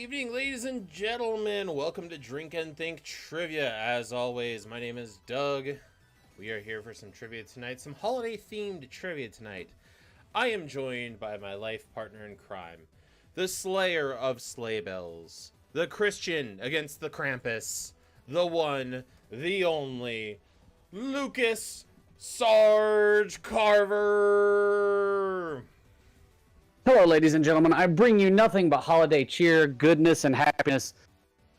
evening, ladies and gentlemen. Welcome to Drink and Think Trivia. As always, my name is Doug. We are here for some trivia tonight, some holiday-themed trivia tonight. I am joined by my life partner in crime, the slayer of sleigh bells, the Christian against the Krampus, the one, the only, Lucas Sarge Carver. Hello, ladies and gentlemen. I bring you nothing but holiday cheer, goodness, and happiness.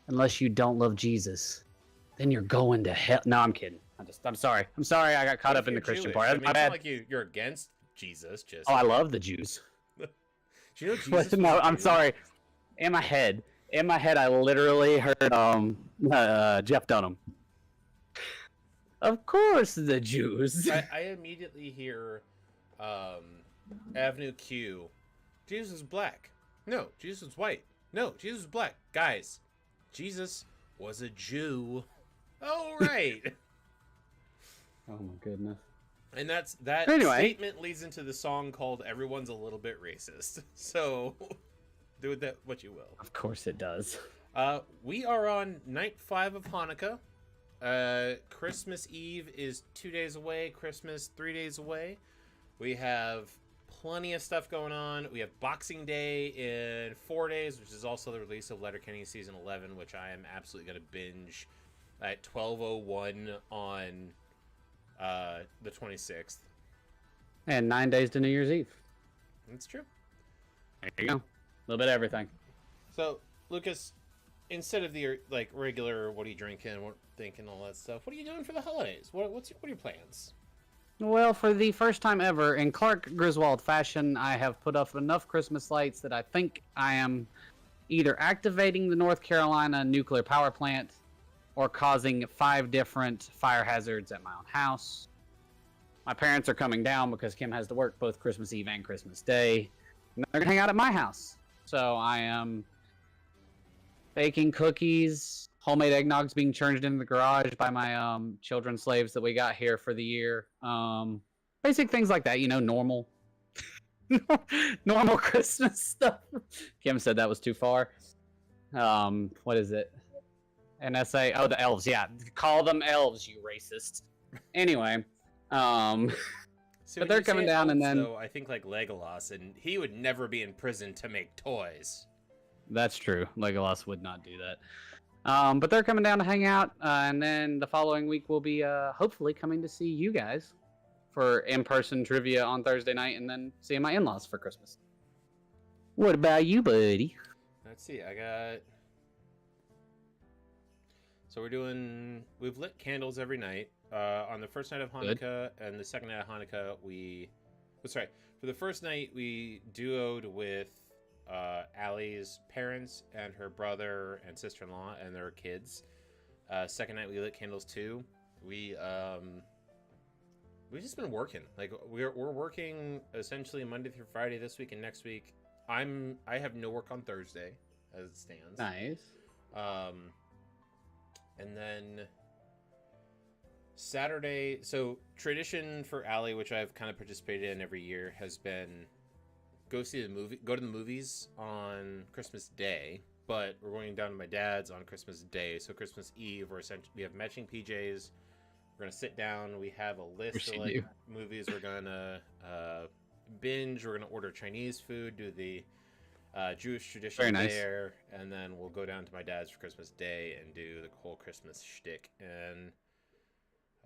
Unless you don't love Jesus, then you're going to hell. No, I'm kidding. I'm sorry. I'm sorry. I got caught up in the Christian part. I mean, it's not like you're against Jesus. Just oh, I love the Jews. Do you know Jesus? No, I'm sorry. In my head, I literally heard Jeff Dunham. Of course, the Jews. I immediately hear Avenue Q. Jesus is black. No, Jesus was white. No, Jesus was black. Guys, Jesus was a Jew. Oh, right. Oh, my goodness. And that statement leads into the song called Everyone's a Little Bit Racist. So, do with that what you will. Of course it does. We are on night 5 of Hanukkah. Christmas Eve is 2 days away. Christmas 3 days away. We have plenty of stuff going on. We have Boxing Day in 4 days, which is also the release of Letterkenny Season 11, which I am absolutely going to binge at 12:01 on the 26th. And 9 days to New Year's Eve. That's true. There you go. A little bit of everything. So, Lucas, instead of the regular, what are you drinking, what thinking, all that stuff, what are you doing for the holidays? What are your plans? Well, for the first time ever, in Clark Griswold fashion, I have put up enough Christmas lights that I think I am either activating the North Carolina nuclear power plant or causing 5 different fire hazards at my own house. My parents are coming down because Kim has to work both Christmas Eve and Christmas Day. And they're going to hang out at my house. So I am baking cookies. Homemade eggnog's being churned in the garage by my children slaves that we got here for the year. Basic things like that, normal. Normal Christmas stuff. Kim said that was too far. What is it? NSA? Oh, the elves. Yeah, call them elves, you racist. Anyway, So but they're coming down, and then I think like Legolas, and he would never be in prison to make toys. That's true. Legolas would not do that. But they're coming down to hang out, and then the following week we'll be hopefully coming to see you guys for in-person trivia on Thursday night, and then seeing my in-laws for Christmas. What about you, buddy? Let's see, So we've lit candles every night. On the first night of Hanukkah and the second night of Hanukkah, for the first night we duoed with Allie's parents and her brother and sister-in-law and their kids. Second night we lit candles too. We've just been working. Like we're working essentially Monday through Friday this week and next week. I have no work on Thursday as it stands. Nice. And then Saturday, so tradition for Allie, which I've kind of participated in every year, has been go to the movies on Christmas Day, but we're going down to my dad's on Christmas Day. So Christmas Eve, we have matching PJs. We're gonna sit down. We have a list of movies we're gonna binge. We're gonna order Chinese food, do the Jewish tradition there, and then we'll go down to my dad's for Christmas Day and do the whole Christmas shtick, and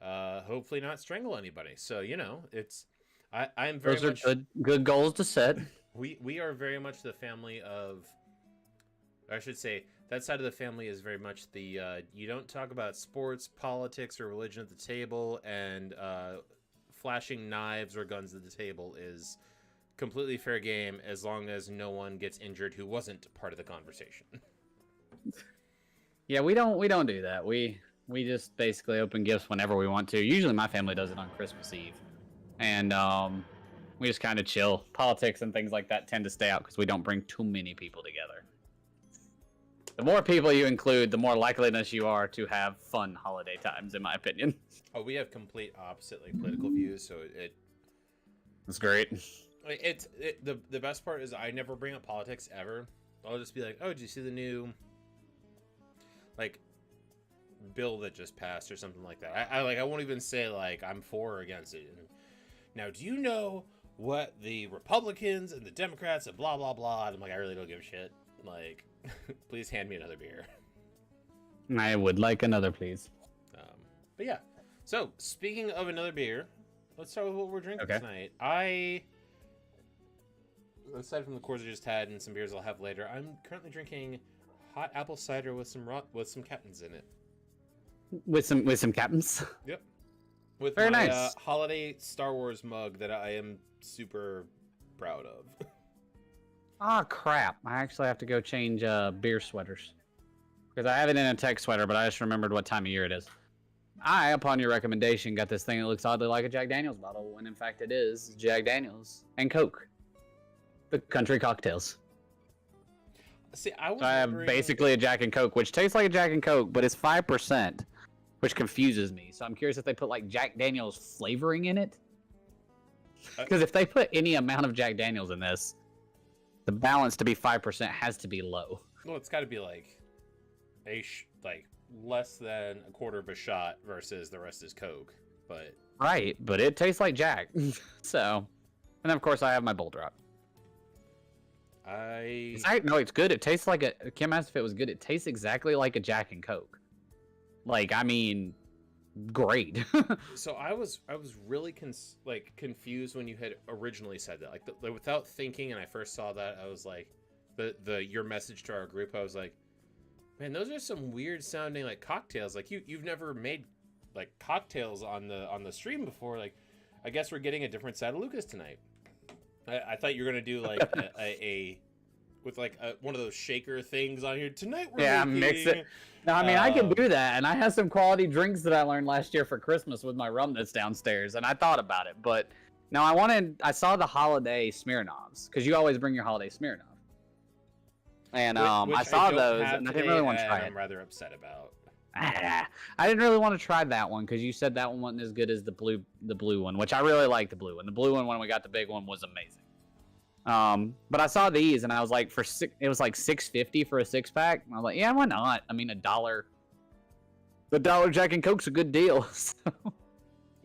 hopefully not strangle anybody. So it's. I'm very much. Those are good goals to set. We are very much the family of. I should say that side of the family is very much the you don't talk about sports, politics, or religion at the table, and flashing knives or guns at the table is completely fair game as long as no one gets injured who wasn't part of the conversation. Yeah, we don't do that. We just basically open gifts whenever we want to. Usually my family does it on Christmas Eve. And we just kind of chill. Politics and things like that tend to stay out because we don't bring too many people together. The more people you include, the more likeliness you are to have fun holiday times, in my opinion. Oh, we have complete opposite political views, so it's great. The best part is I never bring up politics ever. I'll just be like, oh, did you see the new like bill that just passed or something like that. I won't even say like I'm for or against it. Now, do you know what the Republicans and the Democrats and blah blah blah? And I'm like, I really don't give a shit. Like, please hand me another beer. I would like another, please. But yeah. So speaking of another beer, let's start with what we're drinking tonight. Aside from the Coors I just had and some beers I'll have later, I'm currently drinking hot apple cider with some captains in it. With some captains. Yep. With Very my nice. holiday Star Wars mug that I am super proud of. Ah, crap. I actually have to go change beer sweaters. Because I have it in a tech sweater, but I just remembered what time of year it is. I, upon your recommendation, got this thing that looks oddly like a Jack Daniels bottle, when in fact it is Jack Daniels and Coke. The country cocktails. See, I have basically a Jack and Coke, which tastes like a Jack and Coke, but it's 5%, which confuses me. So I'm curious if they put like Jack Daniels flavoring in it. Because if they put any amount of Jack Daniels in this, the balance to be 5% has to be low. Well, it's got to be like like less than a quarter of a shot versus the rest is Coke. But right, but it tastes like Jack. So, and of course I have my Bull Drop. No, it's good. It tastes like a. Kim asked if it was good. It tastes exactly like a Jack and Coke. Like, I mean, great. So I was really confused when you had originally said that. Like, without thinking, and I first saw that, I was like, your message to our group. I was like, man, those are some weird sounding like cocktails. Like you've never made like cocktails on the stream before. Like, I guess we're getting a different side of Lucas tonight. I thought you were gonna do like a with like one of those shaker things on here tonight. We're mix it. No, I mean I can do that, and I have some quality drinks that I learned last year for Christmas with my rum that's downstairs, and I thought about it, but no, I saw the holiday Smirnoffs because you always bring your holiday Smirnoff, and which I saw those, and I didn't really want to try it. I'm rather upset about. I didn't really want to try that one because you said that one wasn't as good as the blue one, which I really like the blue one. The blue one when we got the big one was amazing. But I saw these and I was like, it was like $6.50 for a 6-pack. And I was like, yeah, why not? I mean, $1. The $1 Jack and Coke's a good deal. So.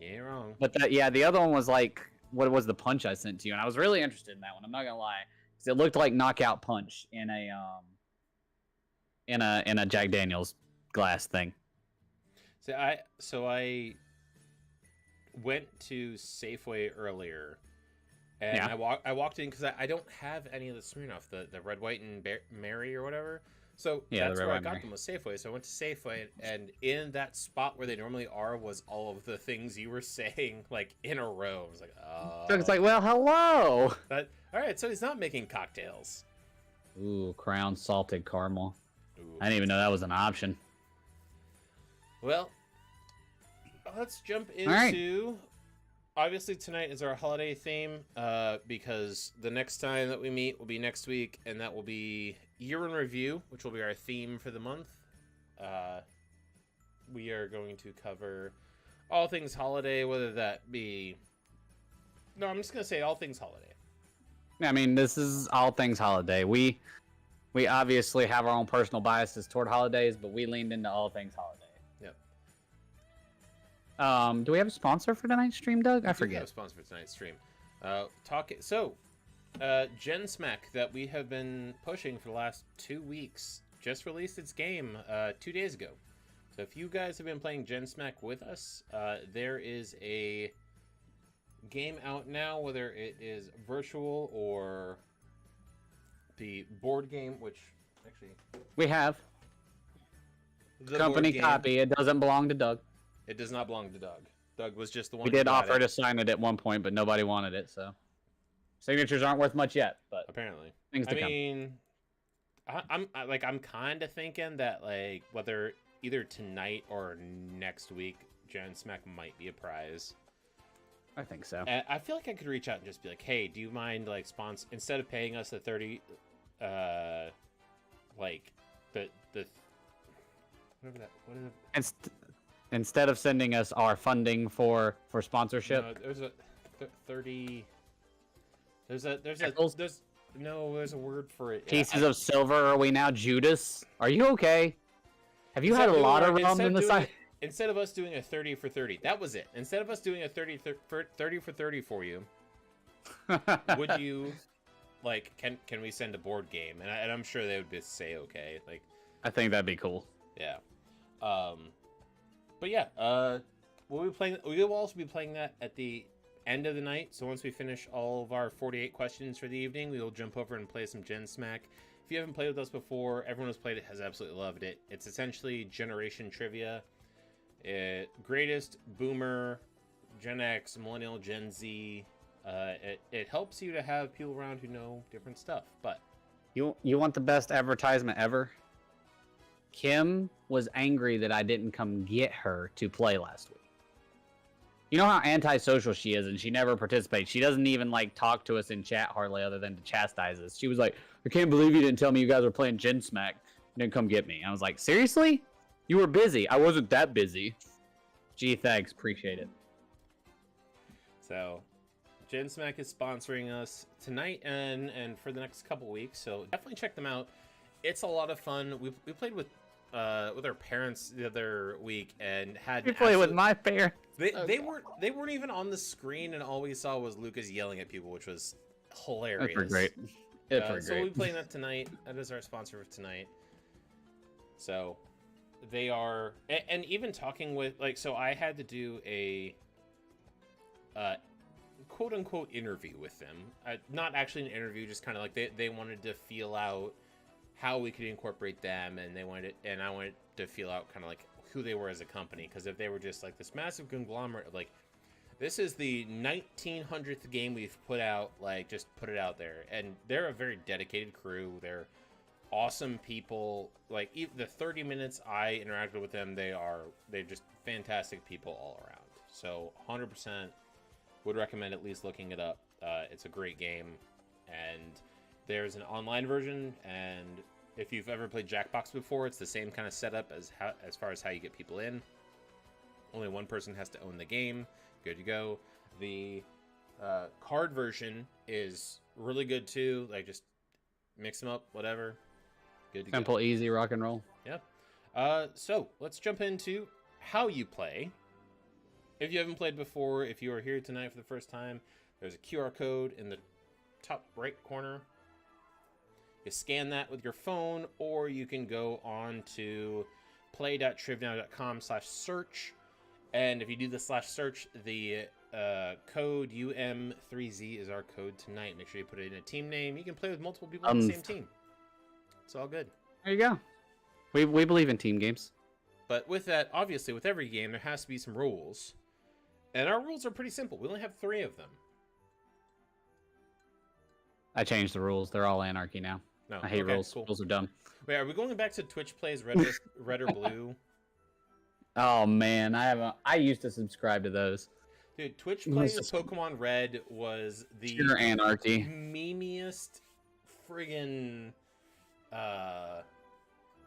Yeah, you're wrong. But the other one was like, what was the punch I sent to you? And I was really interested in that one. I'm not gonna lie, because it looked like Knockout Punch in a Jack Daniels glass thing. So I went to Safeway earlier, and I walked in because I don't have any of the Smirnoff, the red, white, and Mary or whatever. So that's where I got them, was Safeway. So I went to Safeway, and in that spot where they normally are was all of the things you were saying, like in a row. I was like, oh. So it's like, well, hello. All right, so he's not making cocktails. Ooh, Crown Salted Caramel. Ooh. I didn't even know that was an option. Well, let's jump into... Obviously, tonight is our holiday theme, because the next time that we meet will be next week, and that will be Year in Review, which will be our theme for the month. We are going to cover all things holiday, whether that be... No, I'm just going to say all things holiday. I mean, this is all things holiday. We obviously have our own personal biases toward holidays, but we leaned into all things holiday. Yep. Do we have a sponsor for tonight's stream, Doug? I forget. We have a sponsor for tonight's stream. Gensmak, that we have been pushing for the last 2 weeks, just released its game 2 days ago. So if you guys have been playing Gensmak with us, there is a game out now, whether it is virtual or the board game, which actually we have the company copy. It doesn't belong to Doug. It does not belong to Doug. Doug was just the one. We did offer to sign it at one point, but nobody wanted it. So signatures aren't worth much yet, but apparently things to come. I mean, I'm kind of thinking that like whether either tonight or next week, Gensmak might be a prize. I think so. And I feel like I could reach out and just be like, "Hey, do you mind like instead of paying us the 30, like the whatever that what is it?" Instead of sending us our funding for sponsorship, no, there's a 30. There's No, there's a word for it. Pieces of silver. Are we now Judas? Are you okay? Have you had a lot of rum in the side? Instead of us doing a 30 for 30, that was it. Instead of us doing a 30 for 30 for you, would you, like, can we send a board game? And I'm sure they would just say okay. Like, I think that'd be cool. Yeah. But yeah, we'll be playing. We will also be playing that at the end of the night. So once we finish all of our 48 questions for the evening, we will jump over and play some gensmak. If you haven't played with us before, everyone who's played it has absolutely loved it. It's essentially generation trivia. Greatest, boomer, Gen X, millennial, Gen Z. It helps you to have people around who know different stuff. But you want the best advertisement ever? Kim was angry that I didn't come get her to play last week. You know how antisocial she is, and she never participates. She doesn't even like talk to us in chat hardly, other than to chastise us. She was like, "I can't believe you didn't tell me you guys were playing gensmak. You didn't come get me." I was like, "Seriously? You were busy." "I wasn't that busy." Gee, thanks, appreciate it. So, gensmak is sponsoring us tonight and for the next couple weeks. So definitely check them out. It's a lot of fun. We played with our parents the other week and had. We played with my parents. They weren't even on the screen, and all we saw was Lucas yelling at people, which was hilarious. That's great. So we'll be playing that tonight. That is our sponsor for tonight. So they are, and even talking with, like, so I had to do a quote unquote interview with them. Not actually an interview, just kind of like they wanted to feel out how we could incorporate them, and I wanted to feel out kind of like who they were as a company, because if they were just like this massive conglomerate of like, this is the 1900th game we've put out, like, just put it out there. And they're a very dedicated crew. They're awesome people. Like, the 30 minutes I interacted with them, they're just fantastic people all around. So 100% would recommend at least looking it up. It's a great game, and there's an online version, and if you've ever played Jackbox before, it's the same kind of setup as far as how you get people in. Only one person has to own the game. Good to go. The card version is really good too. Like, just mix them up, whatever. Good to go. Simple, easy, rock and roll. Yeah. So let's jump into how you play. If you haven't played before, if you are here tonight for the first time, there's a QR code in the top right corner. You scan that with your phone, or you can go on to play.trivnow.com/search. And if you do the /search, the code UM3Z is our code tonight. Make sure you put it in a team name. You can play with multiple people on the same team. It's all good. There you go. We believe in team games. But with that, obviously, with every game, there has to be some rules. And our rules are pretty simple. We only have 3 of them. I changed the rules. They're all anarchy now. No, I hate rules. Cool. Rules are dumb. Wait, are we going back to Twitch Plays Red or Blue? Oh man, I used to subscribe to those. Dude, Twitch Plays Pokemon Red was the pure anarchy. Memeiest friggin'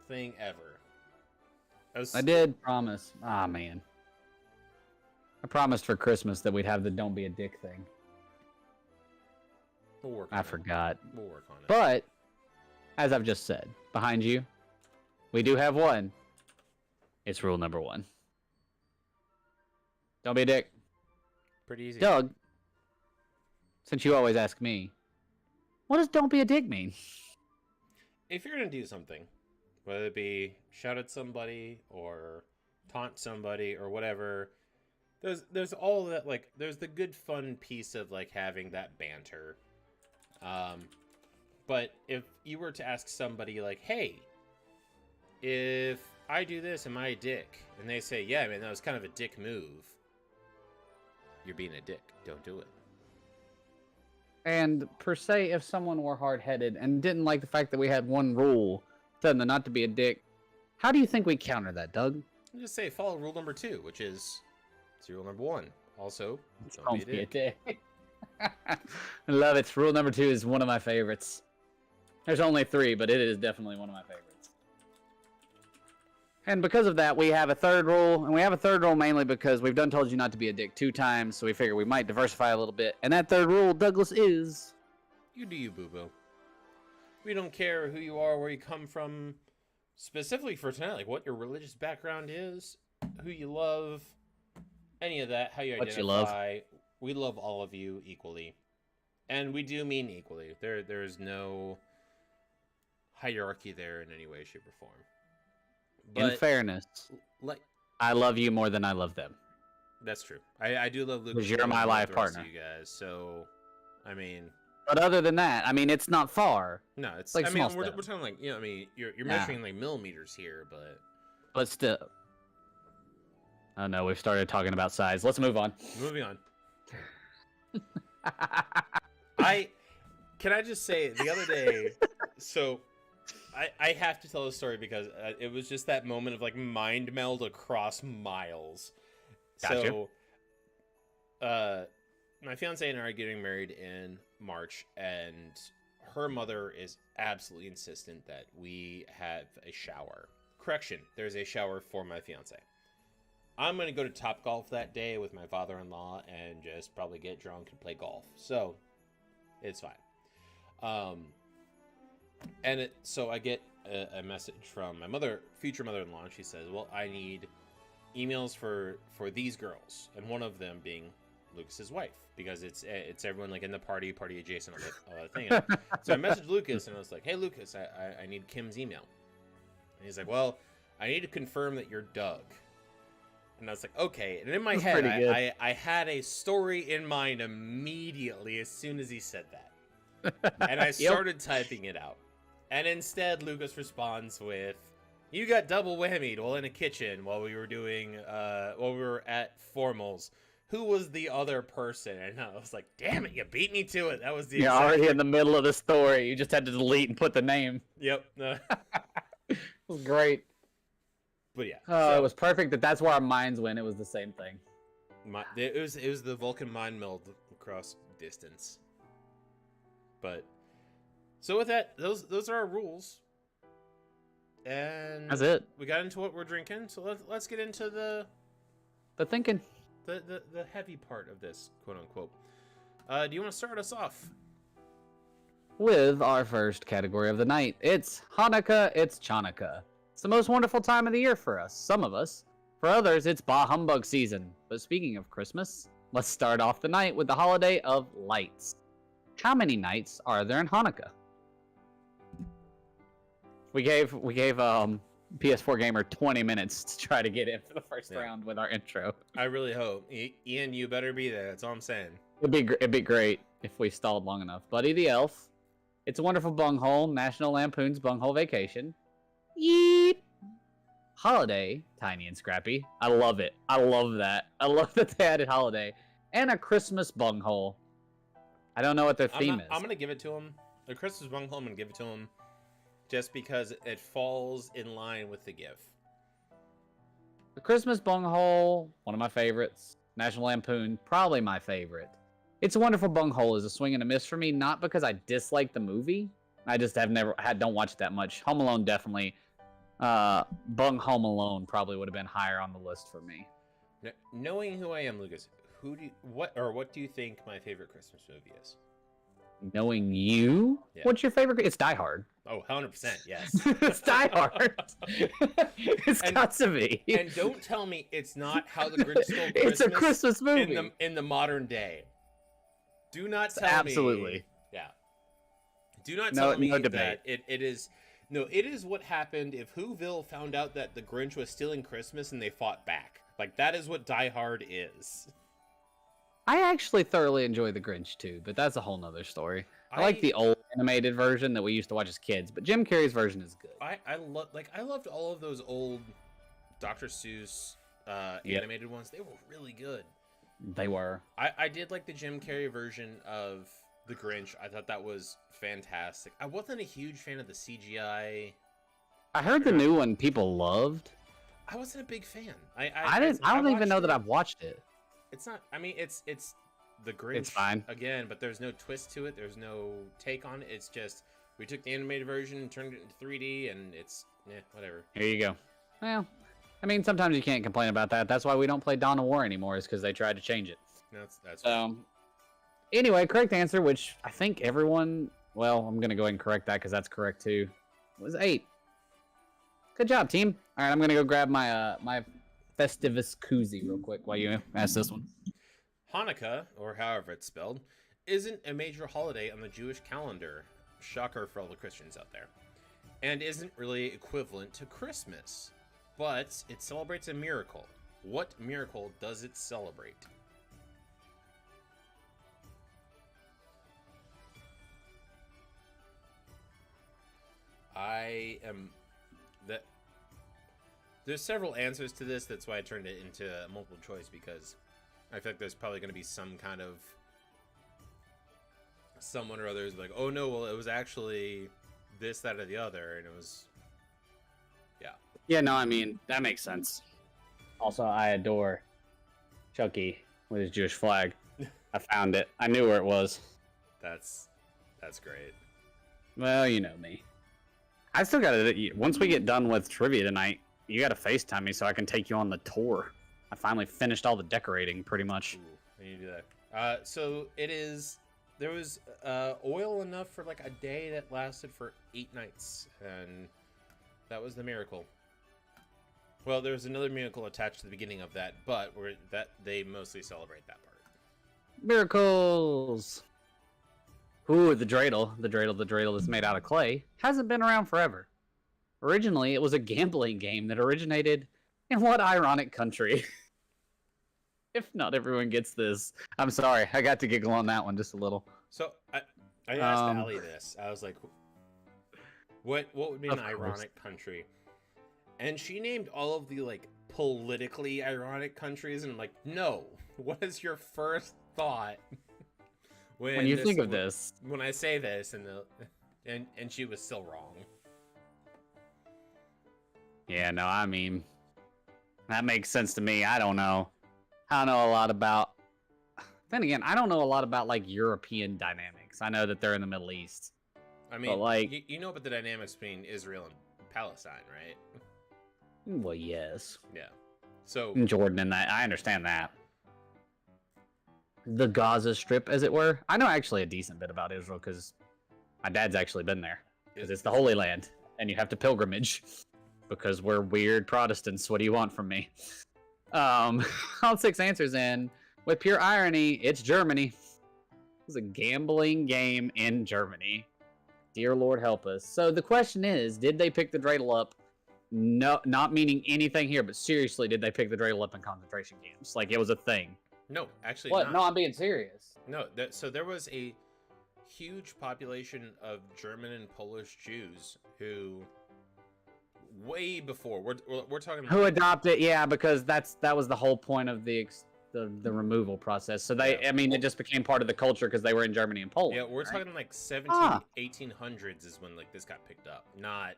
thing ever. I did promise. Ah, man. I promised for Christmas that we'd have the "Don't Be a Dick" thing. We'll work on it. I forgot. We'll work on it. But, as I've just said, behind you, we do have one. It's rule number 1. Don't be a dick. Pretty easy. Doug, since you always ask me, what does "don't be a dick" mean? If you're going to do something, whether it be shout at somebody or taunt somebody or whatever, there's all that, like, there's the good fun piece of, like, having that banter. But if you were to ask somebody, like, hey, if I do this, am I a dick? And they say, yeah, man, that was kind of a dick move. You're being a dick. Don't do it. And per se, if someone were hard-headed and didn't like the fact that we had one rule, telling them not to be a dick, how do you think we counter that, Doug? Just say follow rule number 2, which is rule number 1. Also, don't be a dick. I love it. Rule number 2 is one of my favorites. There's only 3, but it is definitely one of my favorites. And because of that, we have a third rule, and we have a third rule mainly because we've done told you not to be a dick 2 times, so we figure we might diversify a little bit. And that third rule, Douglas, is... You do you, boo-boo. We don't care who you are, where you come from. Specifically for tonight, like what your religious background is, who you love, any of that, how you What you love. identify. We love all of you equally. And we do mean equally. There's no hierarchy there in any way, shape, or form. In fairness, like I love you more than I love them. that's true. I do love Luke. 'Cause you're my life partner. You guys. So, I mean, But other than that, I mean, it's not far. no, it's Like I mean, small we're steps. talking like, you know, I mean, you're Nah. measuring like millimeters here, but But still. Oh no, we've started talking about size. Let's move on. moving on. Can I just say the other day, so I have to tell a story because it was just that moment of like mind meld across miles. Gotcha. So, my fiance and I are getting married in March, and her mother is absolutely insistent that we have a shower. Correction, there's a shower for my fiance. I'm going to go to Top Golf that day with my father-in-law and just probably get drunk and play golf. So, it's fine. So I get a message from my future mother-in-law, and she says, well, I need emails for these girls, and one of them being Lucas's wife, because it's everyone like in the party adjacent all that thing. So I messaged Lucas, and I was like, hey, Lucas, I need Kim's email. And he's like, well, I need to confirm that you're Doug. And I was like, okay. And in my head, I had a story in mind immediately as soon as he said that. And I started typing it out. And instead, Lucas responds with, you got double whammied while in a kitchen while we were at formals. Who was the other person? And I was like, damn it, you beat me to it. That was the You're already in the middle of the story. You just had to delete and put the name. Yep. It was great. But yeah. It was perfect that's where our minds went. It was the same thing. It was the Vulcan mind meld across distance. But so with that, those are our rules. And That's it. We got into what we're drinking, so let's get into the thinking. The heavy part of this, quote unquote. Do you want to start us off? With our first category of the night. It's Hanukkah, it's Chanukah. It's the most wonderful time of the year for us, some of us. For others, it's Bah Humbug season. But speaking of Christmas, let's start off the night with the holiday of lights. How many nights are there in Hanukkah? We gave PS4 Gamer 20 minutes to try to get in for the first round with our intro. I really hope. Ian, you better be there. That's all I'm saying. It'd be great if we stalled long enough. Buddy the Elf. It's a Wonderful Bunghole. National Lampoon's Bunghole Vacation. Yeep. Holiday. Tiny and Scrappy. I love it. I love that. I love that they added holiday. And a Christmas Bunghole. I don't know what their theme is. I'm going to give it to him. The Christmas Bunghole, I'm going to give it to him. Just because it falls in line with the GIF. The Christmas Bunghole, one of my favorites. National Lampoon, probably my favorite. It's a Wonderful Bunghole is a swing and a miss for me, not because I dislike the movie. I just don't watch it that much. Home Alone definitely. Bung Home Alone probably would have been higher on the list for me. Knowing who I am, Lucas, what do you think my favorite Christmas movie is? Knowing you? Yeah. What's your favorite? It's Die Hard. Oh, 100%, yes. It's Die Hard. It's got to be. And don't tell me it's not How the Grinch Stole Christmas. It's a Christmas movie. In the modern day. Do not tell me. Absolutely. Yeah. Do not tell me debate. That it is... No, it is what happened if Whoville found out that the Grinch was stealing Christmas and they fought back. Like, that is what Die Hard is. I actually thoroughly enjoy The Grinch too, but that's a whole nother story. I like the old animated version that we used to watch as kids, but Jim Carrey's version is good. I loved all of those old Dr. Seuss animated ones. They were really good. They were. I did like the Jim Carrey version of The Grinch. I thought that was fantastic. I wasn't a huge fan of the CGI. I heard the new one people loved. I wasn't a big fan. I don't even know that I've watched it. It's not. I mean, it's the Grinch. It's fine again, but there's no twist to it. There's no take on it. It's just we took the animated version and turned it into 3D, and it's whatever. Here you go. Well, I mean, sometimes you can't complain about that. That's why we don't play Dawn of War anymore, is because they tried to change it. That's anyway, correct answer, which I think everyone Well, I'm gonna go ahead and correct that because that's correct too. It was 8. Good job, team. All right, I'm gonna go grab my my Festivus koozie real quick while you ask this one. Hanukkah, or however it's spelled, isn't a major holiday on the Jewish calendar. Shocker for all the Christians out there. And isn't really equivalent to Christmas. But it celebrates a miracle. What miracle does it celebrate? There's several answers to this. That's why I turned it into multiple choice, because I feel like there's probably going to be some kind of someone or other who's like, oh no, well it was actually this, that, or the other, and it was, yeah. Yeah, no, I mean that makes sense. Also, I adore Chucky with his Jewish flag. I found it. I knew where it was. That's great. Well, you know me. I still got to. Once we get done with trivia tonight, you got to FaceTime me so I can take you on the tour. I finally finished all the decorating, pretty much. Ooh, I need to do that. So it is. There was oil enough for like a day that lasted for 8 nights, and that was the miracle. Well, there's another miracle attached to the beginning of that, but they mostly celebrate that part. Miracles. Ooh, the dreidel that's made out of clay hasn't been around forever. Originally, it was a gambling game that originated in what ironic country? If not everyone gets this. I'm sorry, I got to giggle on that one just a little. So I asked Allie this. I was like, what would be an ironic country? And she named all of the like politically ironic countries, and I'm like, no. What is your first thought when you think of this? When I say this, and she was still wrong. Yeah, no, I mean, that makes sense to me. I don't know. I don't know a lot about. Then again, I don't know a lot about like European dynamics. I know that they're in the Middle East. I mean, like you know about the dynamics between Israel and Palestine, right? Well, yes. Yeah. So and Jordan and that, I understand that. The Gaza Strip, as it were. I know actually a decent bit about Israel because my dad's actually been there. Because it's the Holy Land, and you have to pilgrimage because we're weird Protestants. What do you want from me? All 6 answers in. With pure irony, it's Germany. It was a gambling game in Germany. Dear Lord help us. So the question is, did they pick the dreidel up? No, not meaning anything here, but seriously, did they pick the dreidel up in concentration camps? Like it was a thing? No, actually what? Not. No, I'm being serious. No, so there was a huge population of German and Polish Jews who, way before, we're talking who adopted, yeah, because that was the whole point of the removal process. So they, I mean, it just became part of the culture because they were in Germany and Poland. Yeah, we're talking like 1800s is when like this got picked up, not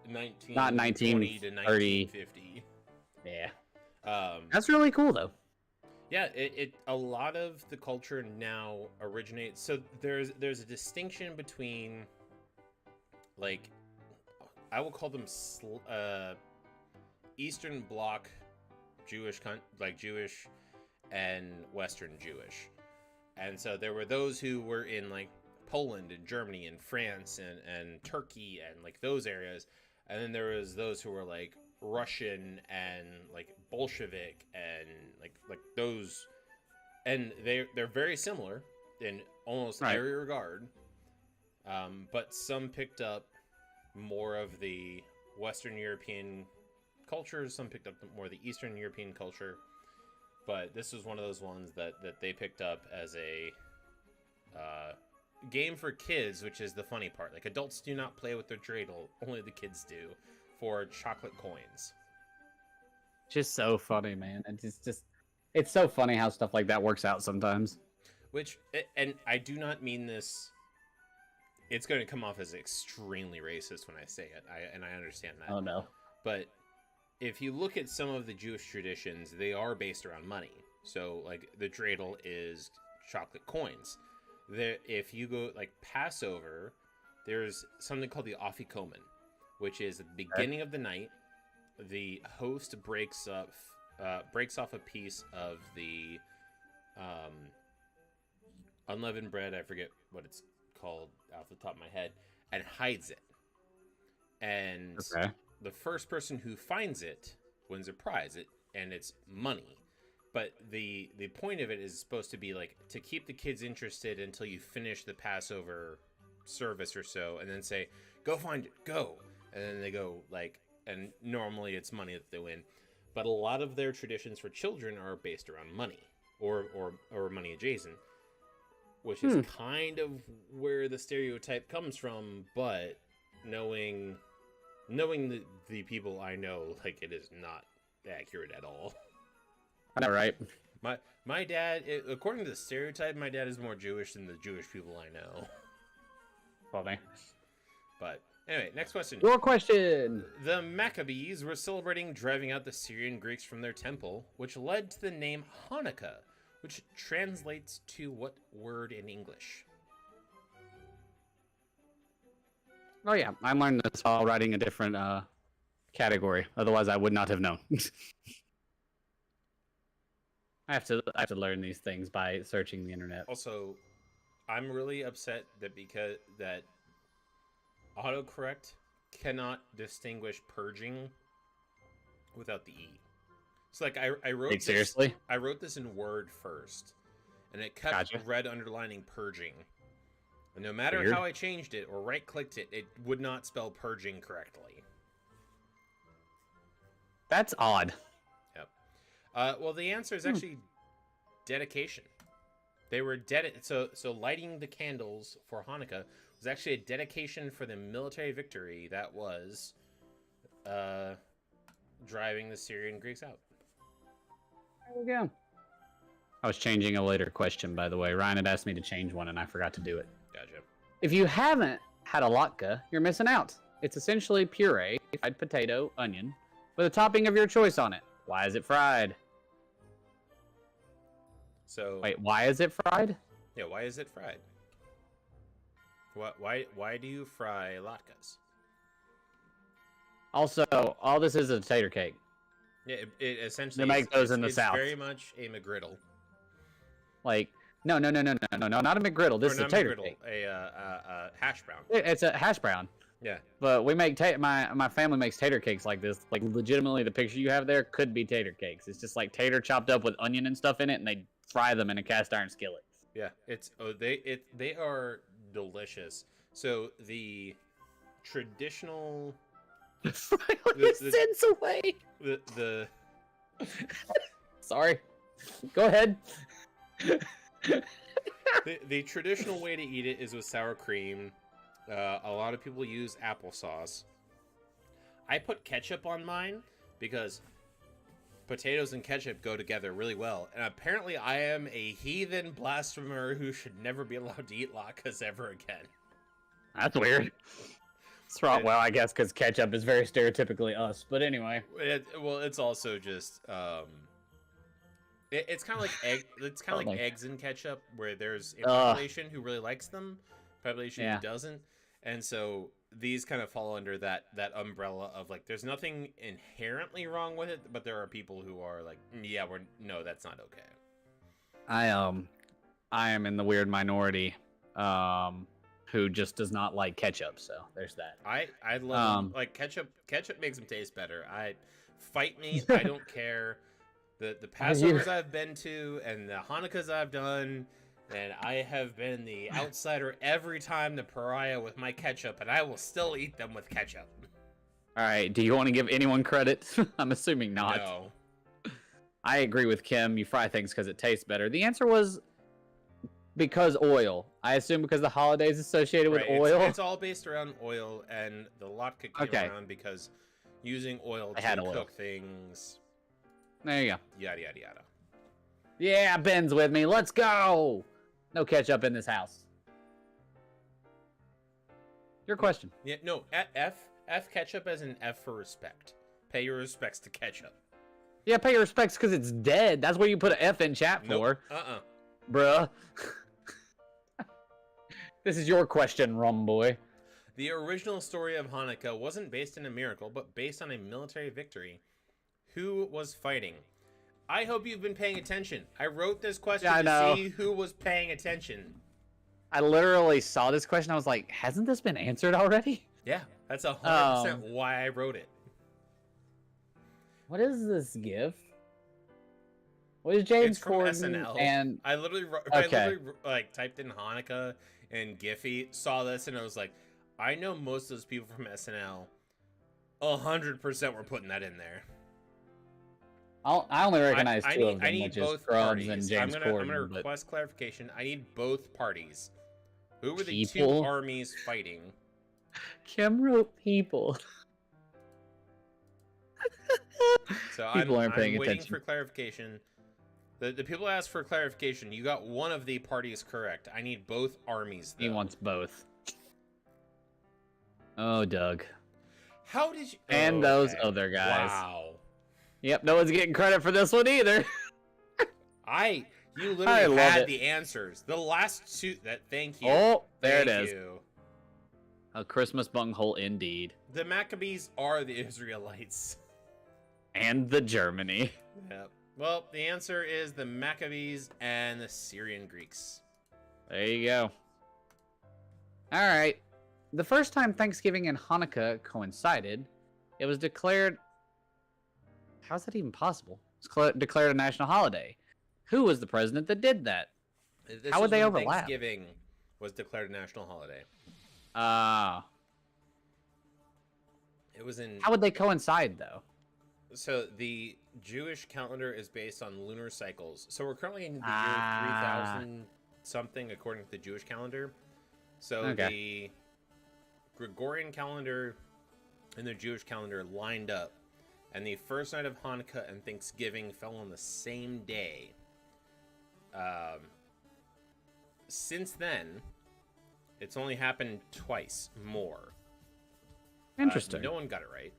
1920 to 1950. Yeah. That's really cool though. Yeah, it a lot of the culture now originates. So there's a distinction between, like, I will call them Eastern Bloc Jewish, Jewish and Western Jewish. And so there were those who were in like Poland and Germany and France and Turkey and like those areas. And then there was those who were like Russian and like Bolshevik and like those, and they're very similar in almost every regard, but some picked up more of the Western European culture, some picked up more of the Eastern European culture, but this was one of those ones that they picked up as a game for kids, which is the funny part. Like, adults do not play with their dreidel, only the kids do, for chocolate coins. Just so funny, man. It's so funny how stuff like that works out sometimes. And I do not mean this, it's going to come off as extremely racist when I say it, I understand that. Oh no. But if you look at some of the Jewish traditions, they are based around money. So like the dreidel is chocolate coins. If you go like Passover, there's something called the afikomen, which is at the beginning of the night. The host breaks off a piece of the unleavened bread. I forget what it's called off the top of my head, and hides it. And Okay. the first person who finds it wins a prize. And it's money. But the point of it is supposed to be like to keep the kids interested until you finish the Passover service or so, and then say, "Go find it, go," and then they go like, and normally it's money that they win. But a lot of their traditions for children are based around money or money adjacent, which is kind of where the stereotype comes from. But knowing the people I know, like, it is not accurate at all. I know, right? My dad, according to the stereotype, my dad is more Jewish than the Jewish people I know. Funny. But anyway, next question. Your question. The Maccabees were celebrating driving out the Syrian Greeks from their temple, which led to the name Hanukkah, which translates to what word in English? Oh yeah, I learned this while writing a different category. Otherwise, I would not have known. I have to learn these things by searching the internet. Also, I'm really upset that autocorrect cannot distinguish purging without the E. So like I wrote this, seriously? I wrote this in Word first, and it kept red underlining purging. And no matter how I changed it or right-clicked it, it would not spell purging correctly. That's odd. Yep. Well, the answer is actually dedication. They were so lighting the candles for Hanukkah was actually a dedication for the military victory that was driving the Syrian Greeks out. There we go. I was changing a later question, by the way. Ryan had asked me to change one, and I forgot to do it. Gotcha. If you haven't had a latke, you're missing out. It's essentially puree, fried potato, onion, with a topping of your choice on it. Why is it fried? So wait, why is it fried? Yeah, why is it fried? Why do you fry latkes? Also, all this is a tater cake. Yeah, it essentially they make those in the South. It's very much a McGriddle. Like, no, not a McGriddle. This is a tater cake. A hash brown. It's a hash brown. Yeah. But we make my family makes tater cakes like this. Like, legitimately, the picture you have there could be tater cakes. It's just like tater chopped up with onion and stuff in it, and they fry them in a cast iron skillet. Yeah, they are delicious. So the traditional fry all your sins away. The sorry. Go ahead. the traditional way to eat it is with sour cream. A lot of people use applesauce. I put ketchup on mine because potatoes and ketchup go together really well. And apparently I am a heathen blasphemer who should never be allowed to eat latkes ever again. That's weird. It's wrong. Well, I guess because ketchup is very stereotypically us. But anyway. It's also just... It's kind of like It's kind of like eggs in ketchup, where there's a population who really likes them, population who doesn't, and so these kind of fall under that umbrella of like, there's nothing inherently wrong with it, but there are people who are like, yeah, no, that's not okay. I am in the weird minority, who just does not like ketchup. So there's that. I love like ketchup. Ketchup makes them taste better. Fight me. I don't care. The Passovers I've been to and the Hanukkahs I've done, and I have been the outsider every time, the pariah with my ketchup, and I will still eat them with ketchup. All right, do you want to give anyone credit? I'm assuming not. No. I agree with Kim. You fry things because it tastes better. The answer was because oil. I assume because the holidays associated with oil. It's all based around oil, and the latke came around because using oil to cook things... There you go. Yada, yada, yada. Yeah, Ben's with me. Let's go. No ketchup in this house. Your question. Yeah, no, F ketchup as an F for respect. Pay your respects to ketchup. Yeah, pay your respects because it's dead. That's what you put an F in chat for. Nope. Bruh. This is your question, rum boy. The original story of Hanukkah wasn't based in a miracle, but based on a military victory. Who was fighting? I hope you've been paying attention. I wrote this question to see who was paying attention. I literally saw this question. I was like, hasn't this been answered already? Yeah, that's 100% why I wrote it. What is this GIF? What is James It's from Corden SNL. and I literally like typed in Hanukkah and Giphy, saw this, and I was like, I know most of those people from SNL. 100% were putting that in there. I only recognize two of them, I need which is both Scrubs parties. and James Corden. I'm gonna but request clarification. I need both parties. Who were the two People? armies fighting? Kim wrote people. So People aren't paying I'm waiting attention. for clarification. The people asked for clarification. You got one of the parties correct. I need both armies, though. He wants both. Oh, Doug. How did you... And those other guys. Wow. Yep, no one's getting credit for this one either. You literally love had it. the answers. The last two... Thank you. Oh, there Thank it is. you. A Christmas bunghole indeed. The Maccabees are the Israelites. And the Germany. Yep. Well, the answer is the Maccabees and the Syrian Greeks. There you go. All right. The first time Thanksgiving and Hanukkah coincided, it was declared... How's that even possible? It's declared a national holiday. Who was the president that did that? How would they overlap? Thanksgiving was declared a national holiday. It was in... How would they coincide, though? So the Jewish calendar is based on lunar cycles. So we're currently in the year 3000 something according to the Jewish calendar. So the Gregorian calendar and the Jewish calendar lined up. And the first night of Hanukkah and Thanksgiving fell on the same day. Since then, it's only happened twice more. Interesting. No one got it right.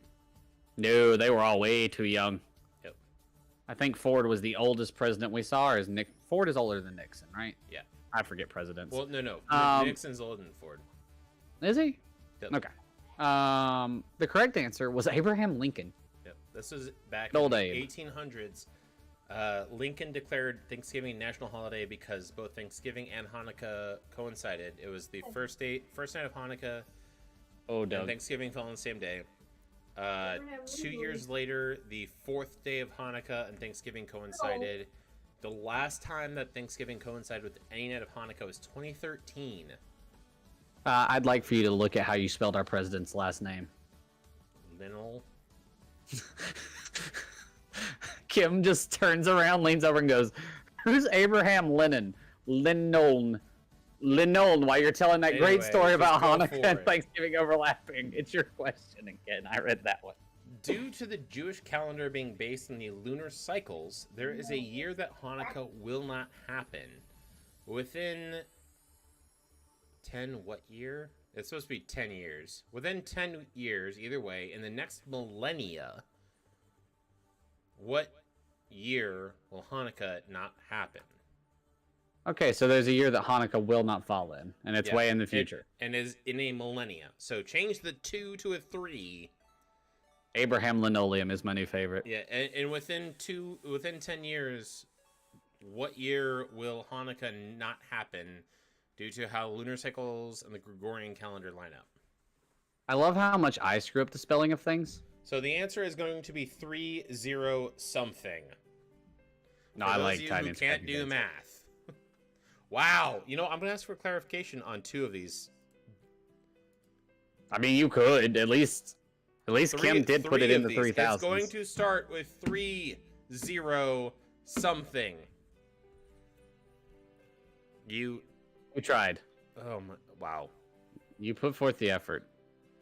No, they were all way too young. Yep. I think Ford was the oldest president we saw. Or is Ford is older than Nixon, right? Yeah. I forget presidents. Well, no. Nixon's older than Ford. Is he? Yep. Okay. The correct answer was Abraham Lincoln. Yep. This was back Old in the Abe. 1800s. Lincoln declared Thanksgiving national holiday because both Thanksgiving and Hanukkah coincided. It was the first night of Hanukkah. Oh, And Doug. Thanksgiving fell on the same day. 2 years later, the fourth day of Hanukkah and Thanksgiving coincided. The last time that Thanksgiving coincided with any night of Hanukkah was 2013. I'd like for you to look at how you spelled our president's last name. Linnell. Kim just turns around, leans over, and goes, "Who's Abraham Lincoln? Lincoln. While you're telling that great Anyway, story about just go Hanukkah for and it. Thanksgiving overlapping." It's your question again. I read that one. Due to the Jewish calendar being based on the lunar cycles, there is a year that Hanukkah will not happen. Within 10 what year? It's supposed to be 10 years. Within 10 years, either way, in the next millennia, what year will Hanukkah not happen? Okay, so there's a year that Hanukkah will not fall in, and it's Yeah, way in the future. And is in a millennia. So change the 2 to a 3. Abraham Linoleum is my new favorite. Yeah, and within 10 years, what year will Hanukkah not happen due to how lunar cycles and the Gregorian calendar line up? I love how much I screw up the spelling of things. So the answer is going to be 30 something. No, For I those like of you tiny who can't do math. Wow, I'm gonna ask for clarification on 2 of these. I mean, you could at least Kim did put it in the 3000s. It's going to start with 30 something. You tried. Oh my! Wow. You put forth the effort.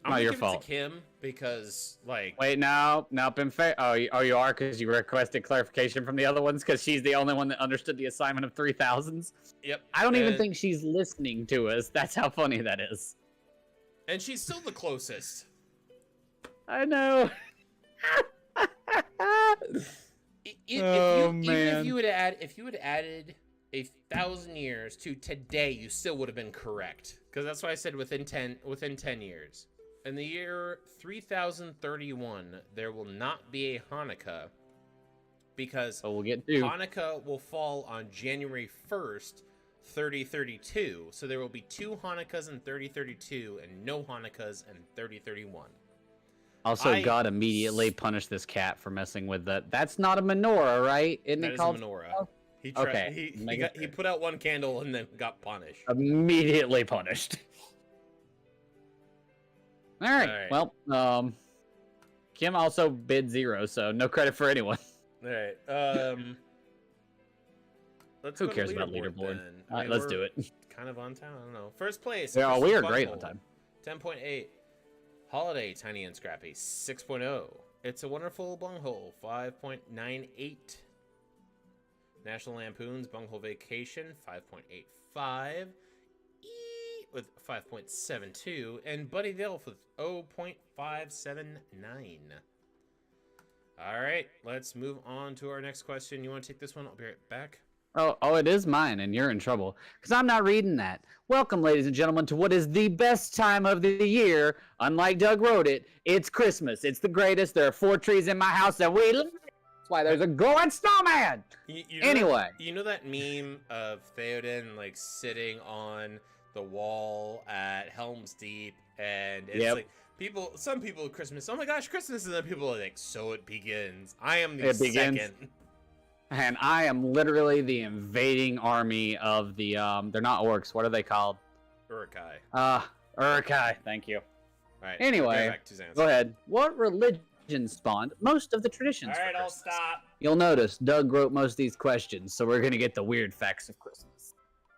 I'm Not gonna your give fault. it to Kim because, like, Wait, no, in fair. Oh, you are because you requested clarification from the other ones because she's the only one that understood the assignment of 3000s. yep. I don't even and- think she's listening to us. That's how funny that is. And she's still the closest. I know. Even if you had added 1,000 years to today, you still would have been correct. Because that's why I said within 10 years. In the year 3031, there will not be a Hanukkah because So we'll get to. Hanukkah will fall on January 1st 3032. So there will be 2 Hanukkahs in 3032 and no Hanukkahs in 3031. Also, God immediately punished this cat for messing with that. That's not a menorah, right? Isn't it called a menorah. He tried, okay. He put out one candle and then got punished. Immediately punished. All right. Well, Kim also bid 0, so no credit for anyone. All right. Who cares about leaderboard? All right, let's do it. Kind of on time. I don't know. First place. Yeah, we are great on time. 10.8. Holiday, Tiny and Scrappy, 6.0. It's a Wonderful Bunghole, 5.98. National Lampoon's Bunghole Vacation, 5.85. With 5.72. And Buddy Delf with 0.579. All right, let's move on to our next question. You want to take this one? I'll be right back. Oh, it is mine, and you're in trouble, because I'm not reading that. Welcome, ladies and gentlemen, to what is the best time of the year. Unlike Doug wrote it, it's Christmas. It's the greatest. There are 4 trees in my house that we love. That's why there's a glowing snowman. Anyway. You know that meme of Theoden, like, sitting on the wall at Helm's Deep, and it's like, some people at Christmas, oh my gosh, Christmas, and then people are like, so it begins. I am the second. And I am literally the invading army of the, they're not orcs. What are they called? Uruk-hai. Uruk-hai. Thank you. All right. Anyway, go ahead. What religion spawned most of the traditions? All right, I'll stop. You'll notice Doug wrote most of these questions, so we're going to get the weird facts of Christmas.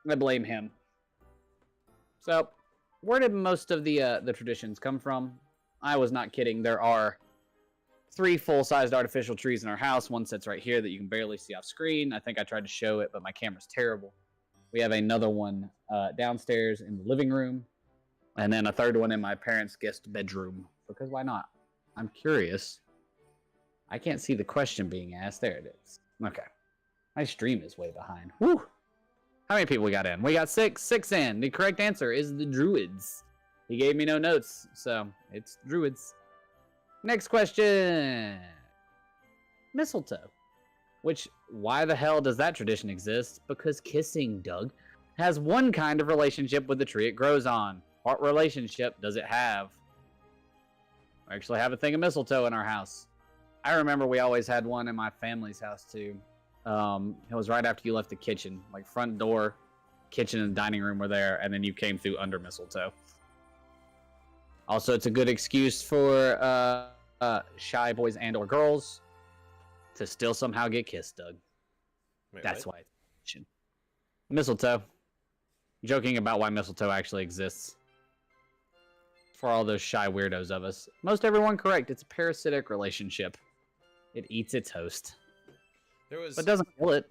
I blame him. So, where did most of the traditions come from? I was not kidding. There are 3 full-sized artificial trees in our house. One sits right here that you can barely see off screen. I think I tried to show it, but my camera's terrible. We have another one downstairs in the living room, and then a third one in my parents' guest bedroom. Because why not? I'm curious. I can't see the question being asked. There it is. Okay. My stream is way behind. Woo! How many people we got in? We got 6. 6 in. The correct answer is the Druids. He gave me no notes, so it's Druids. Next question. Mistletoe. Which, why the hell does that tradition exist? Because kissing, Doug, has one kind of relationship with the tree it grows on. What relationship does it have? We actually have a thing of mistletoe in our house. I remember we always had one in my family's house, too. It was right after you left the kitchen. Like, front door, kitchen, and dining room were there, and then you came through under mistletoe. Also, it's a good excuse for shy boys and or girls to still somehow get kissed, Doug. Wait, that's what? why it's mistletoe. Joking about why mistletoe actually exists. For all those shy weirdos of us. Most everyone correct. It's a parasitic relationship. It eats its host. But doesn't kill it.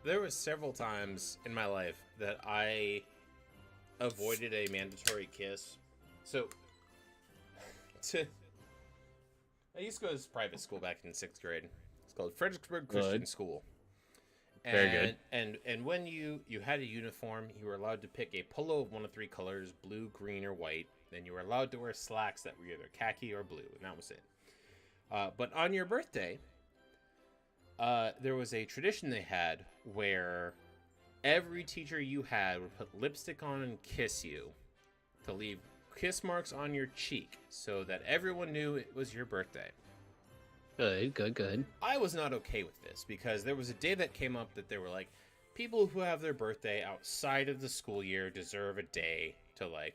There was several times in my life that I avoided a mandatory kiss. So, I used to go to private school back in 6th grade. It's called Fredericksburg Christian School. Very good. And when you had a uniform, you were allowed to pick a polo of one of 3 colors, blue, green, or white. Then you were allowed to wear slacks that were either khaki or blue, and that was it. But on your birthday, there was a tradition they had where every teacher you had would put lipstick on and kiss you to leave kiss marks on your cheek so that everyone knew it was your birthday. Good. I was not okay with this because there was a day that came up that they were like, people who have their birthday outside of the school year deserve a day to, like,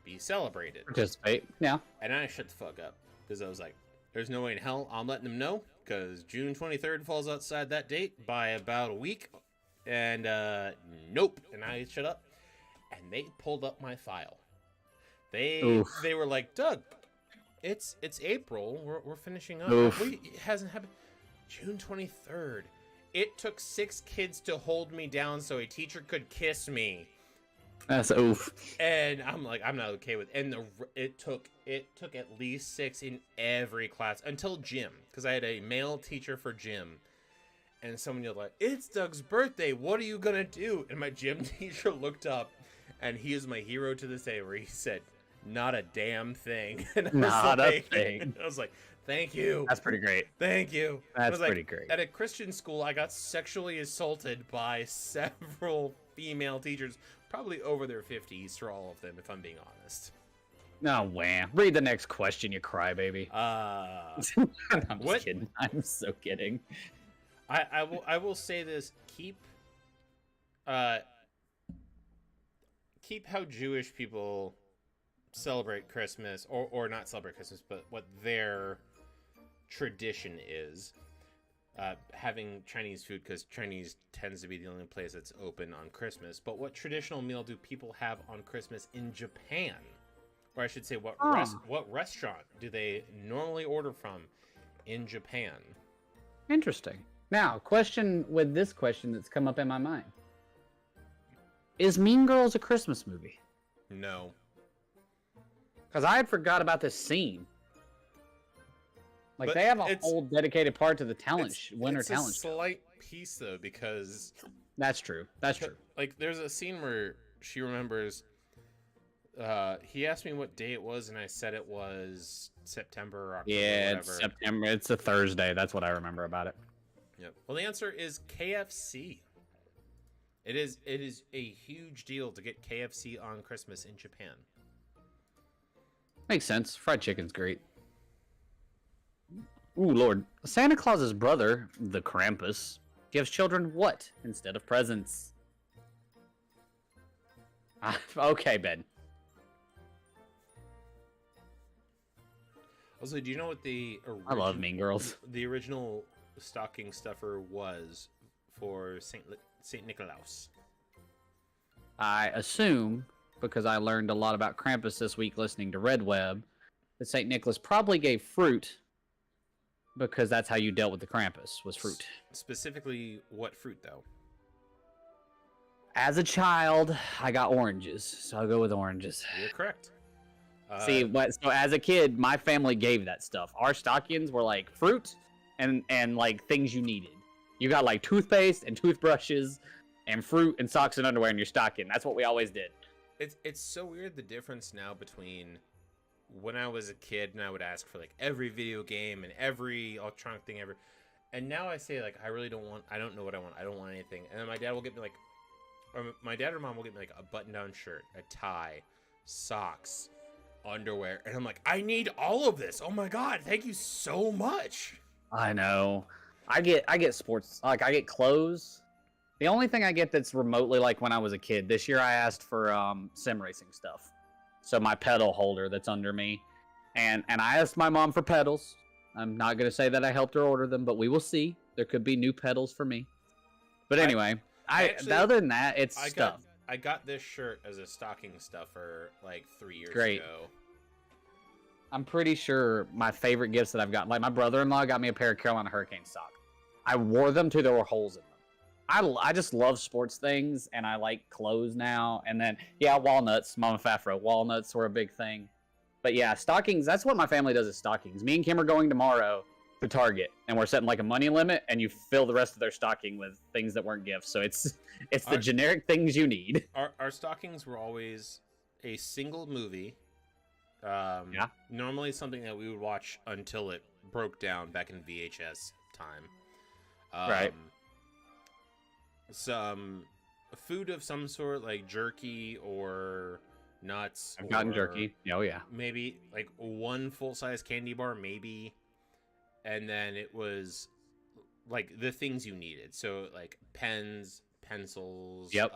be celebrated. Participate, yeah. And I shut the fuck up because I was like, there's no way in hell I'm letting them know because June 23rd falls outside that date by about a week. And, nope. And I shut up. And they pulled up my file. They were like, Doug, it's April. We're finishing up. Wait, it hasn't happened. June 23rd. It took 6 kids to hold me down so a teacher could kiss me. That's oof. And I'm like, I'm not okay with it. And it took at least 6 in every class until gym, because I had a male teacher for gym. And someone yelled like, it's Doug's birthday. What are you gonna do? And my gym teacher looked up, and he is my hero to this day, where he said, not a damn thing. And I was not a thing. I was like, Thank you. That's pretty great. Thank you. That's pretty great. At a Christian school, I got sexually assaulted by several female teachers, probably over their 50s for all of them, if I'm being honest. No, wham. Read the next question, you crybaby. I'm just kidding. I'm so kidding. I will say this: keep how Jewish people celebrate Christmas, or not celebrate Christmas, but what their tradition is. Having Chinese food, because Chinese tends to be the only place that's open on Christmas. But what traditional meal do people have on Christmas in Japan? Or I should say, what restaurant do they normally order from in Japan? Interesting. Now, question with this question that's come up in my mind. Is Mean Girls a Christmas movie? No. Because I had forgot about this scene. Like, but they have a whole dedicated part to the winter talent show. It's a slight piece, though, because... That's true. That's true. Like, there's a scene where she remembers... he asked me what day it was, and I said it was September or October. Yeah, it's September. It's a Thursday. That's what I remember about it. Yep. Well, the answer is KFC. It is a huge deal to get KFC on Christmas in Japan. Makes sense. Fried chicken's great. Ooh, Lord. Santa Claus's brother, the Krampus, gives children what instead of presents? Okay, Ben. Also, do you know what I love Mean Girls. The original stocking stuffer was for Saint Nicholas? I assume, because I learned a lot about Krampus this week listening to Red Web, that Saint Nicholas probably gave fruit, because that's how you dealt with the Krampus, was fruit. Specifically, what fruit, though? As a child, I got oranges, so I'll go with oranges. You're correct. So as a kid, my family gave that stuff. Our stockings were like fruit and like things you needed. You got like toothpaste and toothbrushes and fruit and socks and underwear in your stocking. That's what we always did. It's so weird, the difference now between when I was a kid and I would ask for like every video game and every electronic thing ever, and now I say like I don't know what I want. I don't want anything. And then my dad will get me like, or my dad or mom will get me like a button-down shirt, a tie, socks, underwear, and I'm like, I need all of this. Oh my god, thank you so much. I know. I get sports, like I get clothes. The only thing I get that's remotely like when I was a kid, this year I asked for sim racing stuff. So my pedal holder that's under me, and I asked my mom for pedals. I'm not gonna say that I helped her order them, but we will see. There could be new pedals for me. But anyway, other than that, it's stuff. I got this shirt as a stocking stuffer like 3 years ago. I'm pretty sure my favorite gifts that I've gotten, like my brother-in-law got me a pair of Carolina Hurricane socks. I wore them till there were holes in them. I just love sports things, and I like clothes now. And then, yeah, walnuts, Mama Fafro. Walnuts were a big thing. But yeah, stockings, that's what my family does is stockings. Me and Kim are going tomorrow to Target, and we're setting like a money limit, and you fill the rest of their stocking with things that weren't gifts. So it's the generic things you need. Our stockings were always a single movie. Normally something that we would watch until it broke down back in VHS time. Right. Some food of some sort, like jerky or nuts. I've gotten jerky. Oh yeah. Maybe like one full-size candy bar, maybe. And then it was like the things you needed. So like pens, pencils. Yep.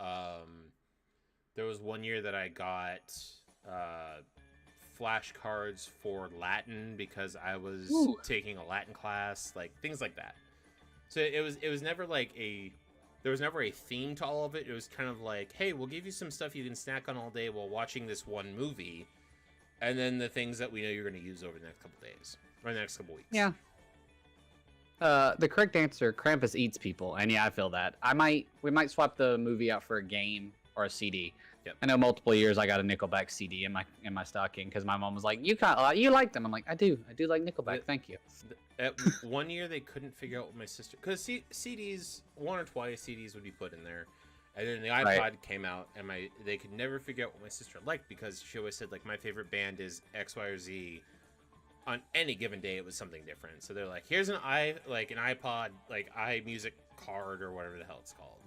There was one year that I got flashcards for Latin because I was taking a Latin class, like things like that. So it was never like there was never a theme to all of it. It was kind of like, hey, we'll give you some stuff you can snack on all day while watching this one movie, and then the things that we know you're going to use over the next couple days or the next couple weeks. Yeah. The correct answer: Krampus eats people, and yeah, I feel that. We might swap the movie out for a game or a CD. Yep. I know multiple years I got a Nickelback CD in my stocking because my mom was like, "You like them?" I'm like, "I do like Nickelback. Thank you." At one year they couldn't figure out what my sister, because CDs, one or twice CDs would be put in there, and then the iPod came out, and they could never figure out what my sister liked because she always said like my favorite band is X, Y, or Z, on any given day it was something different. So they're like, here's an iPod, like iMusic card or whatever the hell it's called.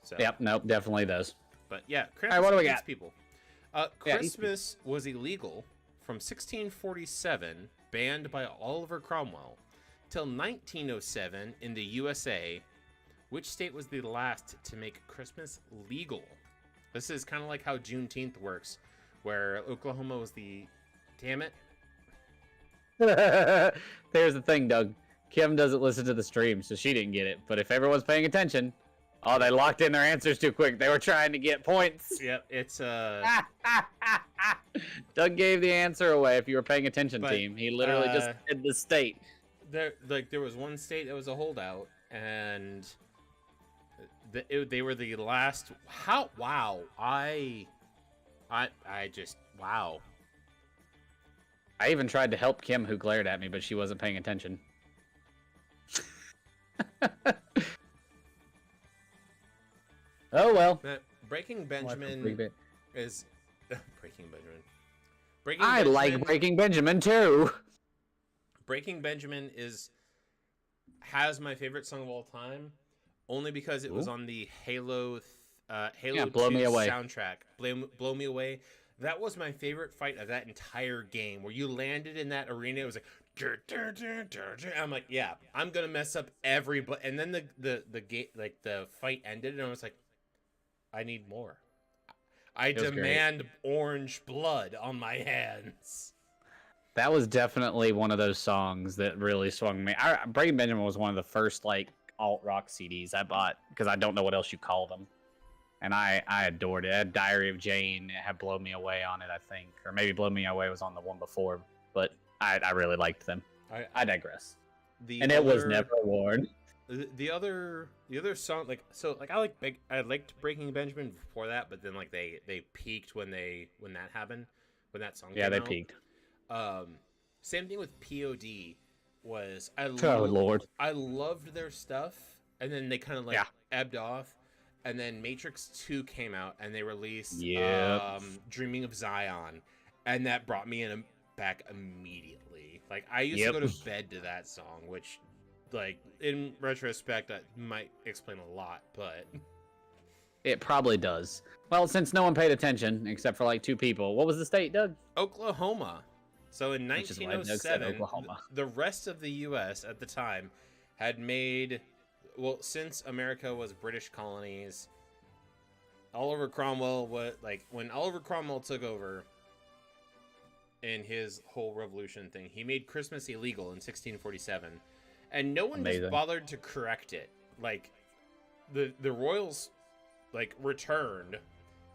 So Yep, nope, definitely does. but yeah, Krampus right, what do we eats got? people. Yeah, Christmas was illegal from 1647, banned by Oliver Cromwell, till 1907 in the USA. Which state was the last to make Christmas legal? This is kind of like how Juneteenth works, where Oklahoma was the... Damn it. Here's the thing, Doug. Kim doesn't listen to the stream, so she didn't get it. But if everyone's paying attention, oh, they locked in their answers too quick. They were trying to get points. Yep, it's Doug gave the answer away. If you were paying attention, But, team, he literally just said the state. there was one state that was a holdout, and they were the last. How? Wow! I just wow. I even tried to help Kim, who glared at me, but she wasn't paying attention. Oh well. Breaking Benjamin is Breaking Benjamin. I like Breaking Benjamin too. Breaking Benjamin has my favorite song of all time, only because it was on the Halo Blow 2 Me Away soundtrack. Blow Me Away. That was my favorite fight of that entire game, where you landed in that arena. It was like, I'm like, yeah, I'm gonna mess up everybody. And then the gate, like the fight ended, and I was like, I need more. I demand orange blood on my hands. That was definitely one of those songs that really swung me. Breaking Benjamin was one of the first like alt rock CDs I bought, because I don't know what else you call them, and I adored it. It had Diary of Jane, it had Blow Me Away on it, I think, or maybe Blow Me Away was on the one before, but I really liked them. I digress. It was never worn. The other song, I liked Breaking Benjamin before that, but then like they peaked when that happened, when that song came out. They peaked. Same thing with POD. Lord, I loved their stuff, and then they kind of ebbed off, and then Matrix 2 came out, and they released Dreaming of Zion, and that brought me back immediately. Like, I used to go to bed to that song, which, like, in retrospect, that might explain a lot, but it probably does. Well, since no one paid attention except for like 2 people, what was the state, Doug? Oklahoma. So in 1907, the rest of the U.S. at the time had made, well, since America was British colonies, Oliver Cromwell when Oliver Cromwell took over in his whole revolution thing, he made Christmas illegal in 1647, and no one just bothered to correct it. Like, the royals returned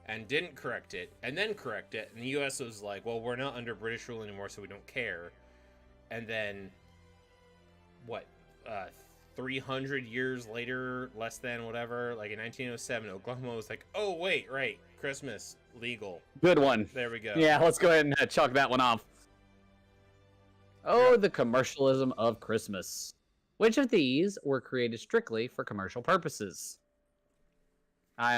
and didn't correct it, and then correct it, and the U.S. was like, well, we're not under British rule anymore, so we don't care. And then, 300 years later, less than whatever, like in 1907, Oklahoma was like, oh, wait, right, Christmas, legal. Good one. There we go. Yeah, let's go ahead and chalk that one off. The commercialism of Christmas. Which of these were created strictly for commercial purposes? I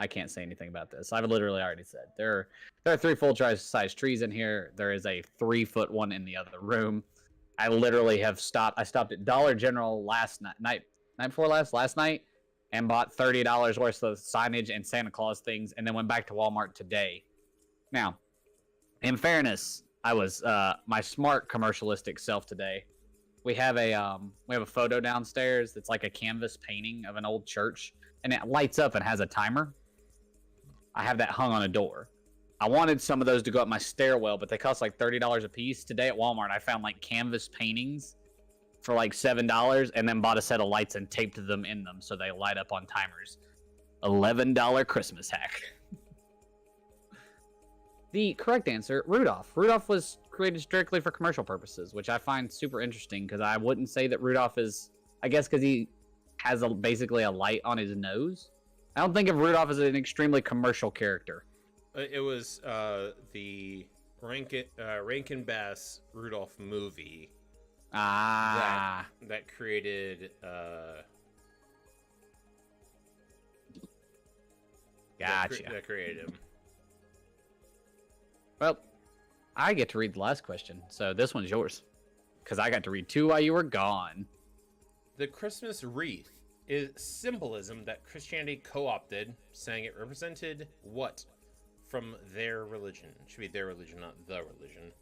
can't say anything about this. I've literally already said there are 3 full-size trees in here. There is a 3-foot one in the other room. I literally have stopped. I stopped at Dollar General last night and bought $30 worth of signage and Santa Claus things, and then went back to Walmart today. Now, in fairness, I was my smart commercialistic self today. We have a photo downstairs that's like a canvas painting of an old church, and it lights up and has a timer. I have that hung on a door. I wanted some of those to go up my stairwell, but they cost like $30 a piece. Today at Walmart, I found like canvas paintings for like $7, and then bought a set of lights and taped them in them so they light up on timers. $11 Christmas hack. The correct answer, Rudolph. Rudolph was created strictly for commercial purposes, which I find super interesting, because I wouldn't say that Rudolph is, I guess because he has basically a light on his nose. I don't think of Rudolph as an extremely commercial character. It was the Rankin Bass Rudolph movie that created Gotcha. That created him. Well, I get to read the last question, so this one's yours. Because I got to read two while you were gone. The Christmas wreath is symbolism that Christianity co-opted, saying it represented what from their religion? It should be their religion, not the religion.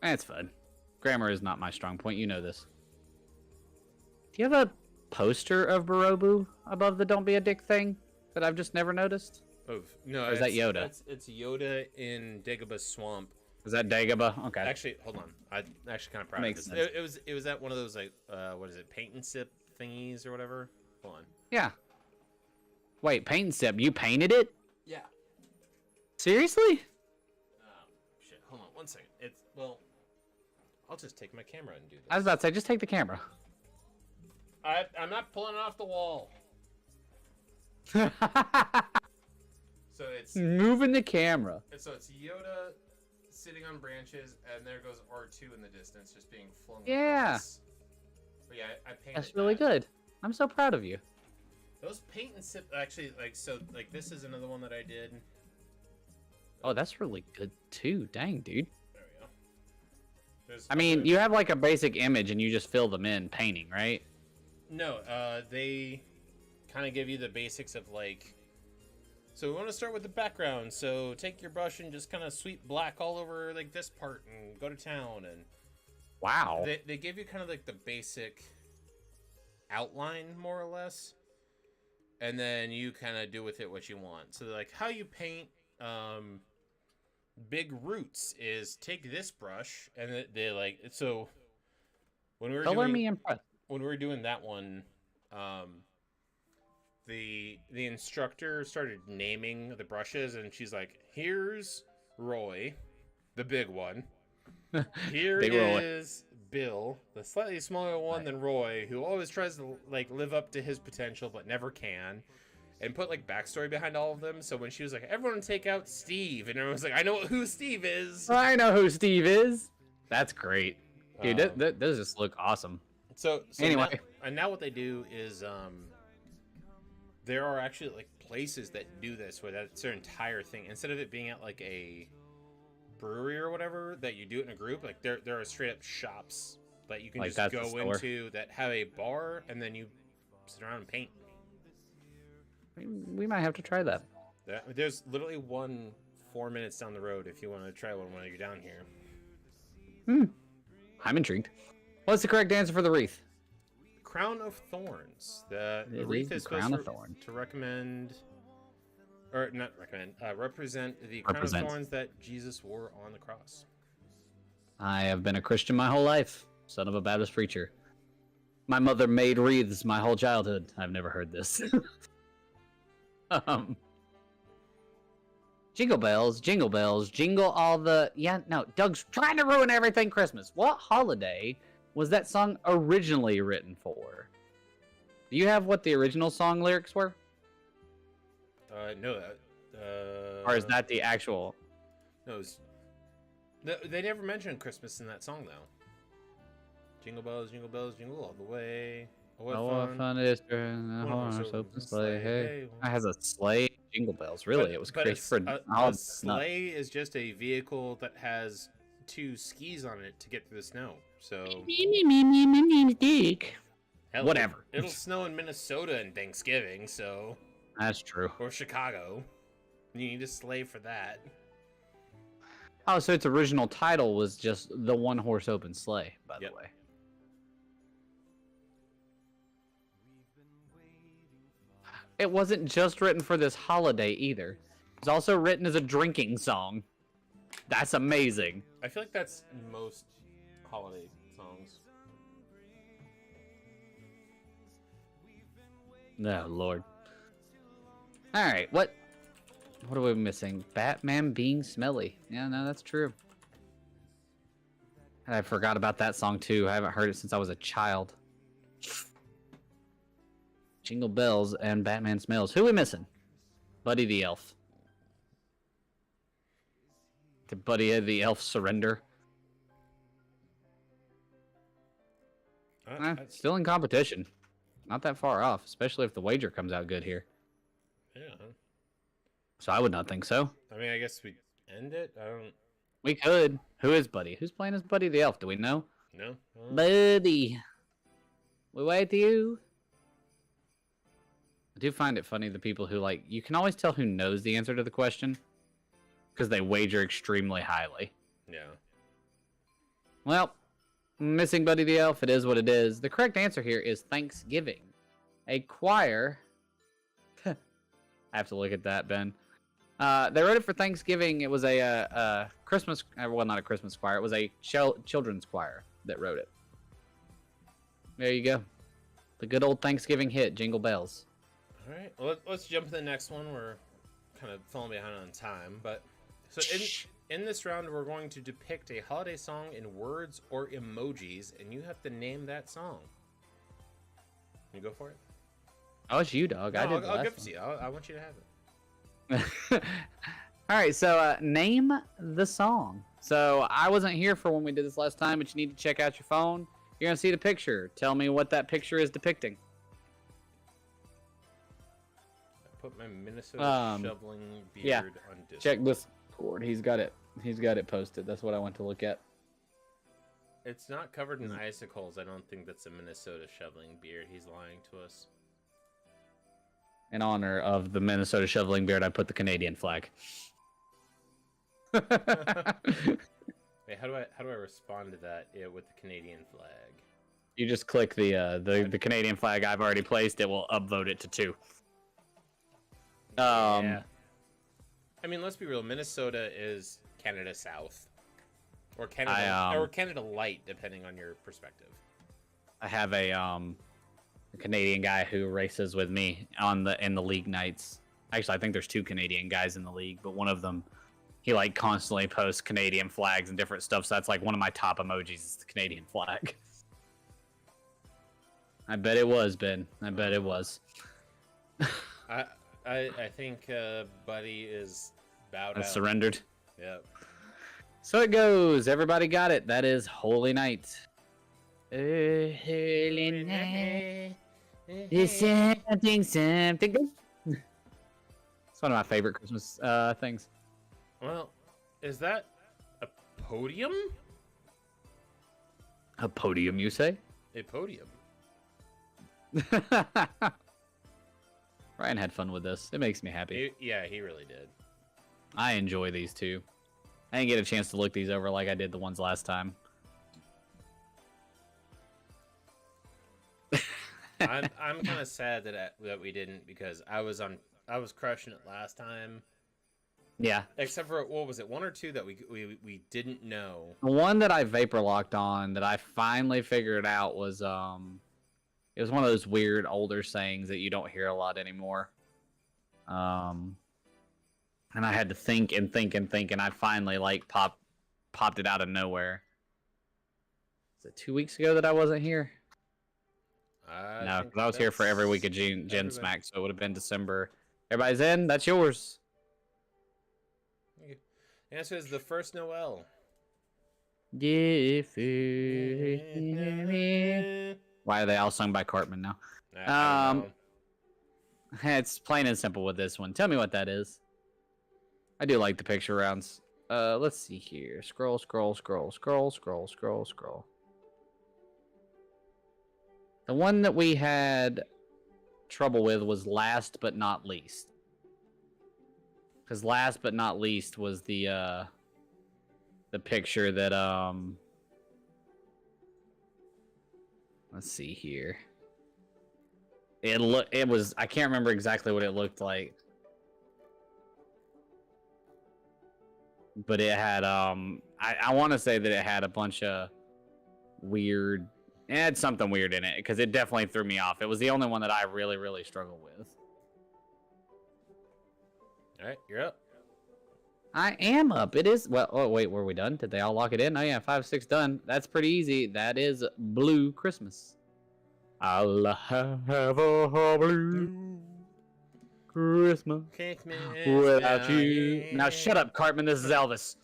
It's fun. Grammar is not my strong point. You know this. Do you have a poster of Barobu above the "Don't be a dick" thing that I've just never noticed? No, or is that Yoda? It's Yoda in Dagobah's swamp. Is that Dagobah? Okay. Actually, hold on. I'm actually kind of proud Makes of this. sense. It was at one of those like what is it, paint and sip thingies or whatever. Hold on. Yeah. Wait, paint and sip. You painted it? Yeah. Seriously? Shit. Hold on 1 second. I'll just take my camera and do this. I was about to say, just take the camera. I'm not pulling it off the wall. So it's moving the camera. So it's Yoda sitting on branches, and there goes R2 in the distance, just being flung. Yeah. Across. But yeah, I painted. That's really good. I'm so proud of you. Those paint and sip actually like this is another one that I did. Oh, that's really good too. Dang, dude. There we go. There's I mean, other... you have like a basic image and you just fill them in painting, right? No, they kind of give you the basics of like. So we want to start with the background. So take your brush and just kind of sweep black all over like this part and go to town. And wow, they give you kind of like the basic outline more or less, and then you kind of do with it what you want. So like how you paint big roots is take this brush and they like so when we were color doing, me impressed. When we were doing that one, the instructor started naming the brushes, and she's like, here's Roy, the big one. Here Big is Bill, the slightly smaller one than Roy, who always tries to like live up to his potential but never can, and put like backstory behind all of them. So when she was like, everyone take out Steve, and everyone's like, I know who Steve is. I know who Steve is. That's great, dude. Those just look awesome. So anyway, now what they do is there are actually like places that do this where that's their entire thing. Instead of it being at like a brewery or whatever that you do it in a group, like there are straight up shops that you can like just go into that have a bar, and then you sit around and paint. We might have to try that. There's literally one 4 minutes down the road if you want to try one when you're down here. I'm intrigued. What's the correct answer for the wreath? Crown of Thorns. The wreath is supposed to recommend, or not recommend, represent the crown of thorns that Jesus wore on the cross. I have been a Christian my whole life, son of a Baptist preacher. My mother made wreaths my whole childhood. I've never heard this. Jingle bells, jingle all the... Yeah, no, Doug's trying to ruin everything Christmas. What holiday was that song originally written for? Do you have what the original song lyrics were? No. Or is that the actual? No, they never mentioned Christmas in that song, though. Jingle bells, jingle all the way. What fun it is to a horse open sleigh. Hey, it has a sleigh. Jingle bells. Really, it was crazy for a sleigh is just a vehicle that has 2 skis on it to get through the snow. So my name's Dick. Hell, whatever. It'll snow in Minnesota in Thanksgiving, so that's true. Or Chicago. You need a sleigh for that. Oh, so its original title was just the One Horse Open Sleigh, by the way. It wasn't just written for this holiday either. It was also written as a drinking song. That's amazing. I feel like that's most holiday songs. Oh, Lord. Alright, what are we missing? Batman being smelly. Yeah, no, that's true. I forgot about that song, too. I haven't heard it since I was a child. Jingle bells and Batman smells. Who are we missing? Buddy the Elf. Did Buddy the Elf surrender? Still in competition. Not that far off, especially if the wager comes out good here. Yeah. So I would not think so. I mean, I guess we end it. I don't. We could. Who is Buddy? Who's playing as Buddy the Elf? Do we know? No. Buddy. We wait to you. I do find it funny the people who like you can always tell who knows the answer to the question because they wager extremely highly. Yeah. Well, missing Buddy the Elf, it is what it is. The correct answer here is Thanksgiving. A choir. I have to look at that, Ben. They wrote it for Thanksgiving. It was a Christmas, well, not a Christmas choir. It was a children's choir that wrote it. There you go. The good old Thanksgiving hit, Jingle Bells. All right. Well, let's jump to the next one. We're kind of falling behind on time, but so in this round, we're going to depict a holiday song in words or emojis, and you have to name that song. Can you go for it? Oh, it's you, dog. No, I did. I'll give it to you. I want you to have it. All right, so name the song. So I wasn't here for when we did this last time, but you need to check out your phone. You're gonna see the picture. Tell me what that picture is depicting. I put my Minnesota shoveling beard on Discord. Check Discord. He's got it. He's got it posted. That's what I went to look at. It's not covered in icicles. I don't think that's a Minnesota shoveling beard. He's lying to us. In honor of the Minnesota shoveling beard, I put the Canadian flag. Wait, how do I respond to that with the Canadian flag? You just click the Canadian flag I've already placed. It will upvote it to 2. Yeah. I mean, let's be real. Minnesota is Canada South, or Canada Light, depending on your perspective. I have a Canadian guy who races with me in the league nights. Actually, I think there's 2 Canadian guys in the league, but one of them, he like constantly posts Canadian flags and different stuff. So that's like one of my top emojis is the Canadian flag. I bet it was, Ben. I bet it was. I think Buddy is bowed out. Surrendered. Yep. So it goes. Everybody got it. That is Holy Night. Holy Night. Is something good. It's one of my favorite Christmas things. Well, is that a podium? A podium, you say? A podium. Ryan had fun with this. It makes me happy. He really did. I enjoy these too. I didn't get a chance to look these over like I did the ones last time. I'm kind of sad that we didn't, because I was crushing it last time. Yeah. Except for, what was it, 1 or 2 that we didn't know? The one that I vapor locked on that I finally figured out was it was one of those weird older sayings that you don't hear a lot anymore. And I had to think and think and think, and I finally like popped it out of nowhere. Is it 2 weeks ago that I wasn't here? No, because I was here for every week of gensmak, so it would have been December. Everybody's in? That's yours. The answer is The First Noel. Why are they all sung by Cartman now? I don't know. It's plain and simple with this one. Tell me what that is. I do like the picture rounds. Let's see here. Scroll. The one that we had trouble with was Last But Not Least. Because Last But Not Least was the picture that let's see here. It was, I can't remember exactly what it looked like. But it had I want to say that it had a bunch of weird, it had something weird in it, because it definitely threw me off. It was the only one that I really, really struggled with. All right, you're up. I am up. It is, well, oh wait, were we done? Did they all lock it in? Oh yeah, 5, 6 done. That's pretty easy. That is Blue Christmas. I'll have a blue Christmas without you. Now shut up, Cartman. This is Elvis.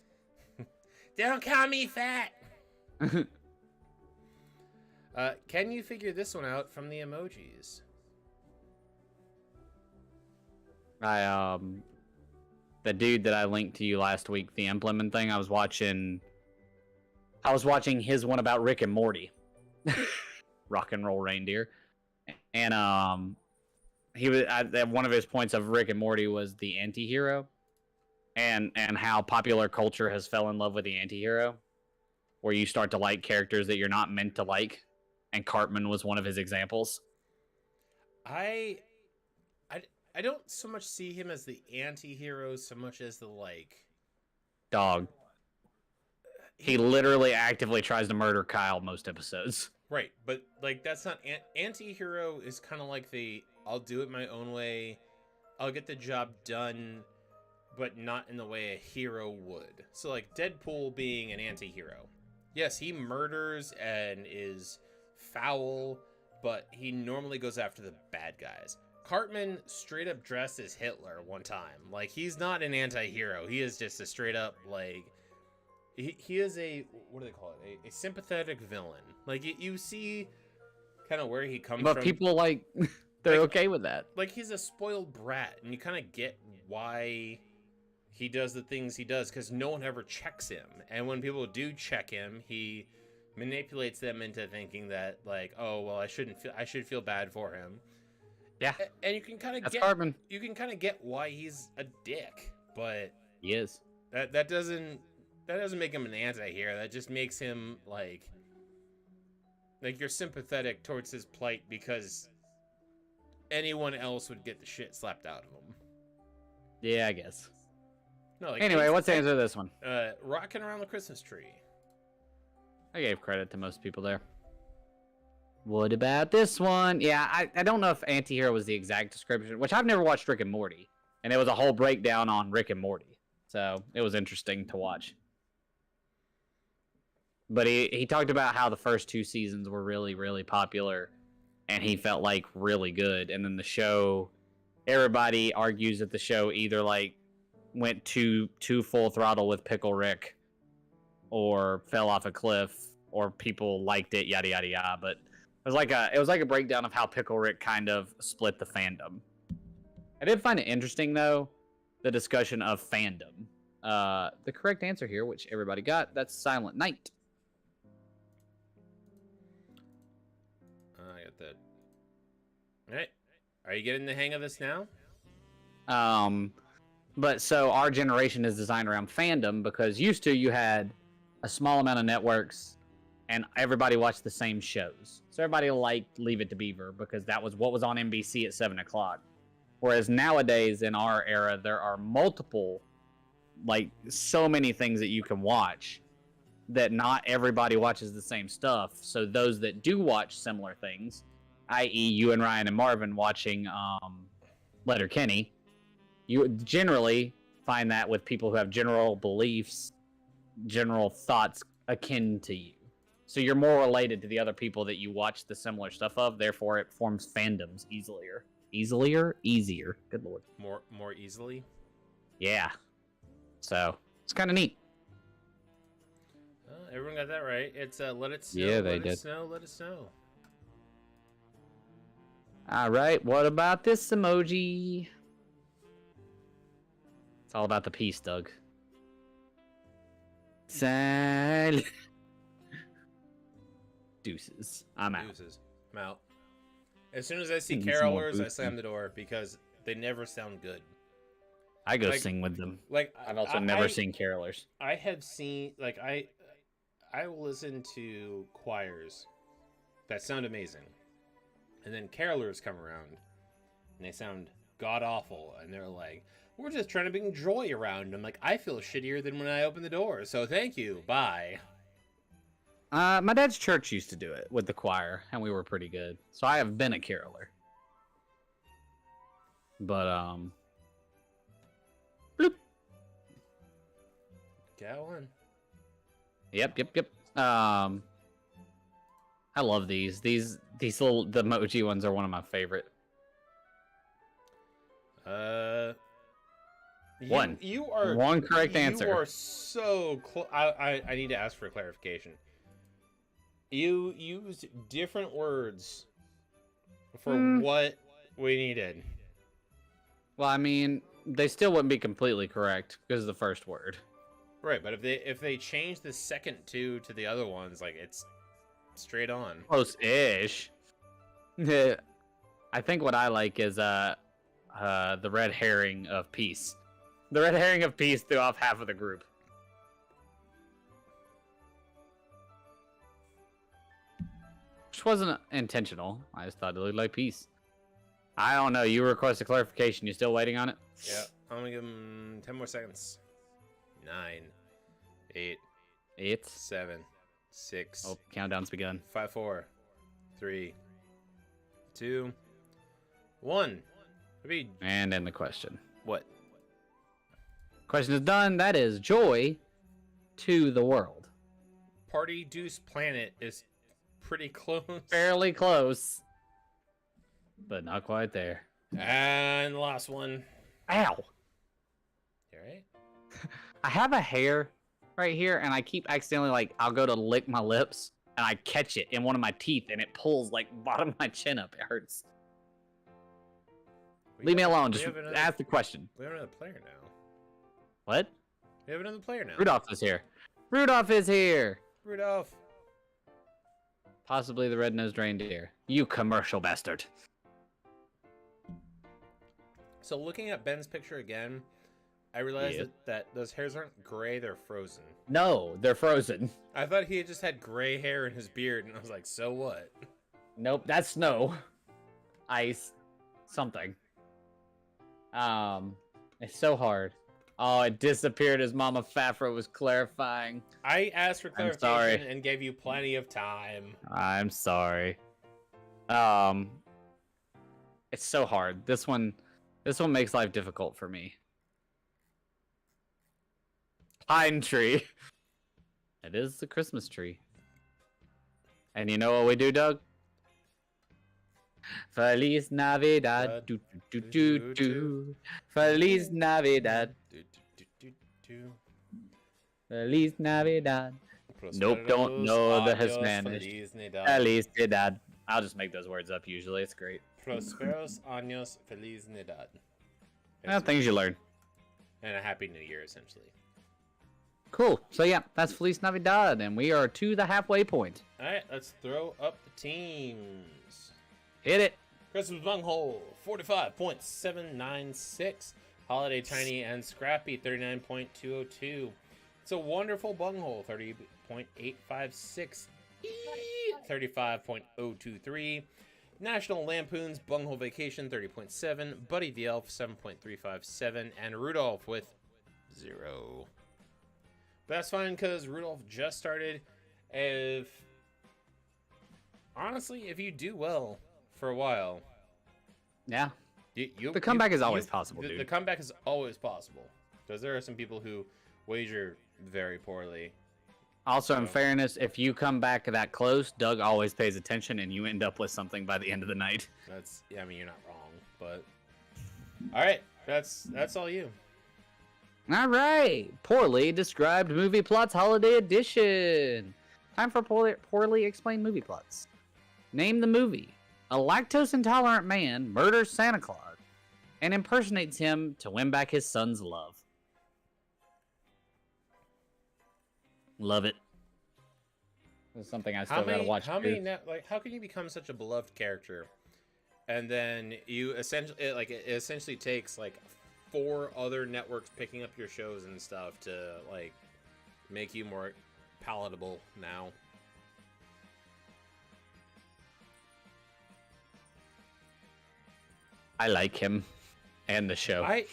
Don't call me fat. Can you figure this one out from the emojis? the dude that I linked to you last week, the implement thing. I was watching his one about Rick and Morty, Rock and Roll Reindeer, and he was one of his points of Rick and Morty was the anti-hero, and how popular culture has fell in love with the anti-hero, where you start to like characters that you're not meant to like, and Cartman was one of his examples. I don't so much see him as the anti-hero so much as the like dog. He literally actively tries to murder Kyle most episodes. Right, but like that's not anti-hero is kind of like the I'll do it my own way. I'll get the job done, but not in the way a hero would. So like Deadpool being an anti-hero. Yes, he murders and is foul, but he normally goes after the bad guys. Cartman straight up dressed as Hitler one time. Like, he's not an anti-hero. He is just a straight up, like... He is a... What do they call it? A sympathetic villain. Like, you see kind of where he comes from. But people, like... They're like, okay with that. Like, he's a spoiled brat. And you kind of get why he does the things he does. Because no one ever checks him. And when people do check him, he manipulates them into thinking that, like, oh, well, I should feel bad for him. Yeah, and you can kind of get Cartman. You can kind of get why he's a dick, but he is. That doesn't make him an anti-hero. That just makes him like you're sympathetic towards his plight because anyone else would get the shit slapped out of him. Yeah, I guess. No, like anyway, what's the answer to this one? Rocking around the Christmas tree. I gave credit to most people there. What about this one? Yeah, I don't know if anti-hero was the exact description, which I've never watched Rick and Morty. And it was a whole breakdown on Rick and Morty. So it was interesting to watch. But he talked about how the first 2 seasons were really, really popular. And he felt like really good. And then the show, everybody argues that the show either like went too full throttle with Pickle Rick or fell off a cliff or people liked it, yada, yada, yada. But it was like a breakdown of how Pickle Rick kind of split the fandom. I did find it interesting, though, the discussion of fandom. The correct answer here, which everybody got, that's Silent Night. I got that. All right. Are you getting the hang of this now? But so our generation is designed around fandom because used to you had a small amount of networks and everybody watched the same shows. So everybody liked Leave It to Beaver because that was what was on NBC at 7 o'clock. Whereas nowadays in our era, there are multiple, like so many things that you can watch that not everybody watches the same stuff. So those that do watch similar things, i.e. you and Ryan and Marvin watching Letterkenny, you generally find that with people who have general beliefs, general thoughts akin to you. So you're more related to the other people that you watch the similar stuff of. Therefore, it forms fandoms easier. Easier. Good lord. More easily. Yeah. So it's kind of neat. Everyone got that right. It's let it snow. Yeah, they let did. It snow. Let it snow. All right. What about this emoji? It's all about the peace, Doug. Silent. Deuces. I'm out. Deuces. I'm out. As soon as I see Need some more carolers, I boosting. slam the door because they never sound good. I go Like- sing with them. Like I've also never seen carolers. I have seen like I will listen to choirs that sound amazing, and then carolers come around and they sound god awful, and they're like, "We're just trying to bring joy around." I'm like, I feel shittier than when I open the door. So thank you. Bye. My dad's church used to do it with the choir, and we were pretty good. So I have been a caroler. But, bloop. Got one. Yep. I love these. These little, the emoji ones are one of my favorite. One. You are One correct answer. You are so close. I need to ask for clarification. You used different words for what we needed. Well, I mean, they still wouldn't be completely correct because of the first word. Right, but if they change the second two to the other ones, like it's straight on. Close-ish. I think what I like is the red herring of peace. The red herring of peace threw off half of the group. Which wasn't intentional. I just thought it looked like peace. I don't know. You requested clarification. You still waiting on it? Yeah, I'm gonna give him 10 more seconds. 9, 8, 8, 7, 6. Oh, countdown's begun. 5, 4, 3, 2, 1. Read. And then the question. What? Question is done. That is joy to the world. Party Deuce Planet is pretty close. Fairly close. But not quite there. And the last one. Ow! You alright? I have a hair right here, and I keep accidentally, like, I'll go to lick my lips, and I catch it in one of my teeth, and it pulls, like, bottom of my chin up. It hurts. Leave me alone. Just ask the question. We have another player now. What? We have another player now. Rudolph is here. Rudolph is here! Rudolph. Possibly the red-nosed reindeer. You commercial bastard. So looking at Ben's picture again, I realized that those hairs aren't gray, they're frozen. No, they're frozen. I thought he had just had gray hair in his beard, and I was like, so what? Nope, that's snow. Ice. Something. It's so hard. Oh, it disappeared as Mama Fafra was clarifying. I asked for clarification and gave you plenty of time. I'm sorry. It's so hard. This one makes life difficult for me. Pine tree. It is the Christmas tree. And you know what we do, Doug? Feliz Navidad. Do, do, do, do, do. Feliz Navidad. Feliz Navidad. Nope, don't know the Spanish. Feliz Navidad. I'll just make those words up usually. It's great. Prosperos años feliz Navidad. Things you learn. And a happy new year, essentially. Cool. So yeah, that's Feliz Navidad, and we are to the halfway point. Alright, let's throw up the teams. Hit it. Christmas Bunghole, 45.796. Holiday Tiny and Scrappy, 39.202. It's a Wonderful Bunghole, 30.856. 35.023. National Lampoon's Bunghole Vacation, 30.7. Buddy the Elf, 7.357. And Rudolph with 0. But that's fine, because Rudolph just started. Honestly, if you do well for a while... Yeah. The comeback is always possible, dude. The comeback is always possible. Because there are some people who wager very poorly. Also, in fairness, if you come back that close, Doug always pays attention, and you end up with something by the end of the night. I mean, you're not wrong, but... Alright, that's all you. All right. Poorly Described Movie Plots Holiday Edition. Time for poorly explained movie plots. Name the movie. A lactose-intolerant man murders Santa Claus and impersonates him to win back his son's love. Love it. This is something I still gotta watch. How can you become such a beloved character, and then you essentially it essentially takes like 4 other networks picking up your shows and stuff to like make you more palatable now? I like him and the show. I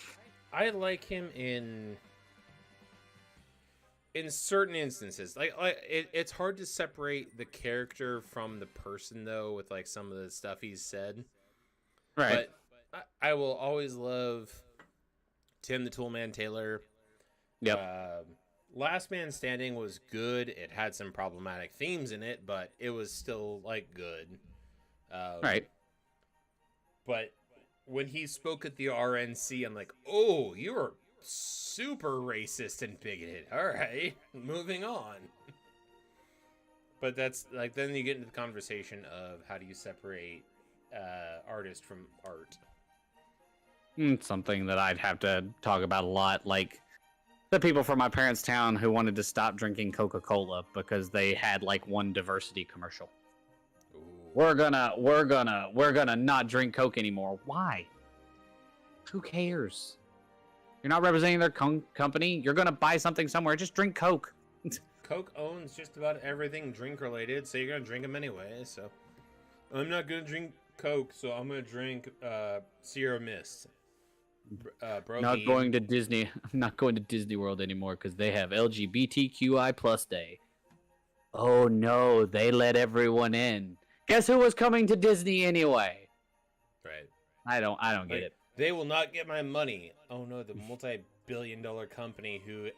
like him in certain instances. It's hard to separate the character from the person though with like some of the stuff he's said. Right. But I will always love Tim the Toolman Taylor. Yep. Last Man Standing was good. It had some problematic themes in it, but it was still like good. Right. But when he spoke at the RNC, I'm like, oh, you're super racist and bigoted. All right, moving on. But that's like, then you get into the conversation of how do you separate artist from art. Something that I'd have to talk about a lot, like the people from my parents' town who wanted to stop drinking Coca-Cola because they had like one diversity commercial. Ooh. We're gonna not drink Coke anymore. Why? Who cares? You're not representing their company. You're gonna buy something somewhere. Just drink Coke. Coke owns just about everything drink related, so you're gonna drink them anyway. So I'm not gonna drink Coke, so I'm gonna drink Sierra Mist. Not going to Disney. I'm not going to Disney World anymore because they have LGBTQI plus day. Oh no, they let everyone in. Guess who was coming to Disney anyway? Right. I don't get it. They will not get my money. Oh no, the multi-billion-dollar company who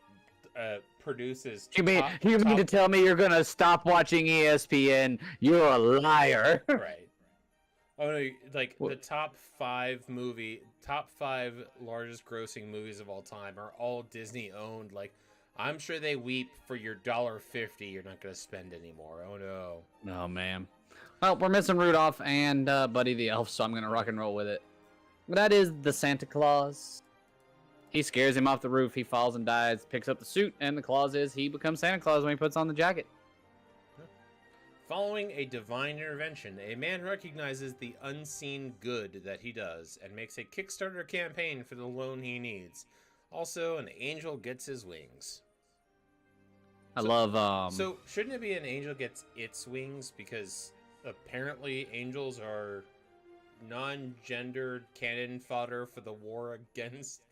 produces. You mean to tell me you're gonna stop watching ESPN? You're a liar. Right. Oh no, like the top five largest grossing movies of all time are all Disney owned. Like, I'm sure they weep for your $1.50 you're not gonna spend anymore. Oh no. Oh man. Well, we're missing Rudolph and Buddy the Elf, so I'm gonna rock and roll with it. But that is the Santa Claus. He scares him off the roof, he falls and dies, picks up the suit, and the clause is he becomes Santa Claus when he puts on the jacket. Following a divine intervention, a man recognizes the unseen good that he does and makes a Kickstarter campaign for the loan he needs. Also, an angel gets his wings. I love So shouldn't it be an angel gets its wings, because apparently angels are non-gendered cannon fodder for the war against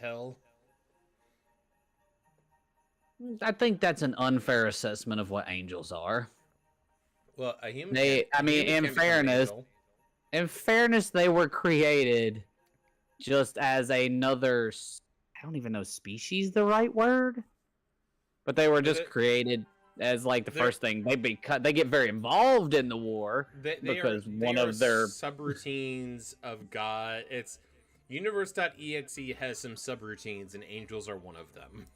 hell? I think that's an unfair assessment of what angels are. Well, a human. In fairness, they were created just as another. I don't even know species the right word, but they were just created as like the first thing. They get very involved in the war because one of their subroutines of God. It's universe.exe has some subroutines, and angels are one of them.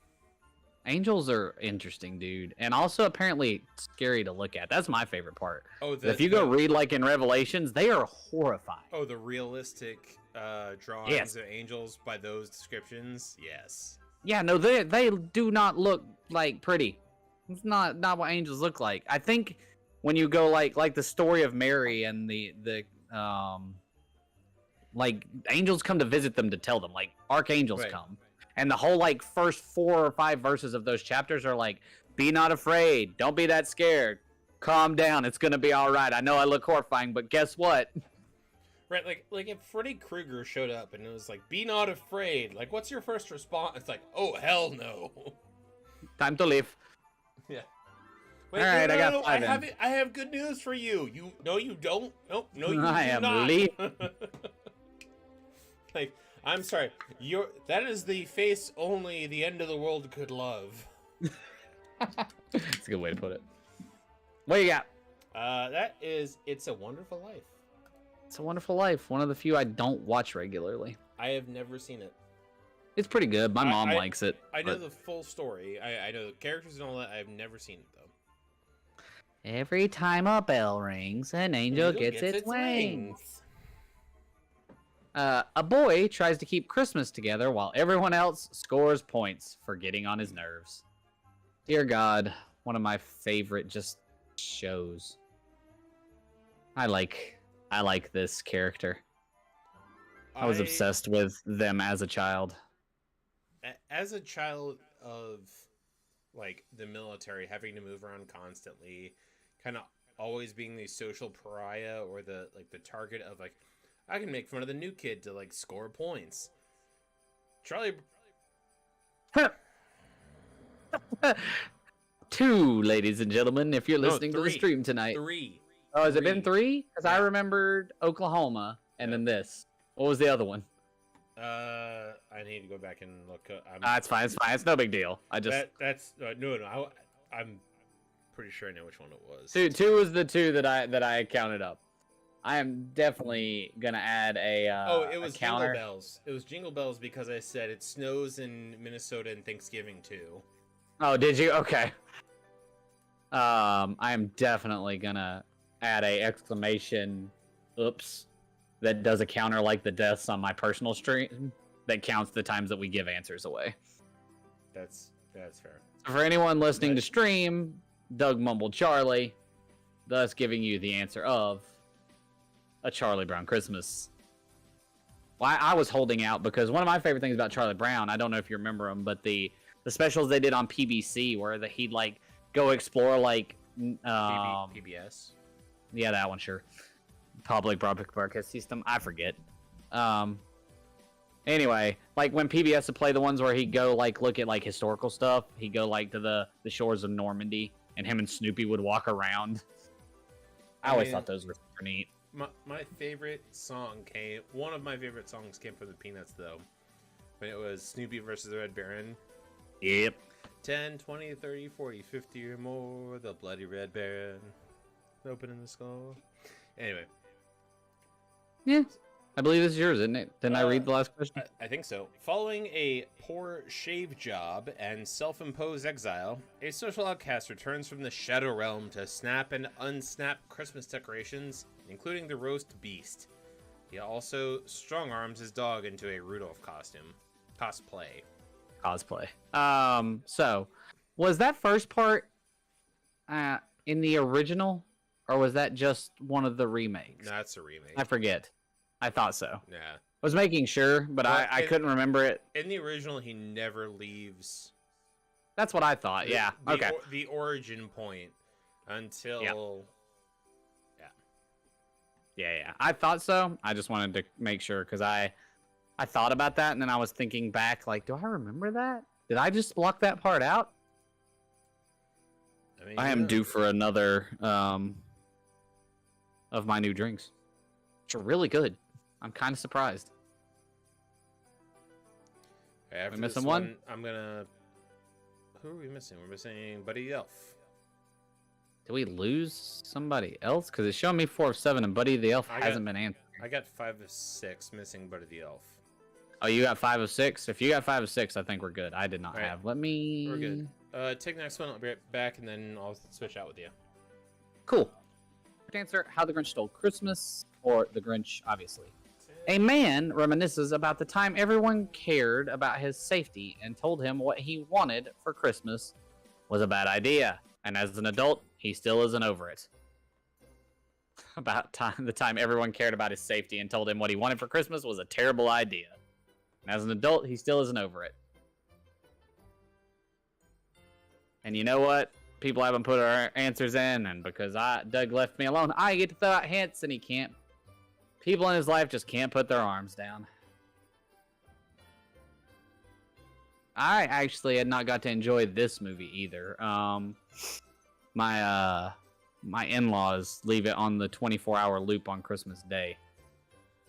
Angels are interesting, dude, and also apparently scary to look at. That's my favorite part. Oh, if you go read like in Revelations, they are horrifying. Oh, the realistic drawings of angels by those descriptions. Yes. Yeah, no, they do not look like pretty. It's not what angels look like. I think when you go like the story of Mary and the like angels come to visit them to tell them, like archangels come. And the whole like first 4 or 5 verses of those chapters are like, be not afraid, don't be that scared, calm down, it's gonna be all right. I know I look horrifying, but guess what? Right, like if Freddy Krueger showed up and it was like, be not afraid, like what's your first response? It's like, oh hell no. Time to leave. Yeah. Wait, all right, no, I have good news for you. You don't. Nope, no, you I do am not. leaving. Like, I'm sorry. That is the face only the end of the world could love. That's a good way to put it. What do you got? That is It's a Wonderful Life. It's a Wonderful Life. One of the few I don't watch regularly. I have never seen it. It's pretty good. My mom likes it. I know the full story. I know the characters and all that. I have never seen it, though. Every time a bell rings, an angel gets its wings. A boy tries to keep Christmas together while everyone else scores points for getting on his nerves. Dear God, one of my favorite just shows. I like this character. I was obsessed with them as a child. As a child of like the military, having to move around constantly, kind of always being the social pariah or the target of like, I can make fun of the new kid to like score points. Charlie. 2, ladies and gentlemen, if you're listening to the stream tonight. 3. Oh, has it been 3? Because I remembered Oklahoma and then this. What was the other one? I need to go back and look. It's fine. It's fine. It's no big deal. I just no. I'm pretty sure I know which one it was. 2 was the 2 that I counted up. I am definitely gonna add a it was counter. Jingle Bells. It was Jingle Bells because I said it snows in Minnesota and Thanksgiving too. Oh, did you? Okay. I am definitely gonna add a exclamation. Oops. that does a counter like the deaths on my personal stream that counts the times that we give answers away. That's fair. So for anyone listening to stream, Doug mumbled Charlie, thus giving you the answer of A Charlie Brown Christmas. Well, I was holding out because one of my favorite things about Charlie Brown, I don't know if you remember them, but the specials they did on PBC where he'd like go explore like PBS. Yeah, that one, sure. Public Broadcast System, I forget. Anyway, like when PBS would play the ones where he'd go like look at like historical stuff, he'd go like to the shores of Normandy, and him and Snoopy would walk around. I always thought those were super neat. My favorite song one of my favorite songs came from the Peanuts, though. When it was Snoopy versus the Red Baron. Yep. 10, 20, 30, 40, 50 or more, the bloody Red Baron. Opening the skull. Anyway. Yeah. I believe this is yours, isn't it? Didn't I read the last question? I think so. Following a poor shave job and self-imposed exile, a social outcast returns from the Shadow Realm to snap and unsnap Christmas decorations, including the roast beast. He also strong-arms his dog into a Rudolph costume. Cosplay. So, was that first part in the original, or was that just one of the remakes? No, that's a remake. I forget. I thought so. Yeah. I was making sure, but I couldn't remember it. In the original, he never leaves. That's what I thought. Okay. The origin point until. Yep. Yeah. I thought so. I just wanted to make sure because I thought about that and then I was thinking back, like, do I remember that? Did I just block that part out? I am due for another of my new drinks, which are really good. I'm kind of surprised. After we missing this one? I'm gonna. Who are we missing? We're missing Buddy the Elf. Did we lose somebody else? Because it's showing me 4 of 7, and Buddy the Elf hasn't been answered. I got 5 of 6 missing Buddy the Elf. Oh, you got 5 of 6? If you got 5 of 6, I think we're good. I did not have. Let me. We're good. Take the next one. I'll be right back, and then I'll switch out with you. Cool. Answer: How the Grinch Stole Christmas, or The Grinch, obviously. A man reminisces about the time everyone cared about his safety and told him what he wanted for Christmas was a bad idea. And as an adult, he still isn't over it. The time everyone cared about his safety and told him what he wanted for Christmas was a terrible idea. And as an adult, he still isn't over it. And you know what? People haven't put our answers in, and because Doug left me alone, I get to throw out hints, and he can't. People in his life just can't put their arms down. I actually had not got to enjoy this movie either. My in-laws leave it on the 24-hour loop on Christmas Day,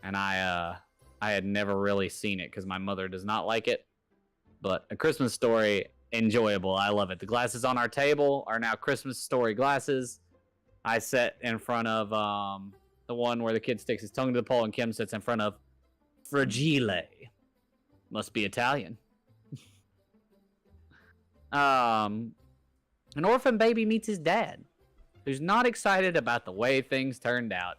and I had never really seen it because my mother does not like it. But A Christmas Story, enjoyable. I love it. The glasses on our table are now Christmas Story glasses. I sat in front of the one where the kid sticks his tongue to the pole, and Kim sits in front of Fragile. Must be Italian. An orphan baby meets his dad, who's not excited about the way things turned out.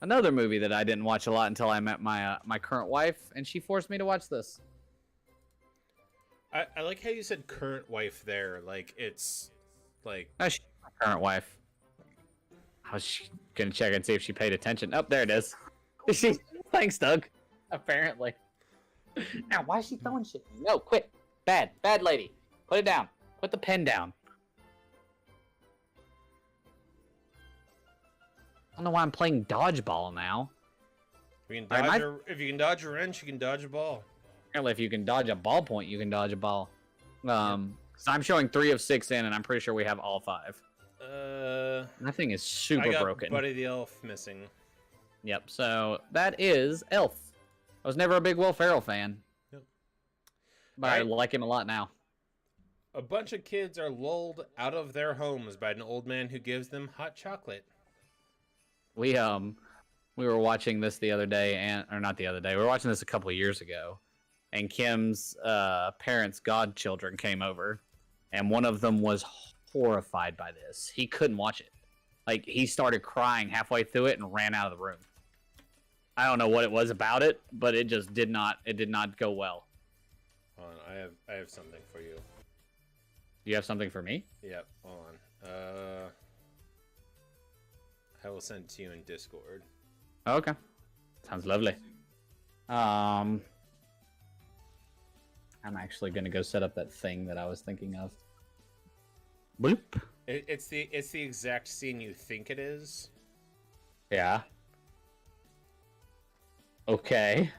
Another movie that I didn't watch a lot until I met my current wife, and she forced me to watch this. I like how you said current wife there. Like, it's like... She's my current wife. I was gonna check and see if she paid attention. Oh, there it is. Thanks, Doug. Apparently. Now, why is she throwing shit? No, quit. Bad lady. Put it down. Put the pen down. I don't know why I'm playing dodgeball now. If you can dodge a wrench, you can dodge a ball. Apparently, if you can dodge a ballpoint, you can dodge a ball. So I'm showing 3 of 6 in, and I'm pretty sure we have all 5. That thing is super broken. Buddy the Elf missing. Yep. So that is Elf. I was never a big Will Ferrell fan. Yep. But I like him a lot now. A bunch of kids are lulled out of their homes by an old man who gives them hot chocolate. We were watching this the other day, or not the other day. We were watching this a couple of years ago, and Kim's parents' godchildren came over, and one of them was horrified by this. He couldn't watch it. Like, he started crying halfway through it and ran out of the room. I don't know what it was about it, but it just did not go well. Hold on, I have something for you. You have something for me? Yep, hold on. I will send it to you in Discord. Okay. Sounds lovely. I'm actually gonna go set up that thing that I was thinking of. Bloop. It's the exact scene you think it is. Yeah. Okay.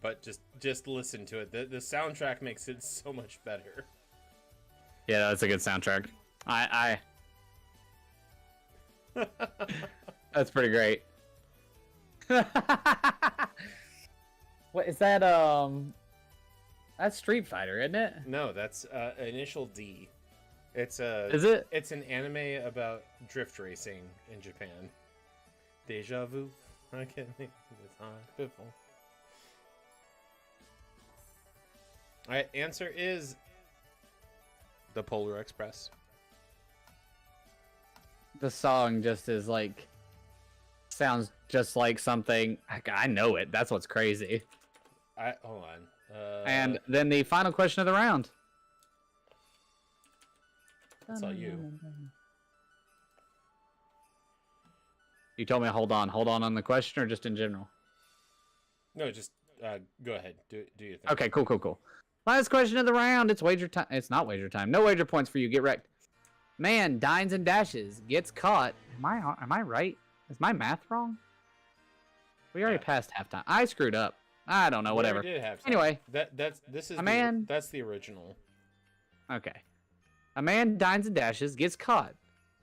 But just listen to it. The soundtrack makes it so much better. Yeah, that's a good soundtrack. I That's pretty great. What is that? That's Street Fighter, isn't it? No, that's Initial D. It's Is it? It's an anime about drift racing in Japan. Deja vu. I can't think it's on people. Alright, answer is the Polar Express. The song just is like sounds just like something. I know it. That's what's crazy. Hold on. And then the final question of the round. That's all you. You told me hold on the question or just in general? No, just go ahead. Do your thing. Okay, cool. Last question of the round. It's wager time. It's not wager time. No wager points for you. Get wrecked. Man dines and dashes, gets caught. Am I right? Is my math wrong? We already passed halftime. I screwed up. I don't know. Whatever. We did have time. Anyway, that's the original. Okay. A man dines and dashes, gets caught.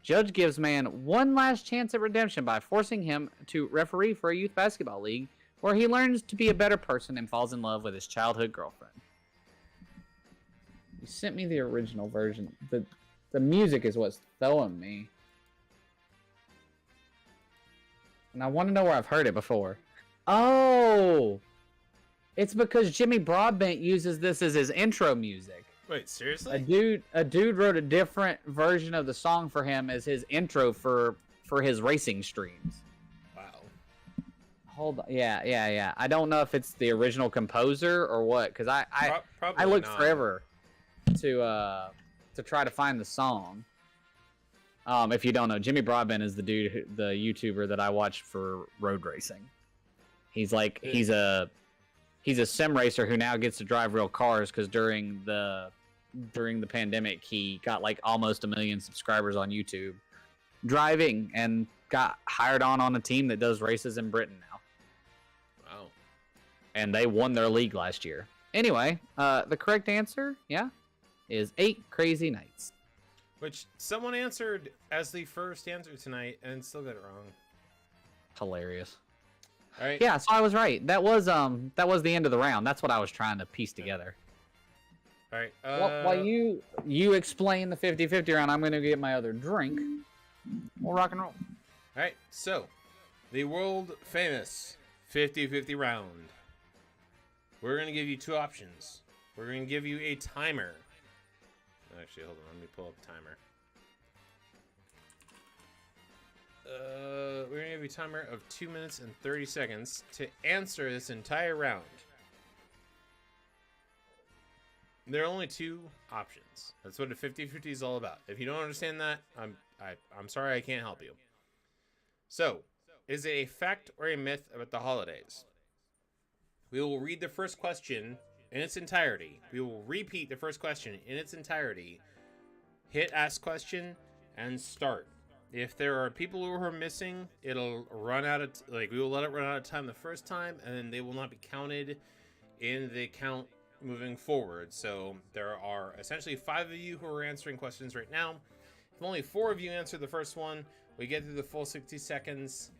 Judge gives man one last chance at redemption by forcing him to referee for a youth basketball league, where he learns to be a better person and falls in love with his childhood girlfriend. You sent me the original version. The music is what's throwing me. And I want to know where I've heard it before. Oh! It's because Jimmy Broadbent uses this as his intro music. Wait, seriously? A dude wrote a different version of the song for him as his intro for his racing streams. Wow. Hold on. Yeah. I don't know if it's the original composer or what, because I looked forever to try to find the song. If you don't know, Jimmy Broadbent is the YouTuber that I watch for road racing. He's a sim racer who now gets to drive real cars because during the pandemic he got like almost 1 million subscribers on YouTube driving and got hired on a team that does races in Britain now. Wow. And they won their league last year. Anyway, the correct answer, is 8 Crazy Nights. Which someone answered as the first answer tonight and still got it wrong. Hilarious. All right. Yeah, so I was right. That was the end of the round. That's what I was trying to piece together. All right. While you explain the 50-50 round, I'm going to get my other drink. We'll rock and roll. All right. So, the world famous 50-50 round. We're going to give you 2 options. We're going to give you a timer. Actually, hold on. Let me pull up timer. We're going to give you a timer of 2 minutes and 30 seconds to answer this entire round. There are only 2 options. That's what a 50-50 is all about. If you don't understand that, I'm sorry I can't help you. So, is it a fact or a myth about the holidays? We will read the first question in its entirety. We will repeat the first question in its entirety. Hit ask question and start. If there are people who are missing, it'll run out of we will let it run out of time the first time, and then they will not be counted in the count moving forward. So there are essentially 5 of you who are answering questions right now. If only 4 of you answer the first one, we get through the full 60 seconds,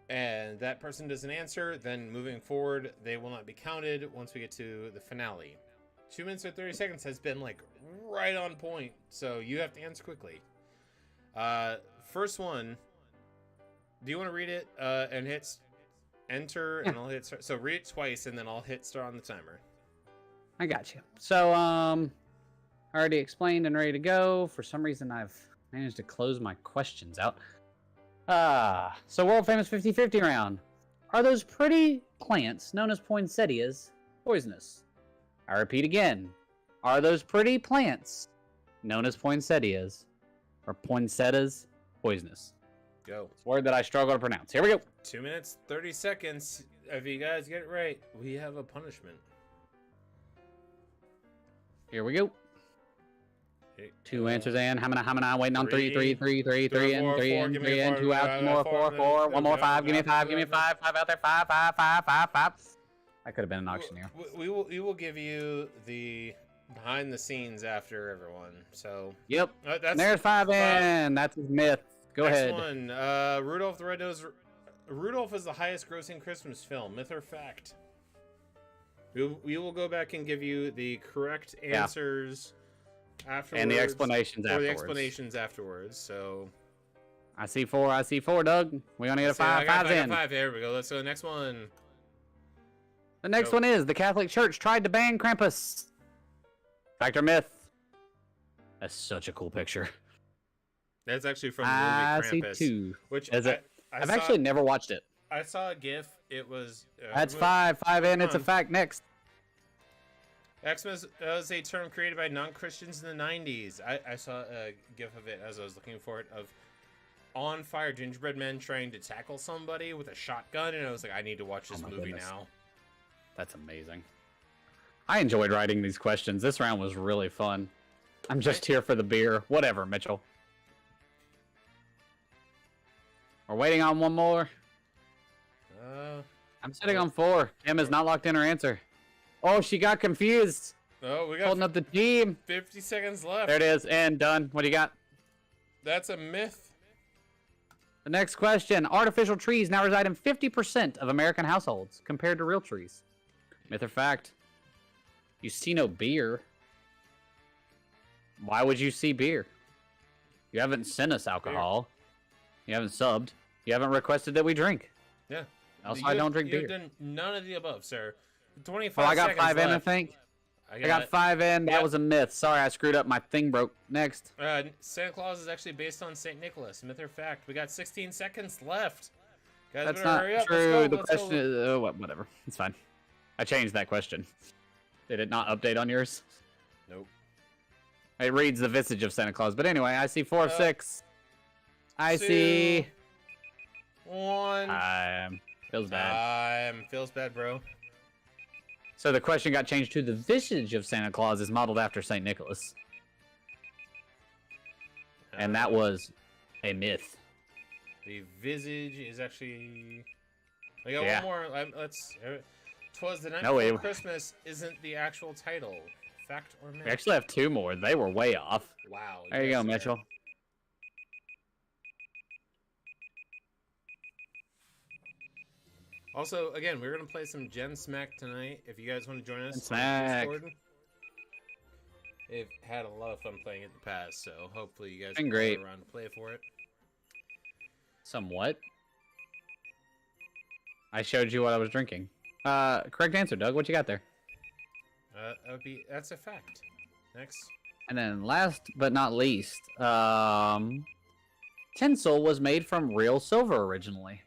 and that person doesn't answer, then moving forward, they will not be counted once we get to the finale. 2 minutes or 30 seconds has been right on point, so you have to answer quickly. First one, do you want to read it and hit enter, and I'll hit start? So read it twice, and then I'll hit start on the timer. I got you. So, already explained and ready to go. For some reason, I've managed to close my questions out. So world famous 50-50 round. Are those pretty plants known as poinsettias poisonous? I repeat again. Are those pretty plants known as poinsettias or poinsettias poisonous? Go. It's a word that I struggle to pronounce. Here we go. 2 minutes, 30 seconds. If you guys get it right, we have a punishment. Here we go. Okay, 2 answers in. How many? Waiting on Three. 3, 3, 3, 3, 3 in, Four, 3 four, in, give me 3 in, four, 2 out, 2 more, 4, 4, 1 more, 5. Give me 5, give me 5, 5 out there, 5, 5, 5, 5, 5, 5. I could have been an auctioneer. We will give you the behind the scenes after everyone. So Yep. that's There's 5 in. That's his myth. Go next ahead. one. Rudolph the Red-Nosed. Rudolph is the highest grossing Christmas film. Myth or fact? We will go back and give you the correct answers afterwards. And the explanations or afterwards. the explanations afterwards. So I see 4, Doug. We only get a 5. I got 5's in. 5. There we go. Let's go to the next one. The next one is the Catholic Church tried to ban Krampus. Fact or myth? That's such a cool picture. That's actually from the I movie Krampus. see 2. Which Is it? I've saw, actually never watched it. I saw a GIF. It was. That's 5. 5 in. It's a on. fact. Next. Xmas was a term created by non-Christians in the 90s. I saw a GIF of it as I was looking for it of on fire gingerbread men trying to tackle somebody with a shotgun, and I was like, I need to watch this my movie goodness. now. That's amazing. I enjoyed writing these questions. This round was really fun. I'm just here for the beer. Whatever, Mitchell. We're waiting on one more. I'm sitting on 4. Kim has not locked in her answer. Oh, she got confused. Oh, we got Holding up the team. 50 seconds left. There it is. And done. What do you got? That's a myth. The next question. Artificial trees now reside in 50% of American households compared to real trees. Myth or fact? You see no beer. Why would you see beer? You haven't sent us alcohol. You haven't subbed. You haven't requested that we drink. Yeah. Also, I don't drink beer. You've done none of the above, sir. 25 Well, I got seconds 5 in, I left. think. I got 5 in. That Yep. was a myth. Sorry, I screwed up. My thing broke. Next. Santa Claus is actually based on Saint Nicholas. Myth or fact? We got 16 seconds left. Guys, That's better not hurry up. true. Let's go. The question is... whatever. It's fine. I changed that question. Did it not update on yours? Nope. It reads the visage of Santa Claus. But anyway, I see 4 of 6. I Two, see... 1. Feels bad. Feels bad, bro. So the question got changed to the visage of Santa Claus is modeled after St. Nicholas. And that was a myth. The visage is actually... We got Yeah. one more. Let's... 'Twas the Night No, Before wait. Christmas isn't the actual title. Fact or myth? We actually have 2 more. They were way off. Wow. There you yes, go, sir. Mitchell. Also, again, we're going to play some gensmak tonight. If you guys want to join us on Gensmak. Discord. They've had a lot of fun playing it in the past, so hopefully you guys Been can great. come around to play for it. Somewhat. I showed you what I was drinking. Correct answer, Doug. What you got there? That's a fact. Next. And then last but not least, tinsel was made from real silver originally.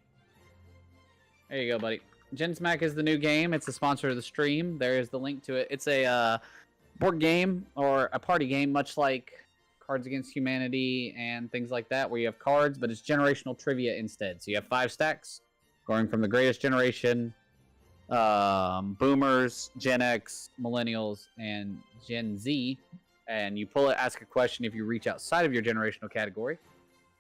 There you go, buddy. Gensmak is the new game. It's a sponsor of the stream. There is the link to it. It's a board game or a party game, much like Cards Against Humanity and things like that, where you have cards, but it's generational trivia instead. So you have 5 stacks going from the greatest generation, boomers, Gen X, millennials, and Gen Z. And you pull it, ask a question. If you reach outside of your generational category,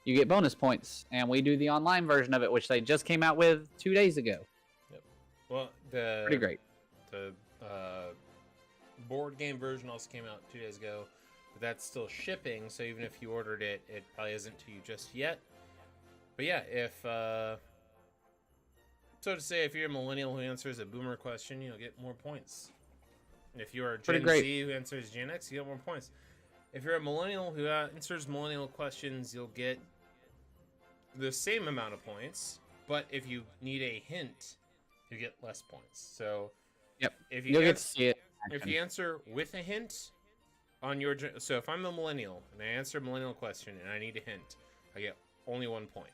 you get bonus points. And we do the online version of it, which they just came out with 2 days ago. Yep. Well, the Pretty great. The board game version also came out 2 days ago, but that's still shipping. So even if you ordered it, it probably isn't to you just yet. But yeah, if so to say, if you're a millennial who answers a boomer question, you'll get more points. If you're a Gen Z who answers Gen X, you get more points. If you're a millennial who answers millennial questions, you'll get the same amount of points. But if you need a hint, you get less points. So, Yep. If You'll get to see it. in if action. you answer with a hint on your so if I'm a millennial and I answer a millennial question and I need a hint, I get only 1 point.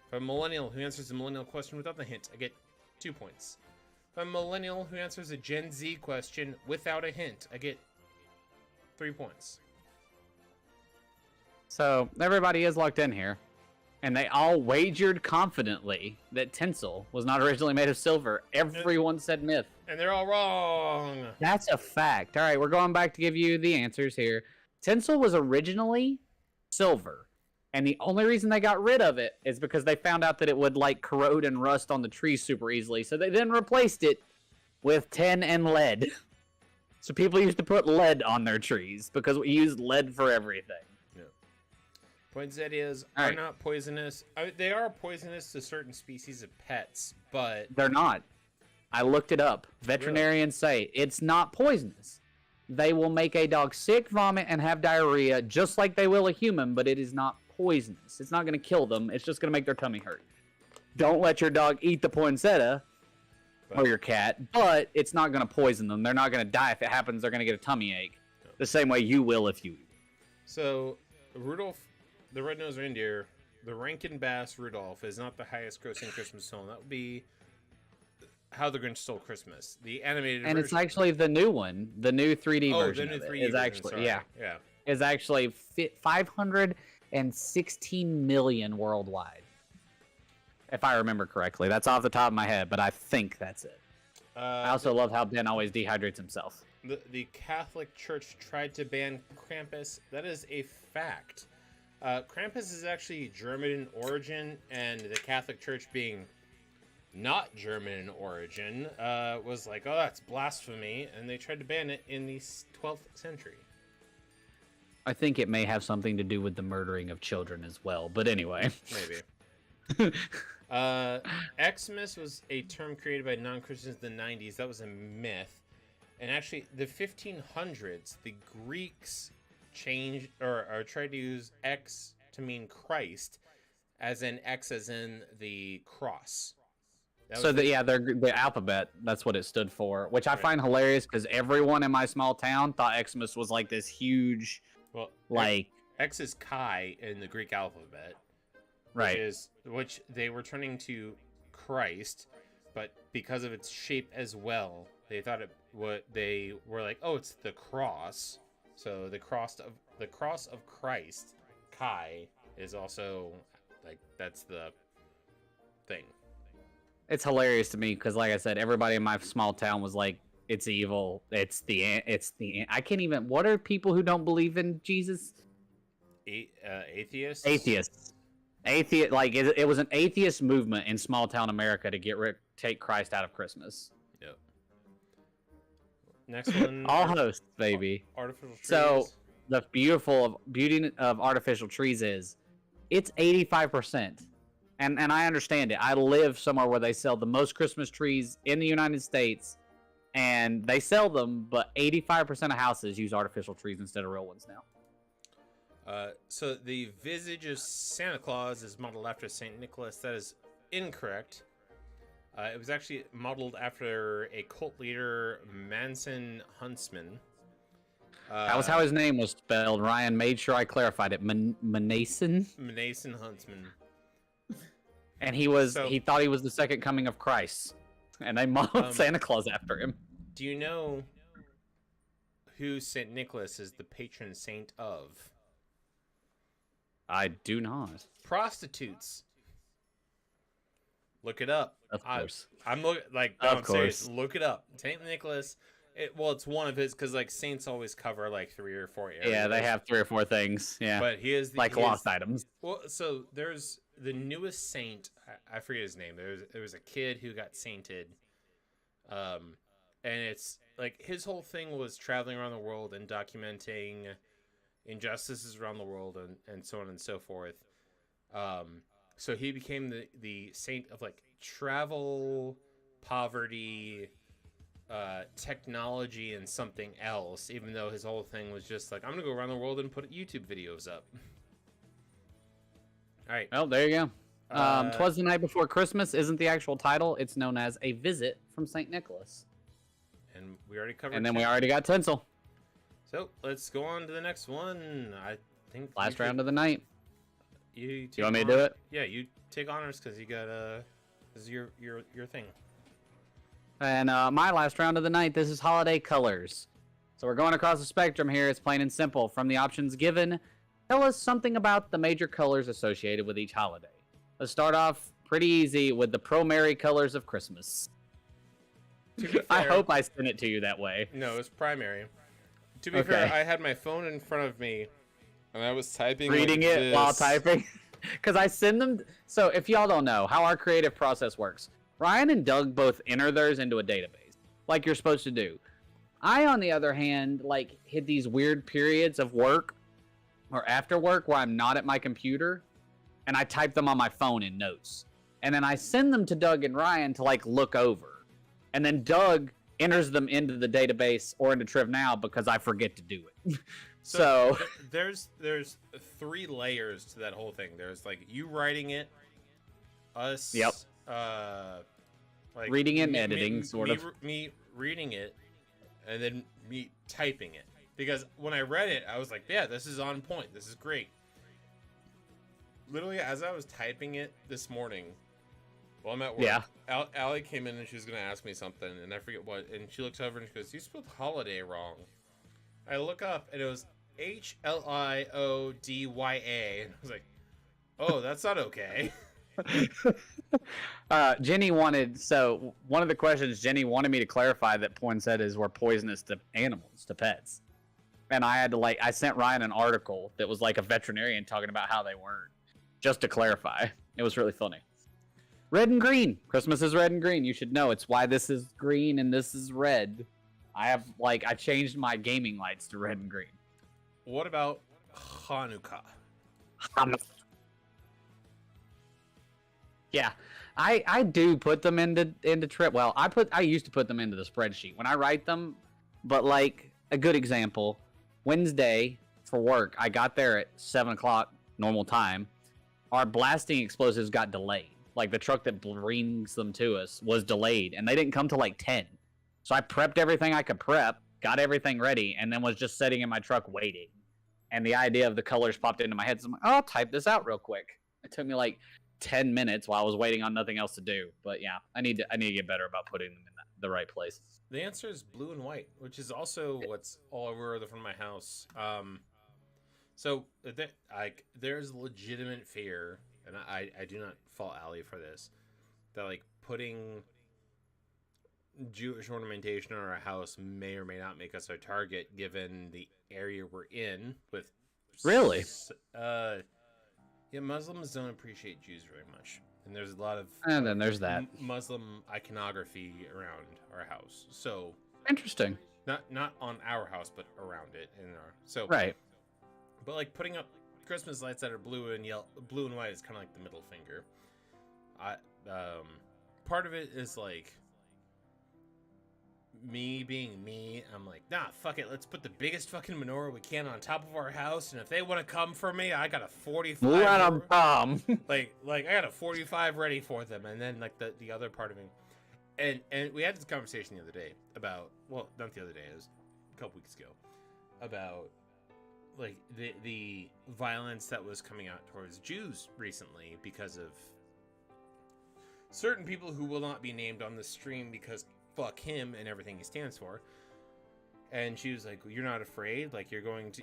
If I'm a millennial who answers the millennial question without the hint, I get 2 points. If I'm a millennial who answers a Gen Z question without a hint, I get 3 points. So everybody is locked in here, and they all wagered confidently that tinsel was not originally made of silver. Everyone said myth. And they're all wrong. That's a fact. All right, we're going back to give you the answers here. Tinsel was originally silver, and the only reason they got rid of it is because they found out that it would like corrode and rust on the trees super easily. So they then replaced it with tin and lead. So people used to put lead on their trees because we used lead for everything. Poinsettias are not poisonous. They are poisonous to certain species of pets, but they're not. I looked it up. Veterinarians say it's not poisonous. They will make a dog sick, vomit, and have diarrhea just like they will a human, but it is not poisonous. It's not going to kill them. It's just going to make their tummy hurt. Don't let your dog eat the poinsettia or your cat, but it's not going to poison them. They're not going to die. If it happens, they're going to get a tummy ache. The same way you will if you eat. So, Rudolph the Red-Nosed Reindeer, the Rankin Bass Rudolph, is not the highest grossing Christmas film. That would be How the Grinch Stole Christmas, the animated version. It's actually the new one, the new 3D version. The new 3D is version, actually sorry. yeah, is actually 516 million worldwide, if I remember correctly. That's off the top of my head, but I think that's it. I also love how Ben always dehydrates himself. The Catholic Church tried to ban Krampus. That is a fact. Krampus is actually German in origin, and the Catholic Church, being not German in origin, was like, oh, that's blasphemy, and they tried to ban it in the 12th century. I think it may have something to do with the murdering of children as well, but anyway. Maybe. Xmas was a term created by non-Christians in the 90s. That was a myth. And actually, the 1500s, the Greeks changed or tried to use X to mean Christ, as in X as in the cross. The alphabet, that's what it stood for, which I find hilarious because everyone in my small town thought Xmas was like this huge, X is Chi in the Greek alphabet, right? Which they were turning to Christ, but because of its shape as well, they thought they were like, oh, it's the cross. So the cross of Christ, Chi, is also like, that's the thing. It's hilarious to me because, like I said, everybody in my small town was like, "It's evil. It's the." I can't even. What are people who don't believe in Jesus? Atheists. Atheists. Like it was an atheist movement in small town America to take Christ out of Christmas. Yep. Next one. All hosts, baby. Artificial trees. So the beauty of artificial trees is, it's 85%. And I understand it. I live somewhere where they sell the most Christmas trees in the United States, and they sell them, but 85% of houses use artificial trees instead of real ones now. So the visage of Santa Claus is modeled after St. Nicholas. That is incorrect. It was actually modeled after a cult leader, Manson Huntsman. That was how his name was spelled. Ryan made sure I clarified it. Manason Huntsman. And he thought he was the second coming of Christ. And they modeled Santa Claus after him. Do you know who St. Nicholas is the patron saint of? I do not. Prostitutes. Look it up. Of course. I'm serious. Look it up. St. Nicholas. It's one of his, because like saints always cover like 3 or 4 areas. Yeah, they have 3 or 4 things. Yeah, but he is lost items. Well, so there's the newest saint. I forget his name. There was a kid who got sainted, and it's like his whole thing was traveling around the world and documenting injustices around the world and so on and so forth. So he became the saint of like travel, poverty, technology, and something else, even though his whole thing was just like, I'm gonna go around the world and put YouTube videos up. All right. Well, there you go. 'Twas the Night Before Christmas isn't the actual title. It's known as A Visit from St. Nicholas. And we already covered. And then we already got tinsel. So let's go on to the next one. I think last round of the night. You want me to do it? Yeah, you take honors because you got this is your thing. And my last round of the night, this is holiday colors. So we're going across the spectrum here. It's plain and simple. From the options given, tell us something about the major colors associated with each holiday. Let's start off pretty easy with the primary colors of Christmas. To be fair, I hope I sent it to you that way. No, it's primary. To be fair, I had my phone in front of me, and I was typing. Reading like it this. while typing. Because I send them. So if y'all don't know how our creative process works, Ryan and Doug both enter theirs into a database, like you're supposed to do. I, on the other hand, like hit these weird periods of work or after work where I'm not at my computer, and I type them on my phone in notes. And then I send them to Doug and Ryan to like look over. And then Doug enters them into the database or into TrivNow because I forget to do it. So there's 3 layers to that whole thing. There's like you writing it, us like reading it and editing, sort of. Me reading it, and then me typing it. Because when I read it, I was like, yeah, this is on point. This is great. Literally, as I was typing it this morning, while I'm at work, Allie came in and she was going to ask me something, and I forget what, and she looks over and she goes, you spelled holiday wrong. I look up, and it was HlioDya, and I was like, oh, that's not okay. Jenny wanted, so one of the questions Jenny wanted me to clarify that poinsettias were poisonous to animals, to pets. And I had to I sent Ryan an article that was like a veterinarian talking about how they weren't, just to clarify. It was really funny. Red and green. Christmas is red and green. You should know. It's why this is green and this is red. I changed my gaming lights to red and green. What about Hanukkah? Yeah, I do put them into trip. Well, I used to put them into the spreadsheet when I write them, but like a good example, Wednesday for work, I got there at 7:00 normal time. Our blasting explosives got delayed. Like the truck that brings them to us was delayed, and they didn't come till like 10. So I prepped everything I could prep, got everything ready, and then was just sitting in my truck waiting. And the idea of the colors popped into my head. So I'm like, oh, I'll type this out real quick. It took me like 10 minutes while I was waiting on nothing else to do. But yeah, I need to get better about putting them in the right place. The answer is blue and white, which is also what's all over the front of my house. So there's legitimate fear, and I do not fault Allie for this, that like putting Jewish ornamentation on our house may or may not make us a target given the area we're in. With really, yeah, Muslims don't appreciate Jews very much, and there's a lot of then there's that Muslim iconography around our house. So interesting. Not on our house, but around it in our right. But like putting up Christmas lights that are blue and white is kind of like the middle finger. Part of it is like me being me. I'm like, nah, fuck it. Let's put the biggest fucking menorah we can on top of our house, and if they want to come for me, I got a 45. Let them come. like I got a 45 ready for them, and then like the other part of me, and we had this conversation the other day about, well, not the other day, it was a couple weeks ago, about like the violence that was coming out towards Jews recently because of certain people who will not be named on the stream because fuck him and everything he stands for. And she was like, well, you're not afraid? Like you're going to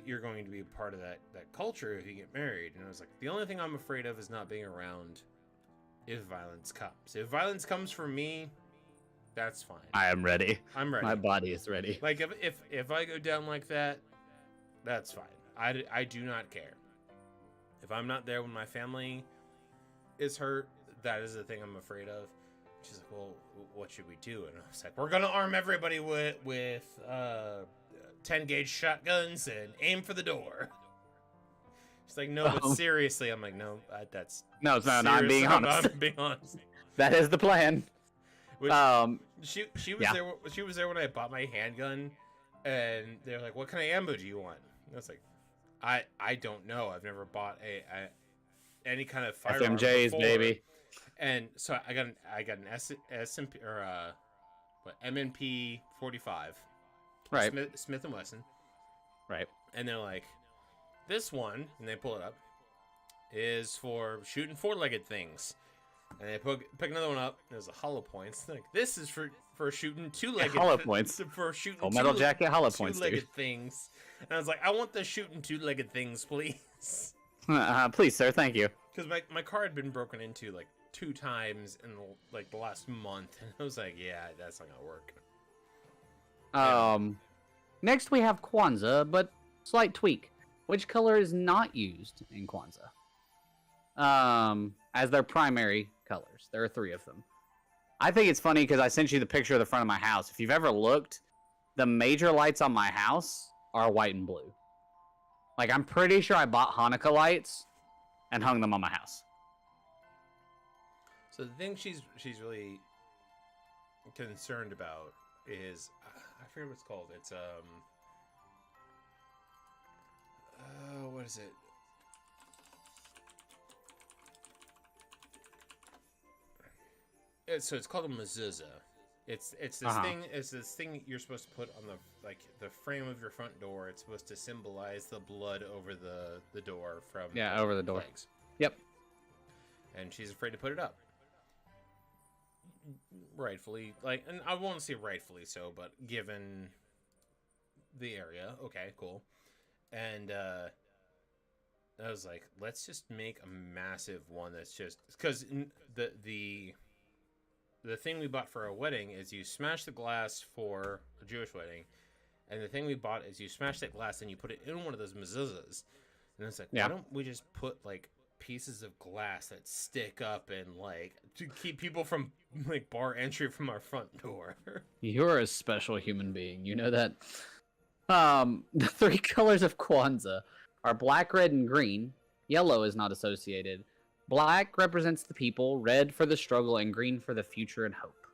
be a part of that culture if you get married. And I was like, the only thing I'm afraid of is not being around if violence comes. If violence comes for me, that's fine. I am ready. I'm ready. My body is ready. Like if I go down like that, that's fine. I do not care. If I'm not there when my family is hurt, that is the thing I'm afraid of. She's like, well, what should we do? And I was like, we're going to arm everybody with 10-gauge shotguns and aim for the door. She's like, no, but seriously. I'm like, no, that's... No, it's not. I'm being honest. I'm being honest. That is the plan. Which, she was there. She was there when I bought my handgun, and they're like, what kind of ammo do you want? And I was like, I don't know. I've never bought any kind of firearm FMJs, before. baby. And so I got an SMP or MNP 45, right? Smith and Wesson, right? And they're like, this one, and they pull it up, is for shooting four-legged things. And I pick another one up. There's a hollow points. Like, this is for shooting two-legged hollow points. For shooting Full Metal Jacket hollow points, dude. two-legged things. And I was like, I want the shooting two-legged things, please. Please, sir. Thank you. Because my car had been broken into like 2 times in the last month, and I was like, yeah, that's not gonna work. Next we have Kwanzaa, but slight tweak. Which color is not used in Kwanzaa? As their primary colors. There are 3 of them. I think it's funny because I sent you the picture of the front of my house. If you've ever looked, the major lights on my house are white and blue. Like, I'm pretty sure I bought Hanukkah lights and hung them on my house. So the thing she's really concerned about is, I forget what it's called. It's what is it? So it's called a mezuzah. It's this thing. It's this thing you're supposed to put on the frame of your front door. It's supposed to symbolize the blood over the door from over the door. Legs. Yep. And she's afraid to put it up. Rightfully, and I won't say rightfully so, but given the area, okay, cool. And I was like, let's just make a massive one that's just because the thing we bought for our wedding is you smash the glass for a Jewish wedding, and the thing we bought is you smash that glass and you put it in one of those mezuzahs, and it's like, why don't we just put pieces of glass that stick up and to keep people from bar entry from our front door. You're a special human being, you know that. The 3 colors of Kwanzaa are black, red, and green. Yellow is not associated. Black represents the people, red for the struggle, and green for the future and hope.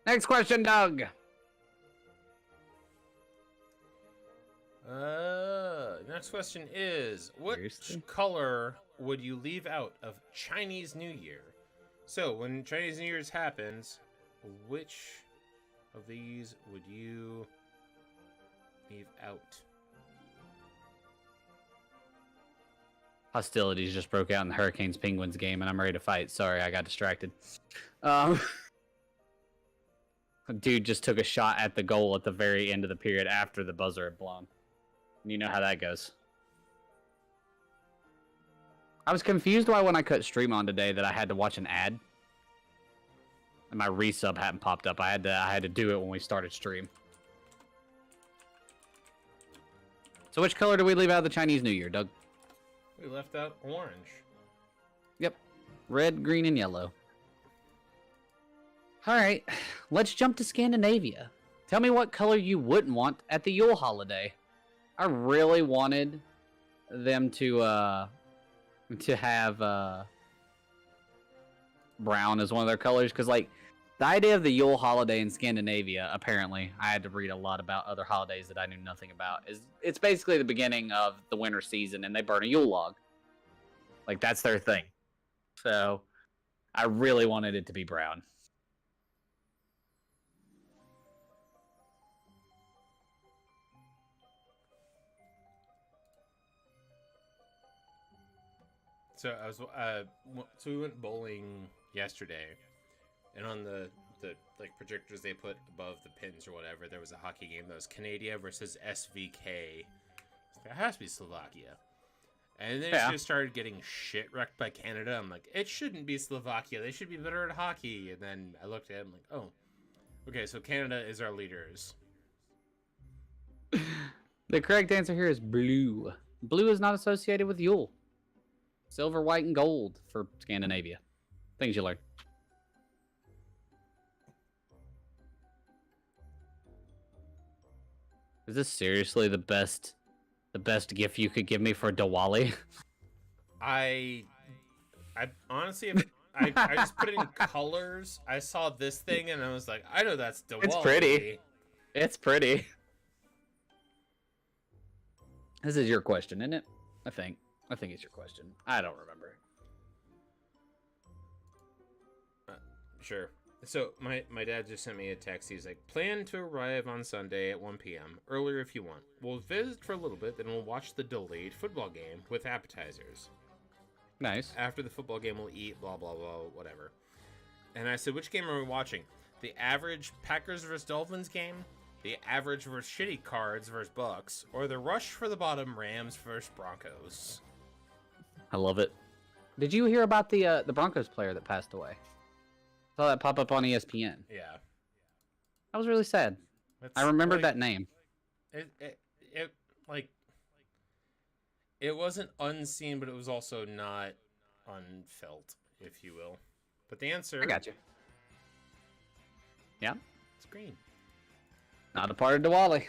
Next question, Doug. Next question is, what color would you leave out of Chinese New Year? So, when Chinese New Year's happens, which of these would you leave out? Hostilities just broke out in the Hurricanes Penguins game, and I'm ready to fight. Sorry, I got distracted. Dude just took a shot at the goal at the very end of the period after the buzzer had blown. You know how that goes. I was confused why when I cut stream on today that I had to watch an ad. And my resub hadn't popped up. I had to do it when we started stream. So which color do we leave out of the Chinese New Year, Doug? We left out orange. Yep. Red, green, and yellow. Alright, let's jump to Scandinavia. Tell me what color you wouldn't want at the Yule holiday. I really wanted them to have brown as one of their colors, because the idea of the Yule holiday in Scandinavia, apparently, I had to read a lot about other holidays that I knew nothing about, is it's basically the beginning of the winter season and they burn a Yule log. That's their thing. So I really wanted it to be brown. So so we went bowling yesterday, and on the projectors they put above the pins or whatever, there was a hockey game that was Canada versus SVK. That has to be Slovakia. And then it just started getting shit wrecked by Canada. I'm like, it shouldn't be Slovakia. They should be better at hockey. And then I looked at it, I'm like, oh, okay, so Canada is our leaders. The correct answer here is blue. Blue is not associated with Yule. Silver, white, and gold for Scandinavia. Things you learn. Is this seriously the best gift you could give me for Diwali? I honestly, I just put in colors. I saw this thing and I was like, I know that's Diwali. It's pretty. It's pretty. This is your question, isn't it? I think it's your question. I don't remember. Sure. So my dad just sent me a text. He's like, plan to arrive on Sunday at 1 p.m. Earlier if you want. We'll visit for a little bit, then we'll watch the delayed football game with appetizers. Nice. After the football game, we'll eat, blah, blah, blah, whatever. And I said, which game are we watching? The average Packers versus Dolphins game? The average versus shitty Cards versus Bucks? Or the rush for the bottom Rams versus Broncos? I love it. Did you hear about the Broncos player that passed away? Saw that pop up on ESPN. Yeah. That was really sad. I remembered that name. It wasn't unseen, but it was also not unfelt, if you will. But the answer... I got you. Yeah. It's green. Not a part of Diwali.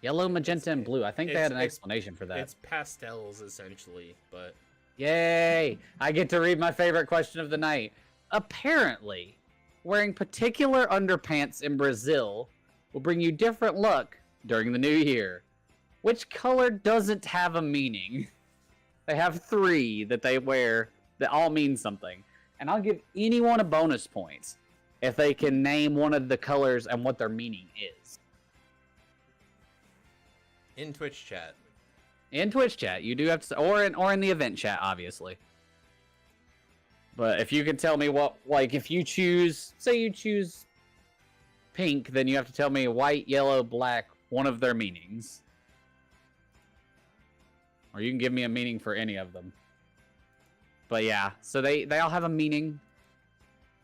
Yellow, magenta, and blue. I think they had an explanation for that. It's pastels, essentially, but... Yay! I get to read my favorite question of the night. Apparently, wearing particular underpants in Brazil will bring you different luck during the new year. Which color doesn't have a meaning? They have 3 that they wear that all mean something. And I'll give anyone a bonus point if they can name one of the colors and what their meaning is. In Twitch chat. In Twitch chat, you do have to, or in the event chat, obviously. But if you can tell me what, like, if you choose, say you choose pink, then you have to tell me white, yellow, black, one of their meanings. Or you can give me a meaning for any of them. But yeah, so they all have a meaning.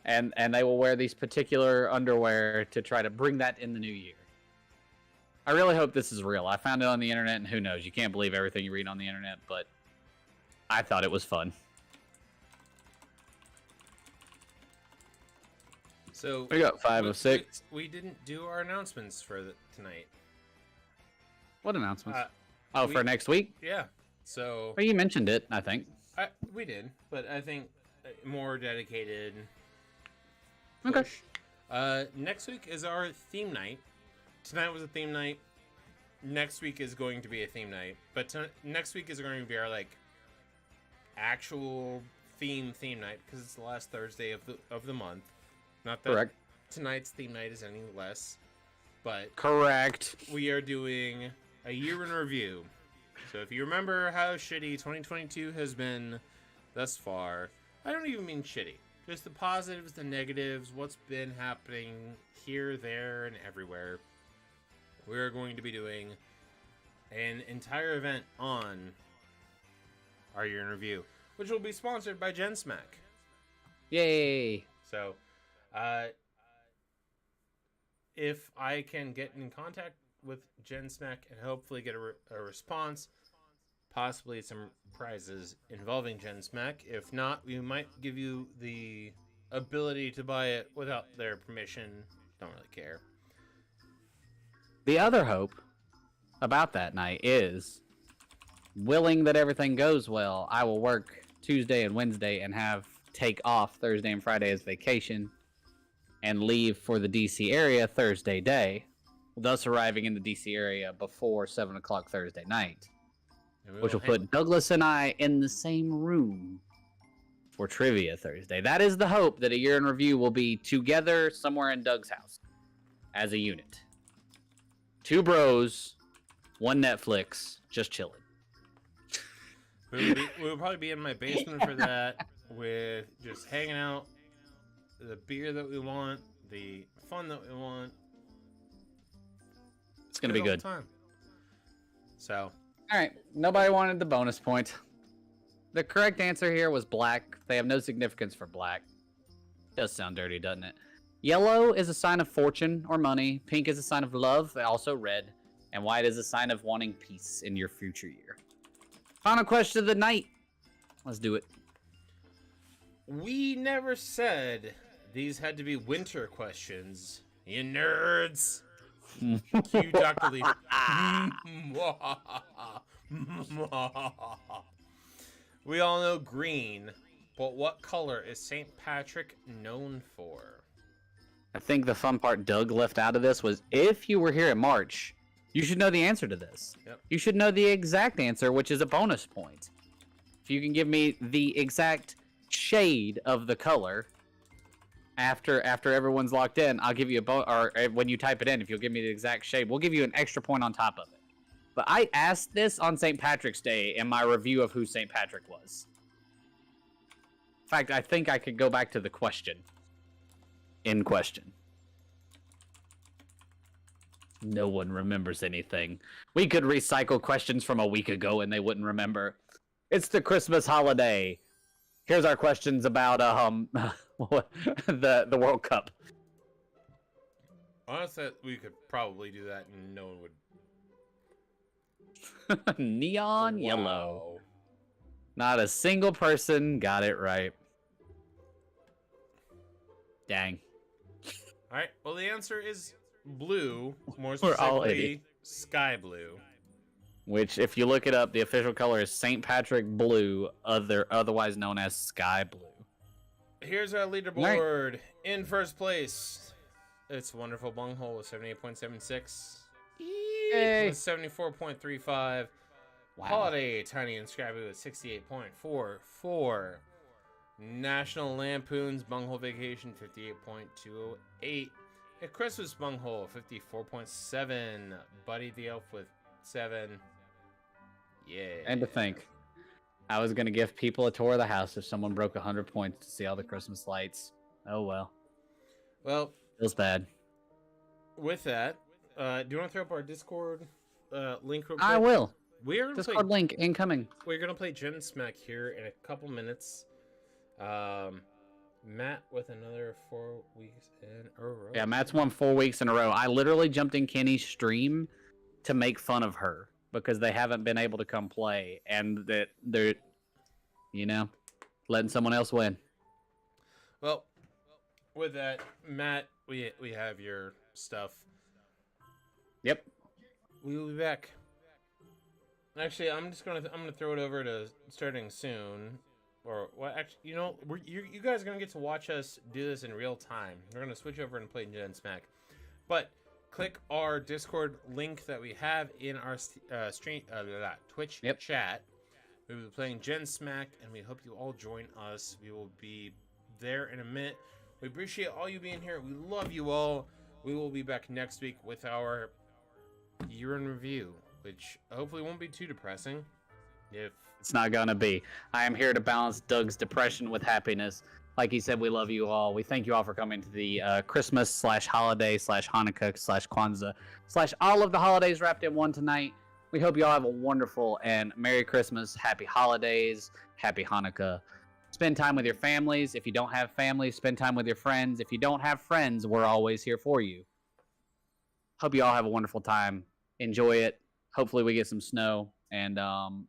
And they will wear these particular underwear to try to bring that in the new year. I really hope this is real. I found it on the internet, and who knows? You can't believe everything you read on the internet, but I thought it was fun. So we got 5 of 6. We didn't do our announcements for tonight. What announcements? For next week? Yeah. So. Well, you mentioned it, I think. We did, but I think more dedicated. Push. Okay. Next week is our theme night. Tonight was a theme night. Next week is going to be a theme night, but next week is going to be our actual theme night because it's the last Thursday of the month. Not that correct. Tonight's theme night is any less, but correct. We are doing a year in review. So if you remember how shitty 2022 has been thus far, I don't even mean shitty. Just the positives, the negatives, what's been happening here, there, and everywhere. We're going to be doing an entire event on our year in review, which will be sponsored by Gensmak. Yay! So, if I can get in contact with Gensmak and hopefully get a response, possibly some prizes involving Gensmak. If not, we might give you the ability to buy it without their permission. Don't really care. The other hope about that night is, willing that everything goes well, I will work Tuesday and Wednesday and take off Thursday and Friday as vacation and leave for the DC area Thursday day, thus arriving in the DC area before 7 o'clock Thursday night, which will put Douglas and I in the same room for Trivia Thursday. That is the hope, that a year in review will be together somewhere in Doug's house as a unit. 2 bros, 1 Netflix, just chilling. We'll probably be in my basement for that, with just hanging out, the beer that we want, the fun that we want. It's going to be good. Time. So. All right. Nobody wanted the bonus point. The correct answer here was black. They have no significance for black. Does sound dirty, doesn't it? Yellow is a sign of fortune or money. Pink is a sign of love, also red. And white is a sign of wanting peace in your future year. Final question of the night. Let's do it. We never said these had to be winter questions. You nerds. Cue Dr. Lee. We all know green, but what color is St. Patrick known for? I think the fun part Doug left out of this was, if you were here in March, you should know the answer to this. Yep. You should know the exact answer, which is a bonus point. If you can give me the exact shade of the color after everyone's locked in, I'll give you or when you type it in, if you'll give me the exact shade, we'll give you an extra point on top of it. But I asked this on St. Patrick's Day in my review of who St. Patrick was. In fact, I think I could go back to the question. In question. No one remembers anything. We could recycle questions from a week ago and they wouldn't remember. It's the Christmas holiday. Here's our questions about the World Cup. Honestly, we could probably do that and no one would. Neon yellow. Not a single person got it right. Dang. All right. Well, the answer is blue. More We're all specifically, sky blue. Which, if you look it up, the official color is St. Patrick blue, otherwise known as sky blue. Here's our leaderboard. Right. In first place, it's Wonderful Bunghole with 78.76. Yay. With 74.35. Wow. Holiday Tiny and Scrappy with 68.44. National Lampoon's Bunghole Vacation 58.208. A Christmas Bunghole 54.7. Buddy the Elf with 7. Yeah. And to think, I was gonna give people a tour of the house if someone broke 100 points to see all the Christmas lights. Oh well. Well, feels bad. With that, do you want to throw up our Discord link real quick? I will. We're gonna Discord link incoming. We're gonna play Gensmak here in a couple minutes. Matt with another 4 weeks in a row. Yeah, Matt's won 4 weeks in a row. I literally jumped in Kenny's stream to make fun of her because they haven't been able to come play, and that they're, letting someone else win. Well, with that, Matt, we have your stuff. Yep. We will be back. Actually, I'm gonna throw it over to starting soon, or what? Actually, you guys are gonna get to watch us do this in real time. We're gonna switch over and play Gensmak, but click our Discord link that we have in our Twitch chat. We will be playing Gensmak, and we hope you all join us. We will be there in a minute. We appreciate all you being here. We love you all. We will be back next week with our year in review, which hopefully won't be too depressing. If it's not gonna be. I am here to balance Doug's depression with happiness. Like he said, we love you all. We thank you all for coming to the Christmas / holiday / Hanukkah / Kwanzaa / all of the holidays wrapped in one tonight. We hope you all have a wonderful and Merry Christmas, Happy Holidays, Happy Hanukkah. Spend time with your families. If you don't have families, spend time with your friends. If you don't have friends, we're always here for you. Hope you all have a wonderful time. Enjoy it. Hopefully we get some snow, and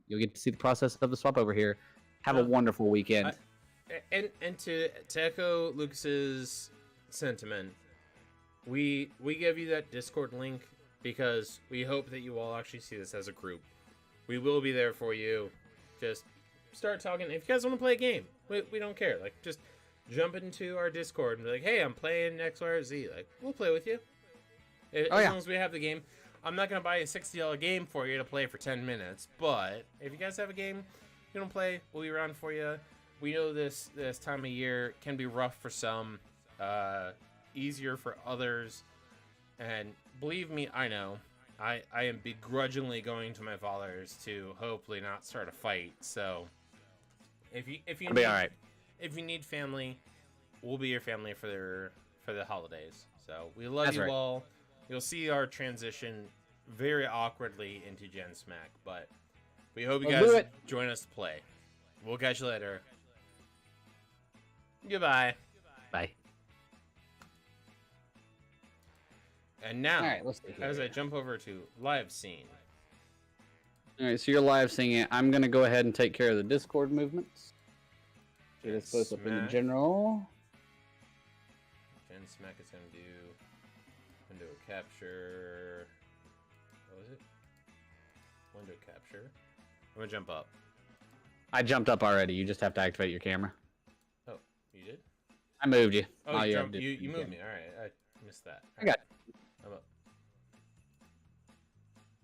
you'll get to see the process of the swap over here. Have a wonderful weekend. And to echo Lucas's sentiment, we give you that Discord link because we hope that you all actually see this as a group. We will be there for you. Just start talking. If you guys want to play a game, we don't care. Like, just jump into our Discord and be like, hey, I'm playing X, Y, or Z. Like, we'll play with you. As long as we have the game. I'm not going to buy a $60 game for you to play for 10 minutes, but if you guys have a game you don't play, we'll be around for you. We know this time of year can be rough for some, easier for others, and believe me, I know. I am begrudgingly going to my father's to hopefully not start a fight. So if you I'll be all right. If you need family, we'll be your family for the holidays. So we love you all. You'll see our transition very awkwardly into Gensmak, but we hope you guys join us to play. We'll catch you later. Goodbye. Bye. And now, as I jump over to live scene. All right, so you're live singing it. I'm going to go ahead and take care of the Discord movements. Get us both up in the general. Gensmak is going to do window capture. What was it? Window capture. I'm going to jump up. I jumped up already. You just have to activate your camera. Oh, you did? I moved you. Oh, you moved me. All right, I missed that. I got it. I'm up.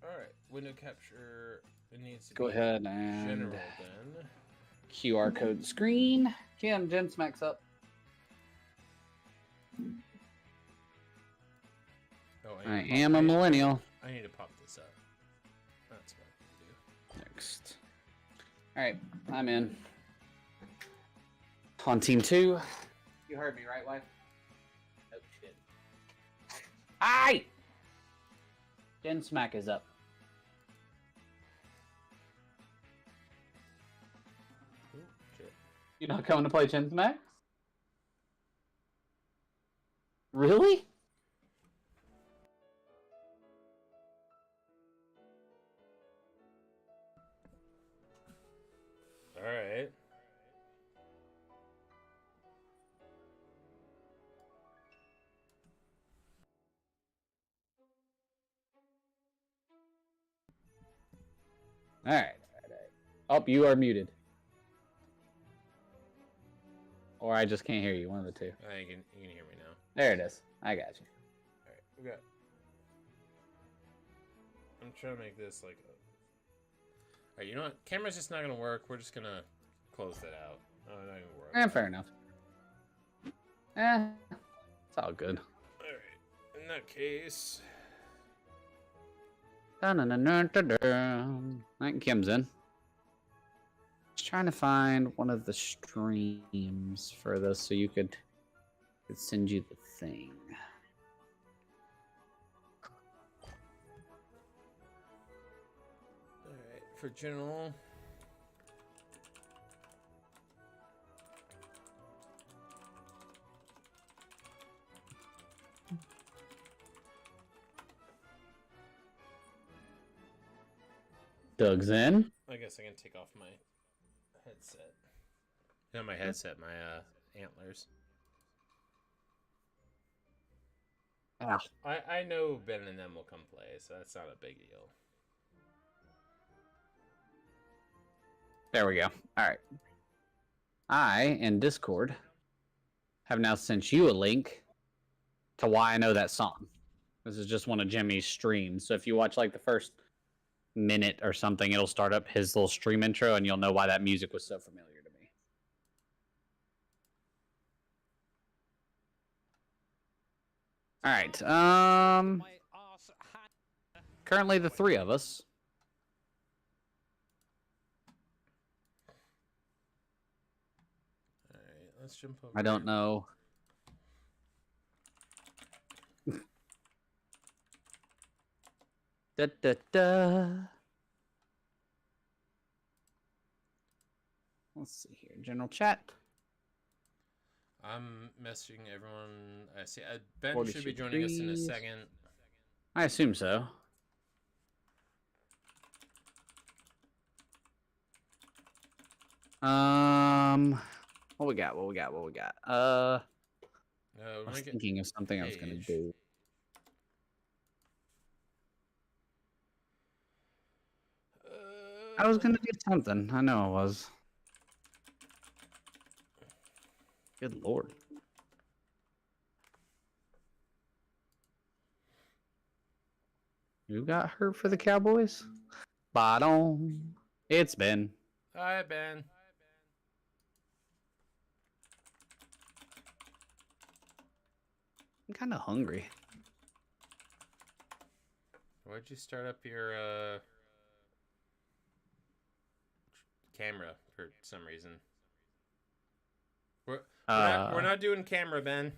All right, window capture. It needs to go ahead and general then. QR code screen. Gensmak's up. Oh, I am a millennial. I need to pop this up. That's what I can do. Next. All right, I'm in. On team 2. You heard me, right, wife? Oh, shit. Aye! Gensmak is up. Ooh, shit. You're not coming to play Gensmak? Really? All right. Alright. Oh, you are muted. Or I just can't hear you, one of the two. You can hear me now. There it is. I got you. All right, we got. I'm trying to make this like. All right, you know what? Camera's just not gonna work. We're just gonna close that out. No, not gonna work. Fair enough. It's all good. All right. In that case. I think Kim's in. Just trying to find one of the streams for this so you could send you the thing. Alright, for general. Doug's in. I guess I can take off my headset. Not my headset, my antlers. Ah. I know Ben and them will come play, so that's not a big deal. There we go. All right. I, in Discord, have now sent you a link to why I know that song. This is just one of Jimmy's streams. So if you watch like the first minute or something, it'll start up his little stream intro and you'll know why that music was so familiar to me. All right. Currently the three of us. All right, let's jump over. I don't know. Da, da, da. Let's see here. General chat. I'm messaging everyone. I see. Ben 40 should be joining us in a degrees. second. I assume so. What we got? I was thinking of something I was gonna do. I was gonna do something. I know I was. Good lord. Who got hurt for the Cowboys? Bottom. It's Ben. Hi, Ben. I'm kind of hungry. Why'd you start up your camera for some reason? We're not doing camera, Ben.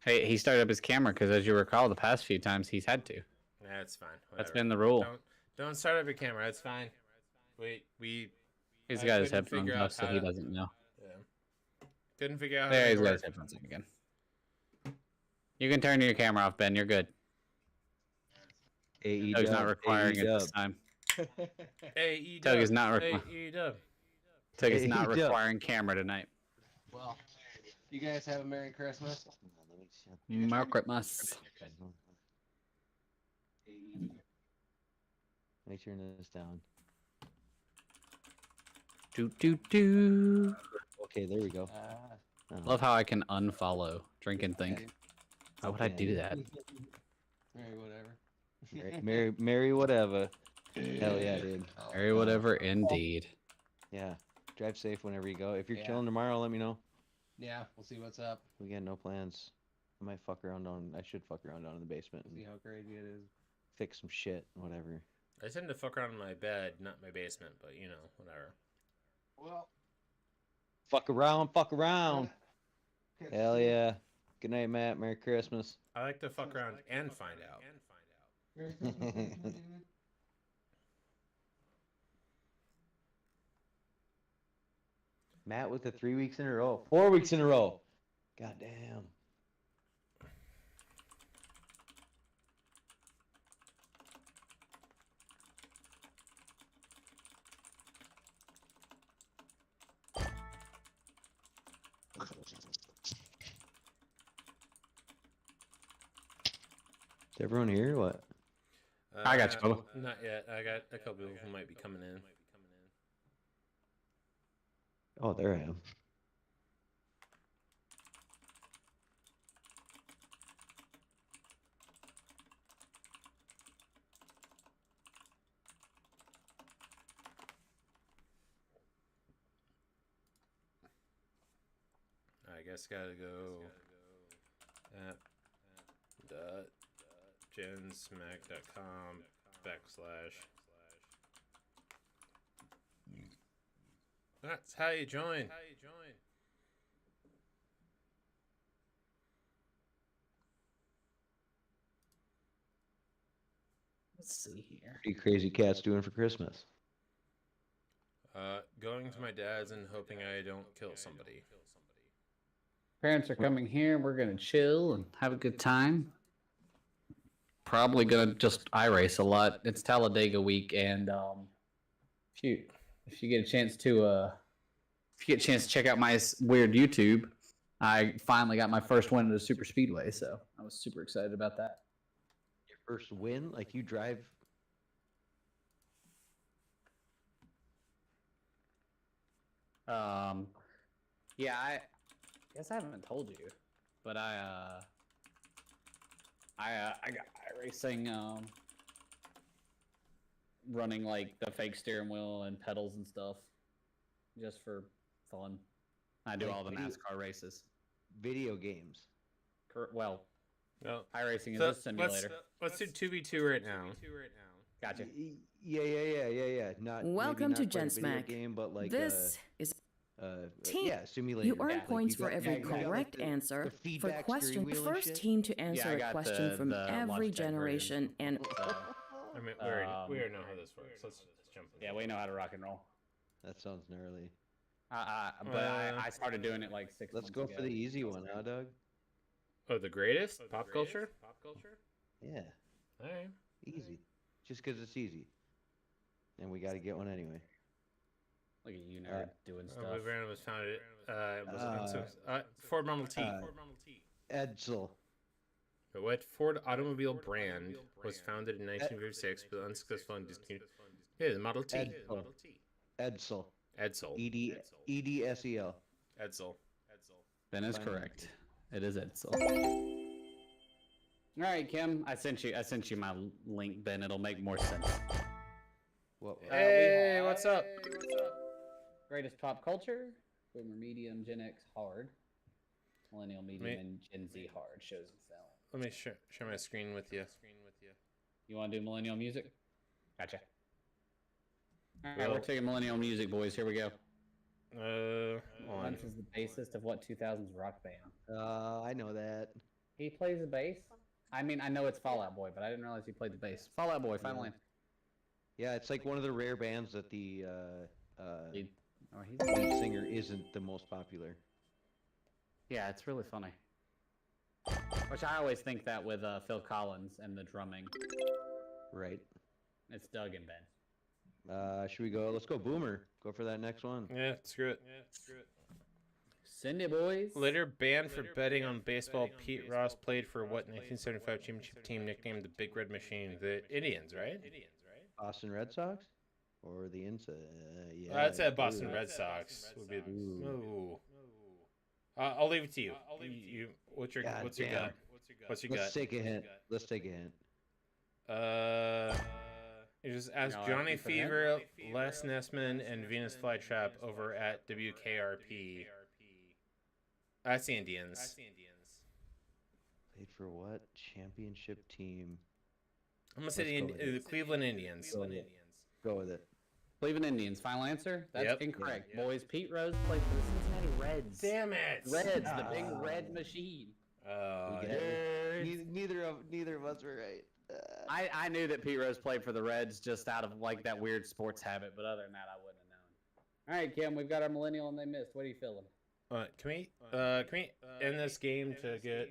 Hey, he started up his camera because, as you recall, the past few times he's had to. That's fine. That's Whatever. been the rule. Don't start up your camera. That's fine. He's got his headphones off, so he doesn't know. Yeah. Couldn't figure out how There, to he's got work. his headphones on again. You can turn your camera off, Ben. You're good. Doug's not requiring it this time. Doug is not Doug is not requiring camera tonight. Well, you guys have a Merry Christmas. Merry Christmas. Let me turn this down. Do. Okay, there we go. Love how I can unfollow Drink and Think. Okay. Why would I do that? Merry whatever. Merry whatever. Hell yeah, dude. Merry whatever, indeed. Yeah. Drive safe whenever you go. If you're Yeah. chilling tomorrow, let me know. Yeah, we'll see what's up. We got no plans. I might fuck around down. I should fuck around down in the basement See and how crazy it is. fix some shit, whatever. I tend to fuck around in my bed, not my basement, but you know, whatever. Well, Fuck around, fuck around. Can't Hell see it. yeah. Good night, Matt. Merry Christmas. I like to fuck around and find out. Merry Christmas, David. Matt with the 3 weeks in a row. 4 weeks in a row. God damn. Is everyone here? or What? I got you, Bubba. Not yet. I got a couple people who might be coming in. Oh, there I am. I guess gotta go at gensmak.com / That's how you join. Let's see here. What are you crazy cats doing for Christmas? Going to my dad's and hoping I don't kill somebody. Parents are coming here. We're gonna chill and have a good time. Probably gonna just iRace a lot. It's Talladega week, and if you get a chance to check out my weird YouTube, I finally got my first win at a super speedway, so I was super excited about that. Your first win? Like you drive? Yeah, I guess I haven't told you, but I got iRacing running like the fake steering wheel and pedals and stuff, just for fun. I do Like all the video- NASCAR races. Video games. Well, No. iRacing is So a simulator. let's do 2v2 right now. Gotcha. Yeah. Not maybe Welcome to not quite a video Gensmak. game, but like This is team. yeah, simulator. You earn Yeah, points for got- every you got, like, correct the answer for feedback steering question. wheel and First shit? team to answer I a got question from the every Logitech generation version. and I mean, we already know how this works. Let's jump in. Yeah, we know how to rock and roll. That sounds gnarly. I started doing it like 6 Let's months go ago. for the easy one, huh, Doug? Oh, the greatest? Pop culture? Yeah, Alright. easy. Just because it's easy. And we got to get one anyway. Look at you nerd doing The stuff. brand was founded. Ford Model T. Edsel. What Ford automobile brand was founded in 1956 but unsuccessful and discontinued? Yeah, the Model T. Edsel. Edsel. Edsel. EDSEL. Edsel. Ben is Fine. correct. It is Edsel. All right, Kim. I sent you my link, Ben. It'll make more sense. What? Hey, what's up? Greatest pop culture: Boomer Medium, Gen X Hard, Millennial Medium, and Gen Z Hard shows and film. Let me share my screen with you. You want to do Millennial music? Gotcha. All right, Well- we're taking Millennial music, boys. Here we go. On. Lance is the bassist of what 2000s rock band? I know that. He plays the bass. I mean, I know it's Fall Out Boy, but I didn't realize he played the bass. Fall Out Boy, final answer. Yeah, it's like one of the rare bands that the Lead. Oh, he's lead singer isn't the most popular. Yeah, it's really funny. Which I always think that with Phil Collins and the drumming. Right. It's Doug and Ben. Should we go? Let's go Boomer. Go for that next one. Yeah, screw it. Send it, boys. Later banned for betting on baseball, Pete Ross played for what 1975 championship team nicknamed the Big Red Machine? The Indians, right? Boston Red Sox? Or the inside? Yeah. I'd say Boston ooh. Red Sox would be. Ooh. Ooh. I'll leave it to you. What's your God what's your damn. gut? What's your Let's gut? take a hint. Let's take a hint. You just ask No, I Johnny think for him. Fever, Les Nessman, and Venus Flytrap over at WKRP. That's the Indians. Played for what championship team? I'm gonna say Let's go with the it. Cleveland Indians. Go with it. Cleveland Indians. Final answer? That's Yep. incorrect. Boys, Pete Rose played for the Cincinnati Reds. Damn it! Reds, the big red machine. Oh, We got it. Neither of us were right. I knew that Pete Rose played for the Reds just out of like that weird sports habit, but other than that, I wouldn't have known. All right, Kim, we've got our millennial and they missed. What are you feeling? can we end this game to get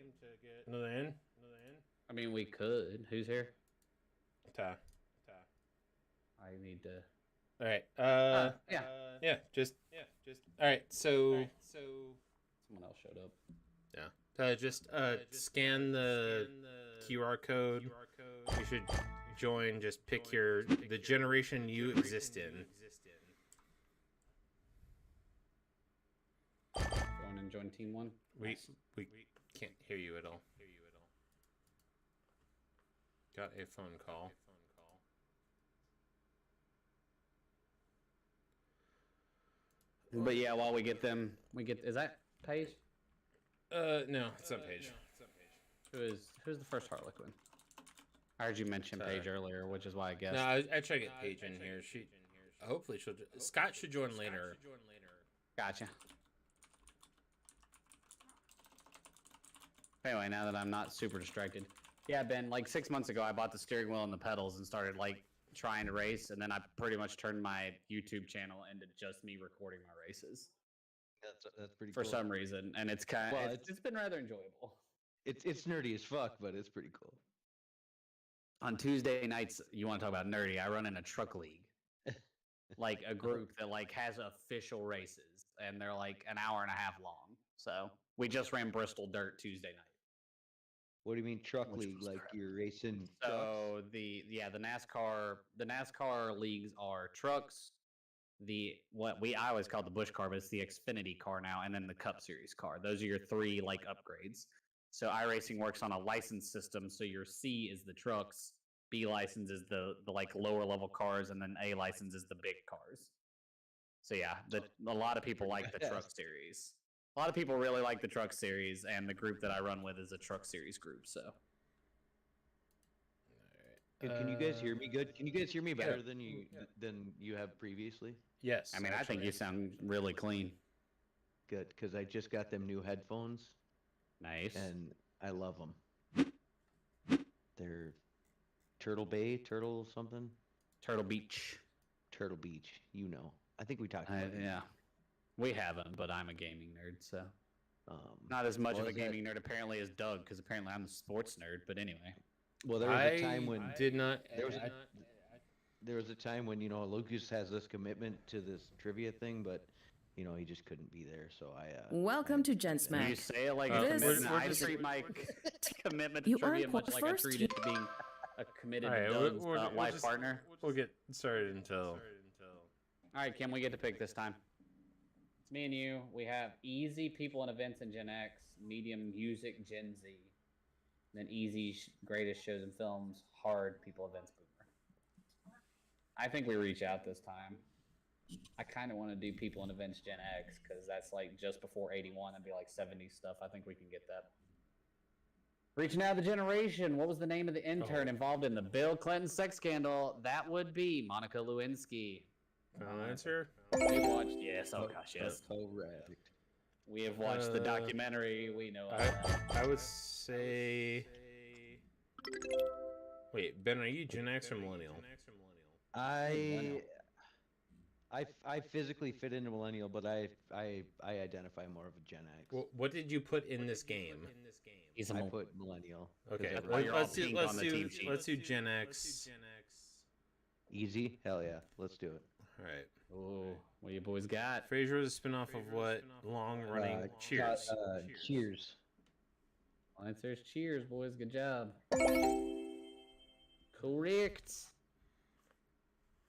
another in? I mean, we could. Who's here? Ta. I need to. All right. Yeah. Yeah. Just. All right. So. Someone else showed up. Yeah. Just scan the QR code. You should join. Just pick the generation you exist in. Going and join Team 1. We can't hear you at all. Got a phone call. But yeah, while we get them, is that Paige? No, it's not Paige. Who's the first Harlequin? I heard you mention Paige earlier, which is why I guessed. No, I try to get Paige in here. Hopefully she'll. Scott should join later. Gotcha. Anyway, now that I'm not super distracted. Yeah, Ben, like 6 months ago, I bought the steering wheel and the pedals and started like trying to race, and then I pretty much turned my YouTube channel into just me recording my races. That's pretty for cool. some reason, and it's kind of it's been rather enjoyable. It's nerdy as fuck, but it's pretty cool. On Tuesday nights, you want to talk about nerdy? I run in a truck league, like a group that like has official races, and they're like an hour and a half long. So we just ran Bristol Dirt Tuesday night. What do you mean truck league? Like you're racing trucks? So the NASCAR leagues are trucks. I always call it the Busch car, but it's the Xfinity car now, and then the Cup Series car. Those are your three like upgrades. So iRacing works on a license system. So your C is the trucks, B license is the like lower level cars, and then A license is the big cars. So yeah, a lot of people like the truck series. A lot of people really like the truck series, and the group that I run with is a truck series group. So. Can you guys hear me good? Can you guys hear me better than you have previously? Yes. I mean, I think you sound really clean. Good, because I just got them new headphones. Nice. And I love them. They're Turtle something? Turtle Beach. Turtle Beach, you know. I think we talked about it. Yeah. We haven't, but I'm a gaming nerd, so. Not as much of a gaming nerd apparently as Doug, because apparently I'm the sports nerd, but anyway. Well, there was a time when there was a time when Lucas has this commitment to this trivia thing, but he just couldn't be there. So Welcome to gensmak. You say it like a commitment. I treat my commitment to trivia much like I treated to being a committed life partner. We'll get started until. All right, Kim, we get to pick this time. It's me and you. We have easy people and events in Gen X, medium music Gen Z. Then easy, greatest shows and films, hard people events boomer. I think we reach out this time. I kind of want to do people and events Gen X because that's like just before 81 and be like 70s stuff. I think we can get that. Reaching out the generation. What was the name of the intern involved in the Bill Clinton sex scandal? That would be Monica Lewinsky. Answer? We watched. Yes. Oh gosh. Yes. Correct. We have watched the documentary. We know. I would say. Wait, Ben, are you Gen X or Millennial? I physically fit into Millennial, but I identify more of a Gen X. Well, what did you put in this game? I put Millennial. Okay, let's do Gen X. Easy? Hell yeah, let's do it. All right. Oh, what you boys got? Frasier was a spinoff of what? Long-running Cheers. Cheers. Answers Cheers, boys. Good job. Correct.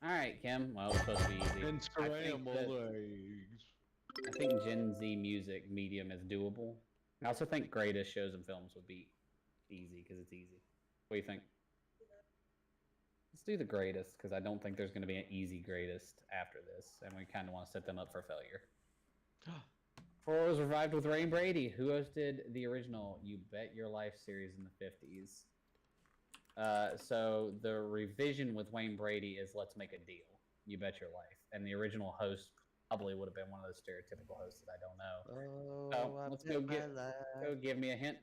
All right, Kim. Well, it's supposed to be easy. And scrambled eggs. I think Gen Z music medium is doable. I also think greatest shows and films would be easy because it's easy. What do you think? Let's do the greatest because I don't think there's going to be an easy greatest after this, and we kind of want to set them up for failure. Four was revived with Wayne Brady, who hosted the original You Bet Your Life series in the 50s. So the revision with Wayne Brady is Let's Make a Deal, You Bet Your Life. And the original host probably would have been one of those stereotypical hosts that I don't know. Oh, So I've let's lived go my get. life. Go give me a hint.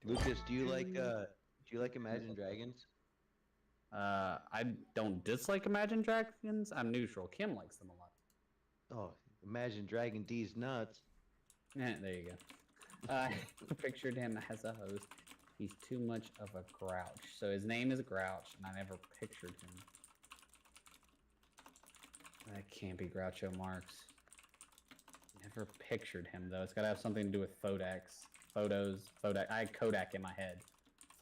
Lucas, do you like Imagine Dragons? I don't dislike Imagine Dragons. I'm neutral. Kim likes them a lot. Oh, Imagine Dragon D's nuts. There you go. I pictured him as a host. He's too much of a grouch. So his name is Grouch, and I never pictured him. That can't be Groucho Marx. Never pictured him, though. It's got to have something to do with Fodax. Fodak. I had Kodak in my head.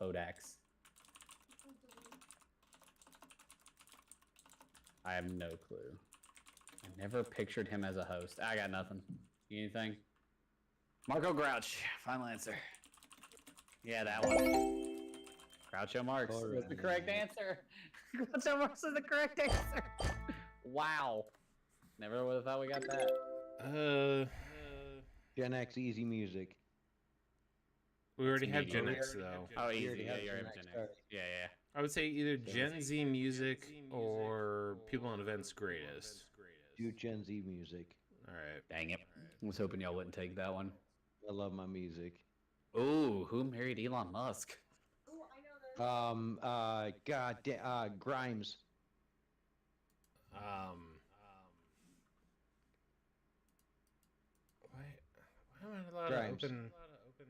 Fodax. I have no clue. I never pictured him as a host. I got nothing. Anything? Marco Grouch. Final answer. Yeah, that one. Groucho Marx was the correct answer. Groucho Marx is the correct answer. Wow. Never would have thought we got that. Gen X Easy Music. We already have medium. Gen X though. Oh, We easy. already Yeah, have you're Gen right. X, Gen X. sorry. Yeah, yeah. I would say either Gen Z music or people on events greatest. Do Gen Z music. All right. Dang it. I was hoping y'all wouldn't take that one. I love my music. Ooh, who married Elon Musk? Grimes. Why am I allowed Grimes. to open?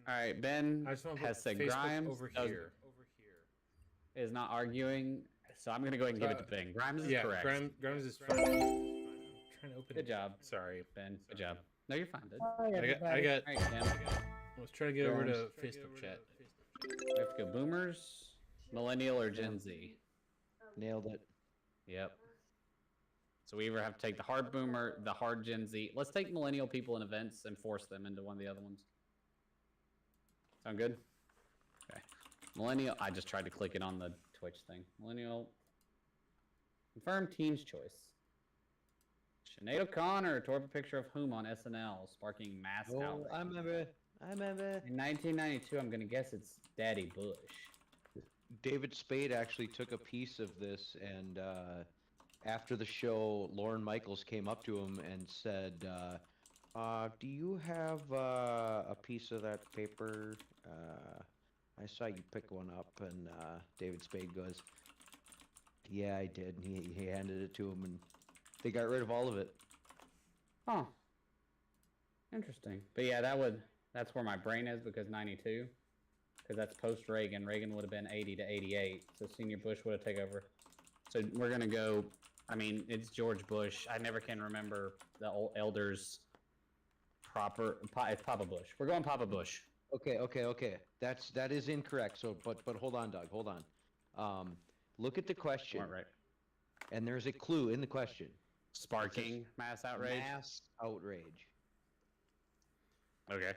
All right, Ben I just want to has put said Facebook Grimes over does- here. is not arguing, so I'm gonna go ahead and give it to Ben. Grimes is Yeah, correct. Grimes is fine. I'm trying to open. Good job. Sorry. Ben, good job. No, you're fine, dude. I got. All right, Ken. I was trying to get over to Facebook chat. We have to go boomers, millennial, or Gen Z. Nailed it. Yep. So we either have to take the hard boomer, the hard Gen Z. Let's take millennial people in events and force them into one of the other ones. Sound good? Okay. Millennial. I just tried to click it on the Twitch thing. Millennial. Confirm team's choice. Sinead O'Connor tore up a picture of whom on SNL, sparking mass Oh, outrage. I remember. In 1992, I'm gonna guess it's Daddy Bush. David Spade actually took a piece of this, and after the show, Lorne Michaels came up to him and said, "Do you have a piece of that paper? I saw you pick one up." And David Spade goes, "Yeah, I did." And he handed it to him, and they got rid of all of it. Huh. Interesting. But yeah, that's where my brain is, because 92. Because that's post Reagan. Reagan would have been 80 to 88. So Senior Bush would have taken over. So we're going to go, I mean, it's George Bush. I never can remember the old elders proper. It's Papa Bush. We're going Papa Bush. Okay. That is incorrect. So, but hold on, Doug. Hold on. Look at the question, Weren't right. and there's a clue in the question. Sparking mass outrage. Mass outrage. Okay.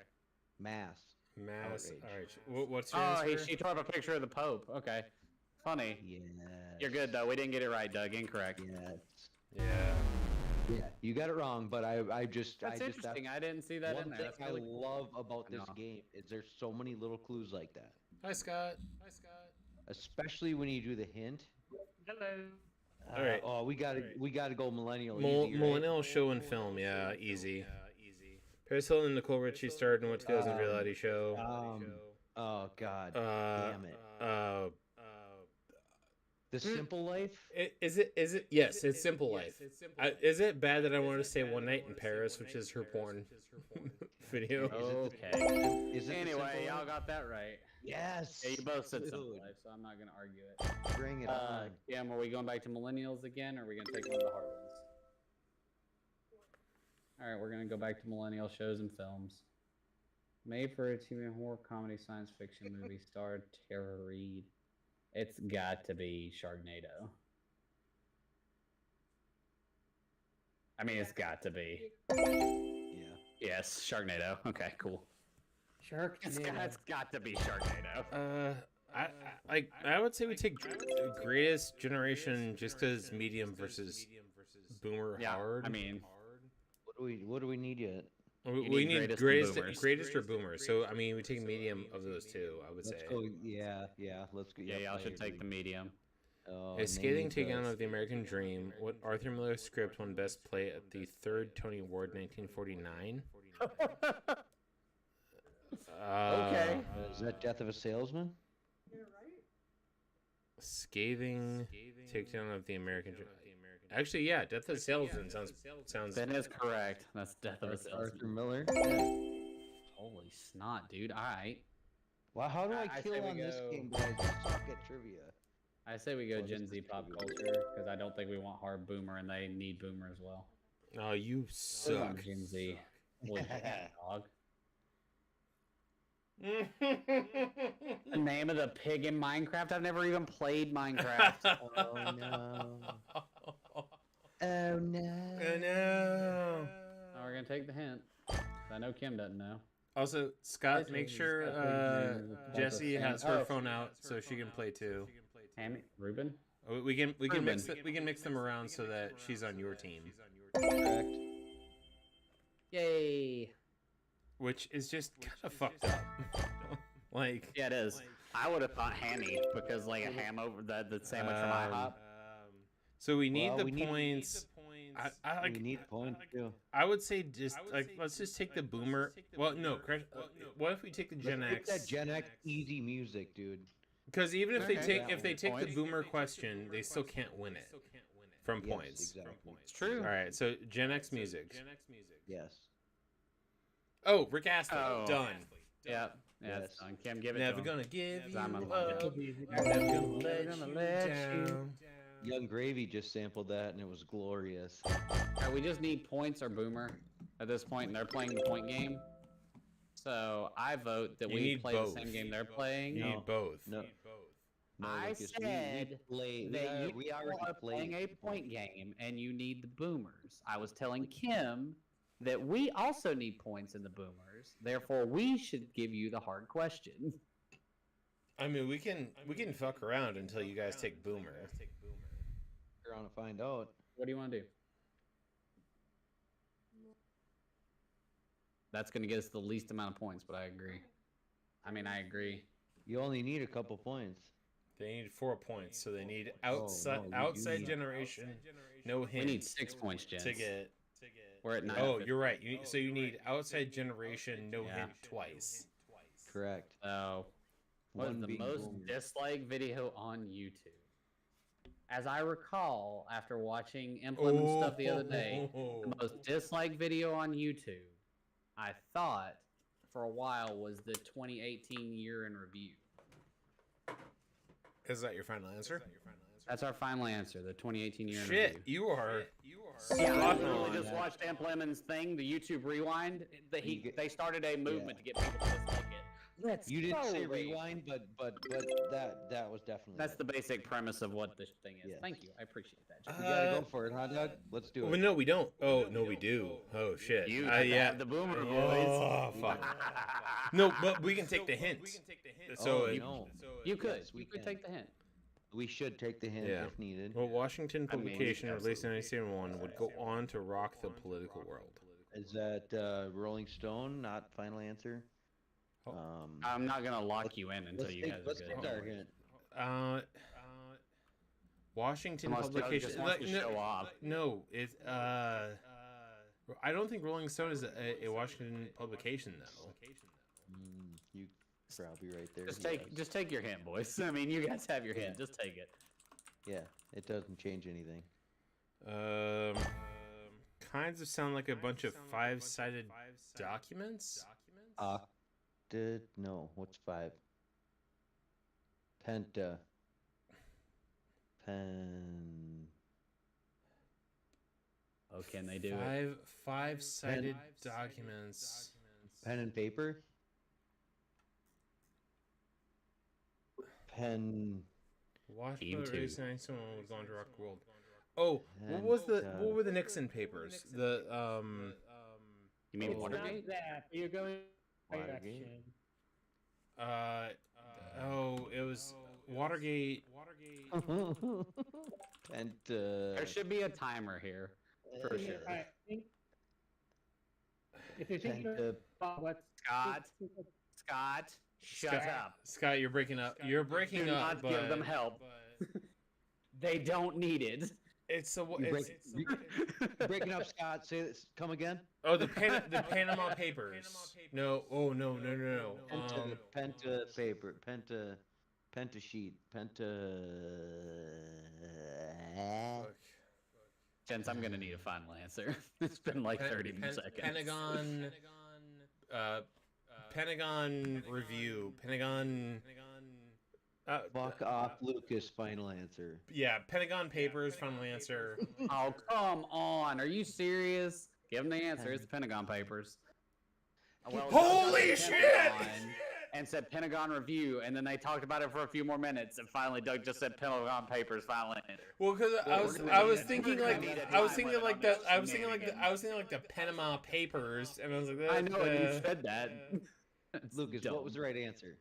Mass. Mass. Outrage. All right. What's your Oh, answer? she tore up a picture of the Pope. Okay. Funny. Yes. You're good, though. We didn't get it right, Doug. Incorrect. Yes. Yeah. Yeah, you got it wrong, but I just That's interesting. I didn't see that one in there. thing That's I really cool. love about this No. game is there's so many little clues like that, Hi, Scott. especially when you do the hint. Hello. All right. Oh, we gotta go millennial. Mil- easy, right? millennial show and film. Yeah, easy. Paris Hilton and Nicole Richie starred in what 2000 reality show? Oh God, Uh, damn it! uh, The Simple Life. Is it? Yes, it's Simple Life. Is it bad that I wanted to say One Night in Paris, which is her porn video? Okay. Is it the Anyway, Simple y'all Life? got that right. Yes. Yeah, you both said Simple Dude, Life, so I'm not gonna argue it. Bring it on. Yeah, are we going back to millennials again, or are we gonna take one of the hard ones? All right, we're gonna go back to millennial shows and films. Made for a TV horror comedy science fiction movie starred Tara Reid. It's got to be Sharknado. I mean, it's got to be. Yeah. Yes, Sharknado. Okay, cool. It's got to be Sharknado. I would say we take Greatest Generation just because medium versus Boomer Yeah, hard. I mean, What do we need yet? we need greatest and greatest, boomers. greatest or Boomer. So I mean, we take medium of those two. I would say. Let's go. Yeah. Let's go. yeah, y'all should take the medium. Oh, A scathing takedown us. of the American Dream. What Arthur Miller script won Best Play at the third Tony Award 1949? Okay. Is that Death of a Salesman? Scathing takedown of the American Dream. Actually, yeah, Death of a Salesman sounds. That is correct. That's Death of a Salesman. Arthur Miller? Holy snot, dude. All right. Well, how do I I kill say we on this go- game, guys? I suck at trivia. I say we go Well, this Gen is Z pop trivia. culture because I don't think we want hard boomer and they need boomer as well. Oh, you Put on suck. Gen Z. Legit, dog. The name of the pig in Minecraft? I've never even played Minecraft. Oh no. Oh no. Oh no. Oh, we're gonna take the hint. I know Kim doesn't know. Also, Scott, make sure Jesse has her Oh. phone out so she can play too. Hammy, Ruben. We can mix Ruben. we can mix them around so that she's on your team, Correct. Yay! which is just kind of fucked up. Like, Yeah, it is. I would have thought hammy because like a ham over the sandwich from IHOP. so we need Well, the we need- points. I We like. need points too. I would say just like let's just take the boomer. Well, no, what if we take the Gen Let's X? take that Gen X easy music, dude. Because even if they Okay. take That the Points. boomer question, they still can't win it from Yes, points. exactly. It's true. All right, so Gen X music. Yes. Oh, Rick Astley, Oh. done. Yeah, yeah, it's Yes. done. Kim, give it Never to him. gonna give you I'm up. unlucky. Never gonna Never gonna let you down. Young Gravy just sampled that and it was glorious. Alright, we just need points or boomer at this point, and they're playing the point game. So I vote that You we need play both. the same game they're playing. You No. need both. No. No, I Lucas, said we that we you already are playing a point game, and you need the boomers. I was telling Kim that we also need points in the boomers. Therefore, we should give you the hard question. I mean, we can fuck around until you guys take boomer. You're on to find out. What do you want to do? That's going to get us the least amount of points, but I agree. I agree. You only need a couple points. They need 4 points, so they need no, outside you do outside need- generation, no We hint need 6 points, gents. to get. We're at 9. Oh, you're right. So you need outside generation, no Yeah. hint twice. Correct. So, what is One the being most boomer. disliked video on YouTube? As I recall, after watching Implement stuff the other day, the most disliked video on YouTube, I thought for a while was the 2018 year in review. Is that your final answer? That's our final answer, the 2018 year in Shit, review. you are. Yeah, I spot literally on. just watched Amp Lemon's thing, the YouTube Rewind. They started a movement to get people to dislike it. Let's You didn't say go, baby. rewind, but that was definitely. That's it. the basic premise of what this thing is. Yes. Thank you. I appreciate that. Jeff. You gotta go for it, huh, Doug? Let's do Well, it. no, we don't. Oh, no, we do. Oh, shit. You Yeah. have the boomer Oh, boys. fuck. No, but we can take the hint. So, Oh, it- no. You could. Yes, we you could can. take the hint. We should take the hint Yeah. if needed. well, Washington I mean, publication released in absolutely. 1971 would go on to rock the political world. Is that Rolling Stone? Not final answer. Oh. I'm not gonna lock you in until Let's you take, guys let's are take good. our hint. Washington Unless Doug publication. just wants to no, show off. No, it's I don't think Rolling Stone is a Washington publication though. You probably right there. Just take your hint, boys. I mean, you guys have your hint. Just take it. Yeah, it doesn't change anything. Kinds of sound like a bunch of five-sided documents. No, what's 5? Penta. Pen. Oh, can they do it? Five-sided documents. Pen and paper. Pen. Washington Team released two. in 1971 would go on to rock the world. Oh, what were the Nixon papers? The You mean Oh. Watergate? That you're going. Watergate? it was Watergate. And There should be a timer here for sure. I think if you think Penta. about what Scott, shut up. Scott, you're breaking up. You're breaking Do up. not give them but- help. They don't need it. It's a. You It's, breaking up, Scott. Say this. Come again. oh, the Panama Papers. No. Oh no. Penta paper. Penta sheet. Fuck. Gents, I'm gonna need a final answer. It's been like 30 seconds. Pentagon review. Pentagon. Fuck off, Lucas. Final answer. Yeah, Pentagon Papers. Final answer. Oh, come on. Are you serious? Give him the answer. It's the Pentagon Papers. Well, Holy Doug said shit! Pentagon And said Pentagon Review, and then they talked about it for a few more minutes, and finally Doug just said Pentagon Papers. Finally, Well, because I was thinking like the Panama Papers, and I was like, I know you said that. It's Lucas, dumb. what was the right answer?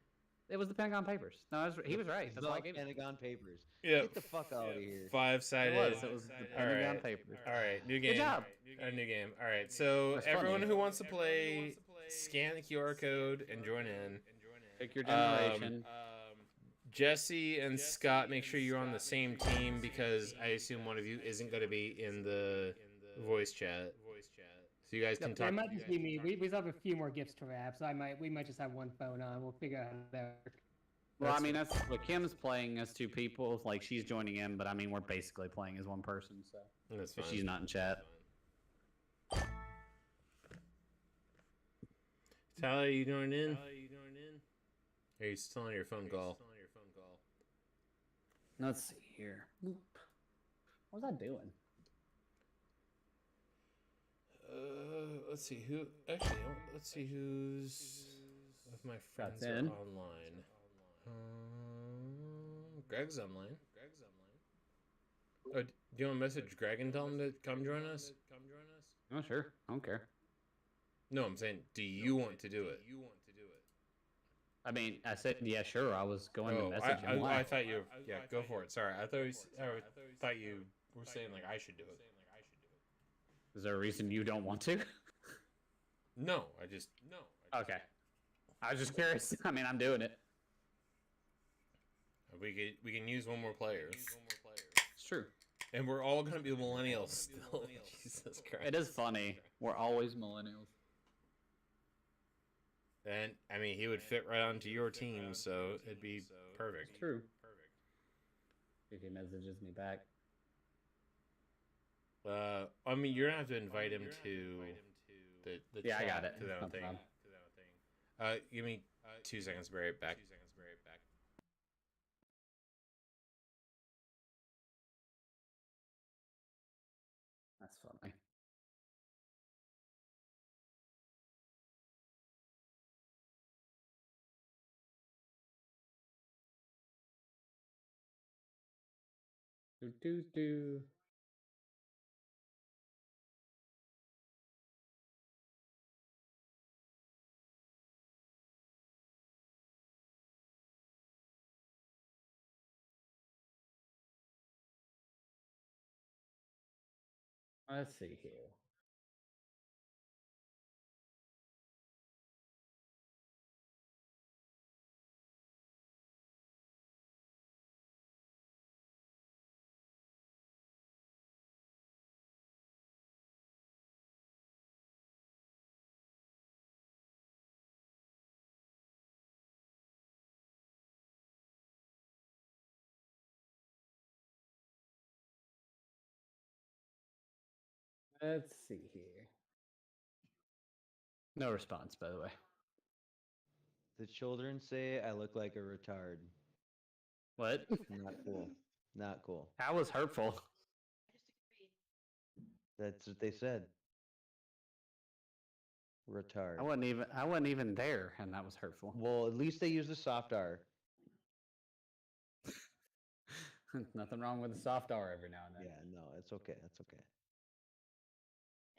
It was the Pentagon Papers. No, he was right. That's why I gave it. Pentagon Papers. Yeah. Get the fuck out of here. Five-sided. It was the Pentagon Alright. Papers. All right, new game. Good job. A new game. All right, so That's everyone funny. who wants to play, scan the QR code and join in. Pick your generation. Jesse and Scott, make sure you're on the same team because I assume one of you isn't going to be in the voice chat. So you guys can It talk. might just be me. We still have a few more gifts to wrap, so we might just have one phone on. We'll figure out how that works. Well, I mean, that's what Kim's playing as two people. Like, she's joining in, but I mean, we're basically playing as one person, so. That's If fine. she's not in chat. Tyler, you joined in? Are you still on your phone call? Let's see here. What was I doing? Let's see who. Actually, let's see who's of my friends That's are in. online. Greg's online. Oh, do you want to message Greg and tell him to come join us? Oh, sure. I don't care. No, I'm saying, do you want to do it? I mean, I said, yeah, sure. I was going to Oh, message him. I Why? thought you. Yeah, go for it. Sorry, I thought you were saying like I should do it. Is there a reason you don't want to? No, I just Okay. I was just curious. I mean, I'm doing it. we can use one more player, It's true. and we're all gonna be millennials still. Jesus Christ. It is funny. We're always millennials. And I mean, he would fit right onto your team, so it'd be perfect. True. If he messages me back. I mean, you're gonna have to invite him to the Yeah, I chat, got it. to that No thing. problem. Give me 2 seconds. Be right back. That's funny. Do. Let's see here. Let's see here. No response, by the way. The children say I look like a retard. What? Not cool. Not cool. That was hurtful. That's what they said. Retard. I wasn't even there, and that was hurtful. Well, at least they use the soft R. Nothing wrong with a soft R every now and then. Yeah, no, it's okay. That's okay.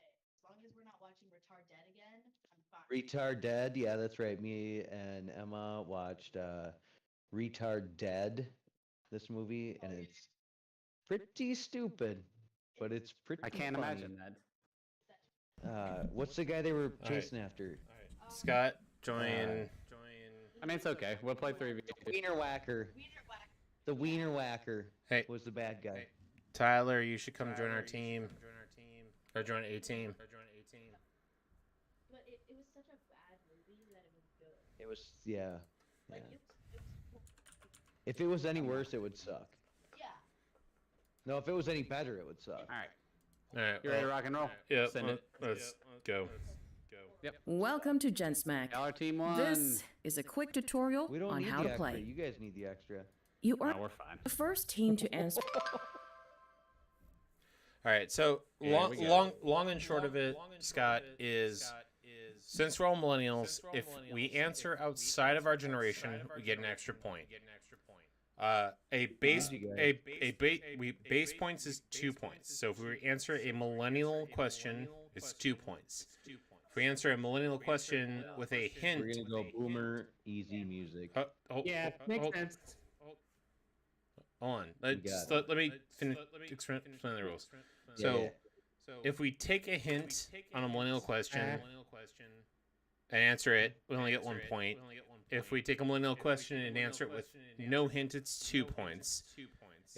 As long as we're not watching Retard Dead again, I'm fine. Retard Dead. Yeah, that's right. Me and Emma watched Retard Dead, this movie, and it's pretty stupid, but it's pretty. I can't funny. imagine that. What's the guy they were right. chasing after? Scott, join. I mean, it's okay. We'll play 3v2. Wiener Whacker. Wiener Whack. The Wiener Whacker. Hey, was the bad guy. Tyler, you should come join our team. Or join a team. But it was such a bad movie that it was good. It was yeah. Like yeah. it was If it was any worse, it would suck. yeah. No, if it was any better, it would suck. All right. All right. You ready to rock and roll? Yeah. Send it. Let's go. Welcome to gensmak. Y'all are team one. This is a quick tutorial We don't on need how the to extra. play. You guys need the extra. You are No, we're fine. the first team to answer. All right. So Yeah, we got long and short of it, Scott, is since we're all millennials, if we answer outside of our generation, we get an extra point. Base points is 2 points. So if we answer a millennial question, it's 2 points. If we answer a millennial question with a hint, We're gonna go boomer easy music. Yeah, makes sense. Hold on. got Let me explain the rules. So, if we take a hint on a millennial question and answer it, we only get 1 point. If we take a millennial question and answer it with no hint, it's 2 points.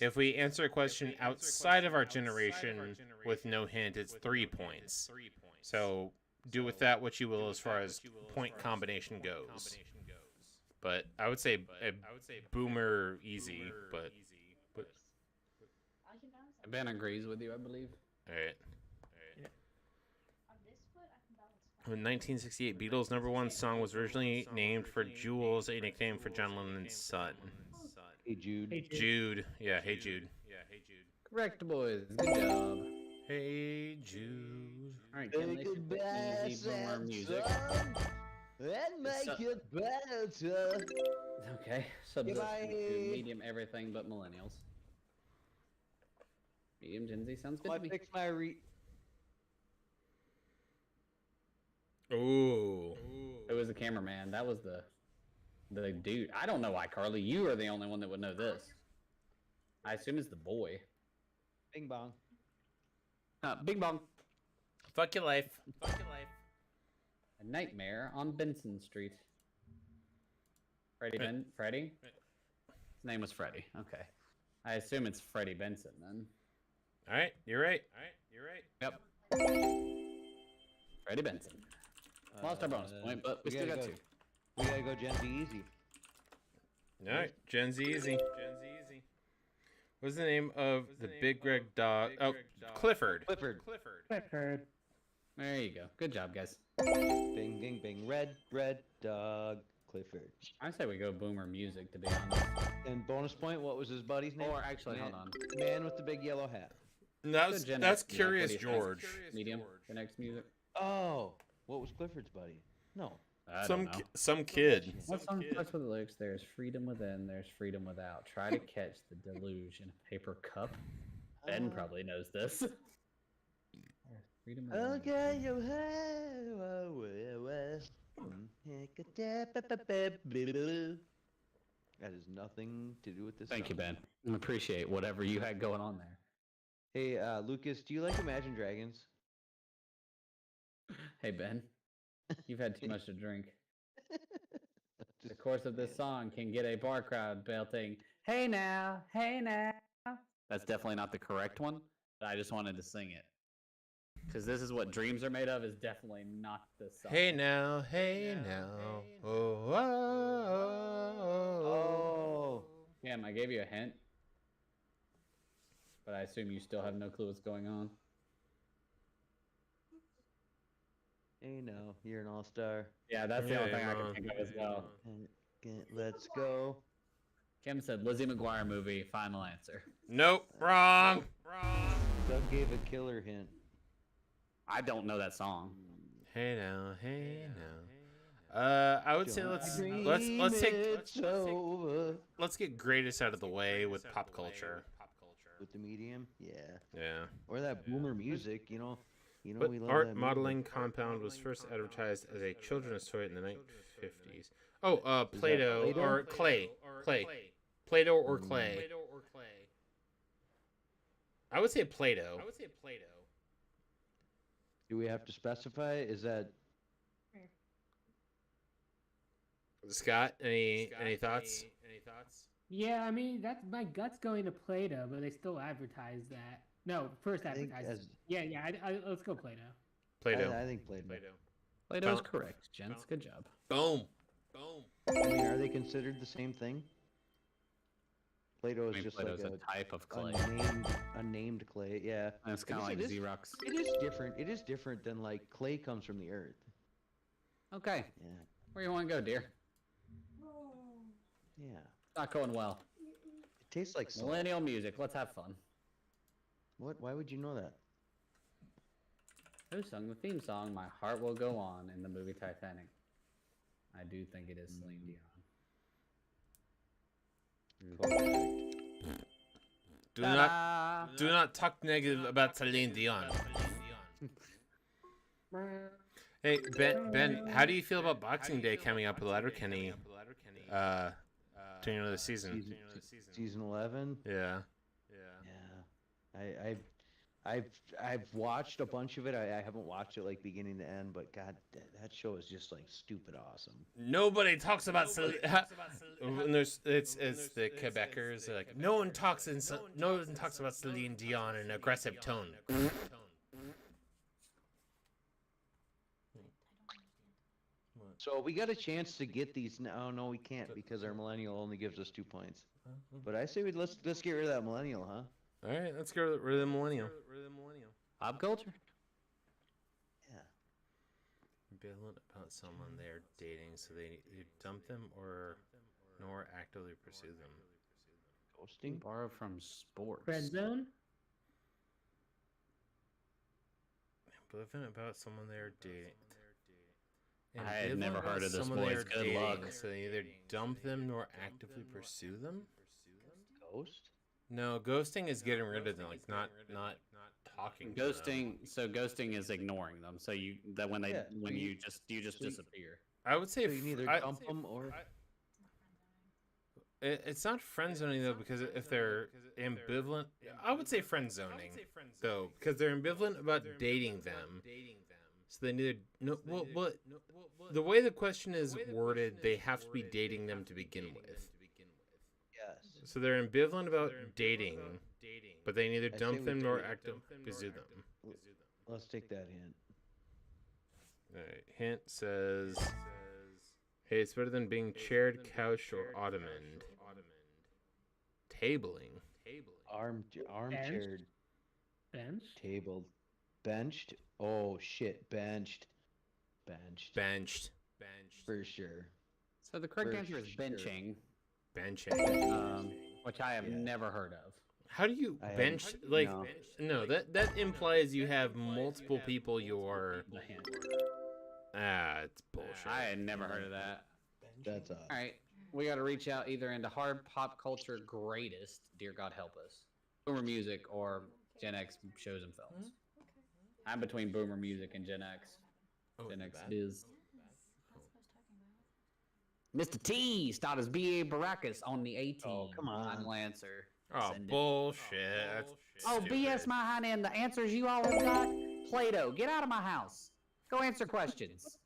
If we answer a question outside of our generation with no hint, it's 3 points. So, do with that what you will as far as point combination goes. But I would say boomer easy, but I can balance that. Ben agrees with you, I believe. all right. On this foot, I can balance fine. The 1968 Beatles' #1 song was originally named for Jules, a nickname for John Lennon's son. Hey Jude. Hey, Jude. Jude. Yeah, hey Jude. Correct, boys. Good job. Hey Jude. All right, can they put easy boomer music? And make So- it better. Okay, so the Goodbye. medium everything but millennials. Medium Gen Z sounds good I to me. fix my Ooh. It was the cameraman. That was the dude. I don't know why, Carly. You are the only one that would know this. I assume it's the boy. Bing bong. Bing bong. Fuck your life. A nightmare on Benson Street. Freddie? His name was Freddie. Okay. I assume it's Freddie Benson then. All right, you're right. Yep. Freddie Benson. Lost our bonus point, but we still got two. We gotta go Gen Z easy. All right, Gen Z easy. What's the name of the big red dog? Oh, Clifford. Clifford. Clifford. There you go. Good job, guys. Bing, bing, bing. Red dog. Clifford. I say we go boomer music, to be honest. And bonus point, what was his buddy's name? Or actually, Man- hold on. Man with the big yellow hat. That's Gen that's X music. Curious What do you think? George. Medium. The next music. Oh, what was Clifford's buddy? No. I don't know. Some kid. What song starts with the lyrics? There's freedom within, there's freedom without. Try to catch the deluge in a paper cup. Ben probably knows this. There's freedom within. Okay, you That has nothing to do with this. Thank you, song. Ben. I appreciate whatever you had going on there. Hey, Lucas, do you like Imagine Dragons? Hey, Ben. You've had too much to drink. The course of this song can get a bar crowd belting, "Hey now, hey now." That's definitely not the correct one, but I just wanted to sing it. Because this is what dreams are made of is definitely not the song. Hey now. Oh. Oh. Cam, I gave you a hint. But I assume you still have no clue what's going on. Hey, no, you're an all-star. Yeah, that's the only Yeah, thing I no. can think of as well. Let's go. Kim said Lizzie McGuire movie, final answer. Nope. Wrong. Doug gave a killer hint. I don't know that song. Hey now. I would say let's get greatest out of the way with pop culture. With the medium, yeah. Yeah. Or that boomer music, you know. But we love Art that Modeling music. Compound was first advertised as a children's toy in the 1950s. Oh, Play-Doh Play-Doh? or clay. Play-Doh or clay. I would say Play-Doh. Do we have to specify? Is that Scott, any thoughts? Yeah, I mean that's my gut's going to Play-Doh, but they still advertise that. No, first I think advertise. as- Yeah. Let's go Play-Doh. Play-Doh. I think Play-Doh. Play-Doh's Found- correct, gents. Good job. Boom. Boom. I mean, are they considered the same thing? Play-Doh I is mean, just Play-Doh's like a type of clay. a named clay. Yeah, It's kind of I like guess it is- Xerox. it is different. It is different than like clay comes from the earth. Okay, Yeah, where you want to go, dear? yeah. Not going well. It tastes like salt. Millennial music. Let's have fun. What? Why would you know that? Who sung the theme song "My Heart Will Go On" in the movie Titanic? I do think it is Celine Dion. Do not talk negative about Celine Dion. Hey Ben, how do you feel about Boxing Day coming up with Letterkenny? Turning of the season. Season 11. Yeah. Yeah. I've watched a bunch of it. I haven't watched it like beginning to end, but God, that show is just like stupid awesome. Nobody talks about Celine. When it's the Quebecers. They're like, no one talks about Celine Dion in an aggressive tone. So we got a chance to get these now. No, we can't because our millennial only gives us 2 points. But I say let's get rid of that millennial, huh? All right, let's get rid of the millennial. Pop culture. Yeah. Ambivalent about someone they're dating, so they dump them nor actively pursue them. Ghosting. Borrow from sports. Red Zone. Ambivalent about someone they're dating. I had Ambivalent never about heard of this, someone boys. they're Good luck. dating, so they either dump them nor actively pursue them. Ghost. No, ghosting is getting rid of them, like not talking. to them. Ghosting is ignoring them. So when Yeah, you just so you- disappear. I would say So you can either dump them or it's not friend zoning though, because if they're ambivalent, I would say friend zoning though, because they're ambivalent about dating them. So they neither the way the question is worded, they have to be dating them to begin with. yes. So they're ambivalent about dating, but they neither I say dump we them take nor it. actively pursue them. Let's take that hint. Alright, hint says, hey, it's better than being chaired, couched, or ottoman. Tabling. Armchaired, Bench. tabled, benched. Oh shit, benched. For sure. So the correct For answer is sure. benching, Benching. which I have Yeah. never heard of. How do you I haven't- bench? Like, no. no, that implies you have multiple people you're. The hint. It's bullshit. I had never heard of that. That's All right, we got to reach out either into hard pop culture greatest, dear God help us, boomer music, or Gen X shows and films. I'm between boomer music and Gen X. Oh, Gen X bad. is. Mr. T starred as B.A. Baracus on the A-Team. Oh, come on. Final answer. Oh, Send it. bullshit. That's Oh, stupid. BS, my honey, and the answers you all have got? Play-Doh, get out of my house. Go answer questions.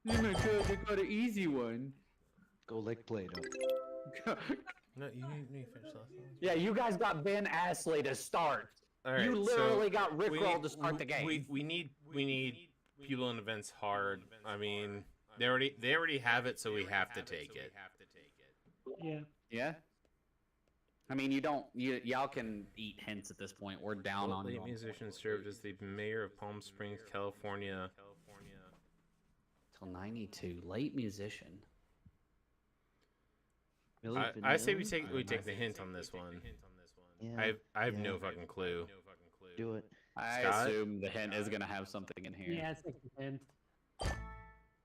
Oh my god, they got an easy one. Go lick Play-Doh. No, you need to finish last one. Yeah, you guys got Ben Astley to start. All right, You so literally got we Rickrolled need- to start the game. We need people and events hard. I mean, they already have it, so we have to take it. Yeah. Yeah? I mean, y'all can eat hints at this point. We're down on Late you. musician served as the mayor of Palm Springs, California. Till 92. Late musician. I say we take the hint on this one. Yeah, I have yeah. no fucking clue. Do it. I Scott? assume the hint is going to have something in here. Yeah, it's like the hint.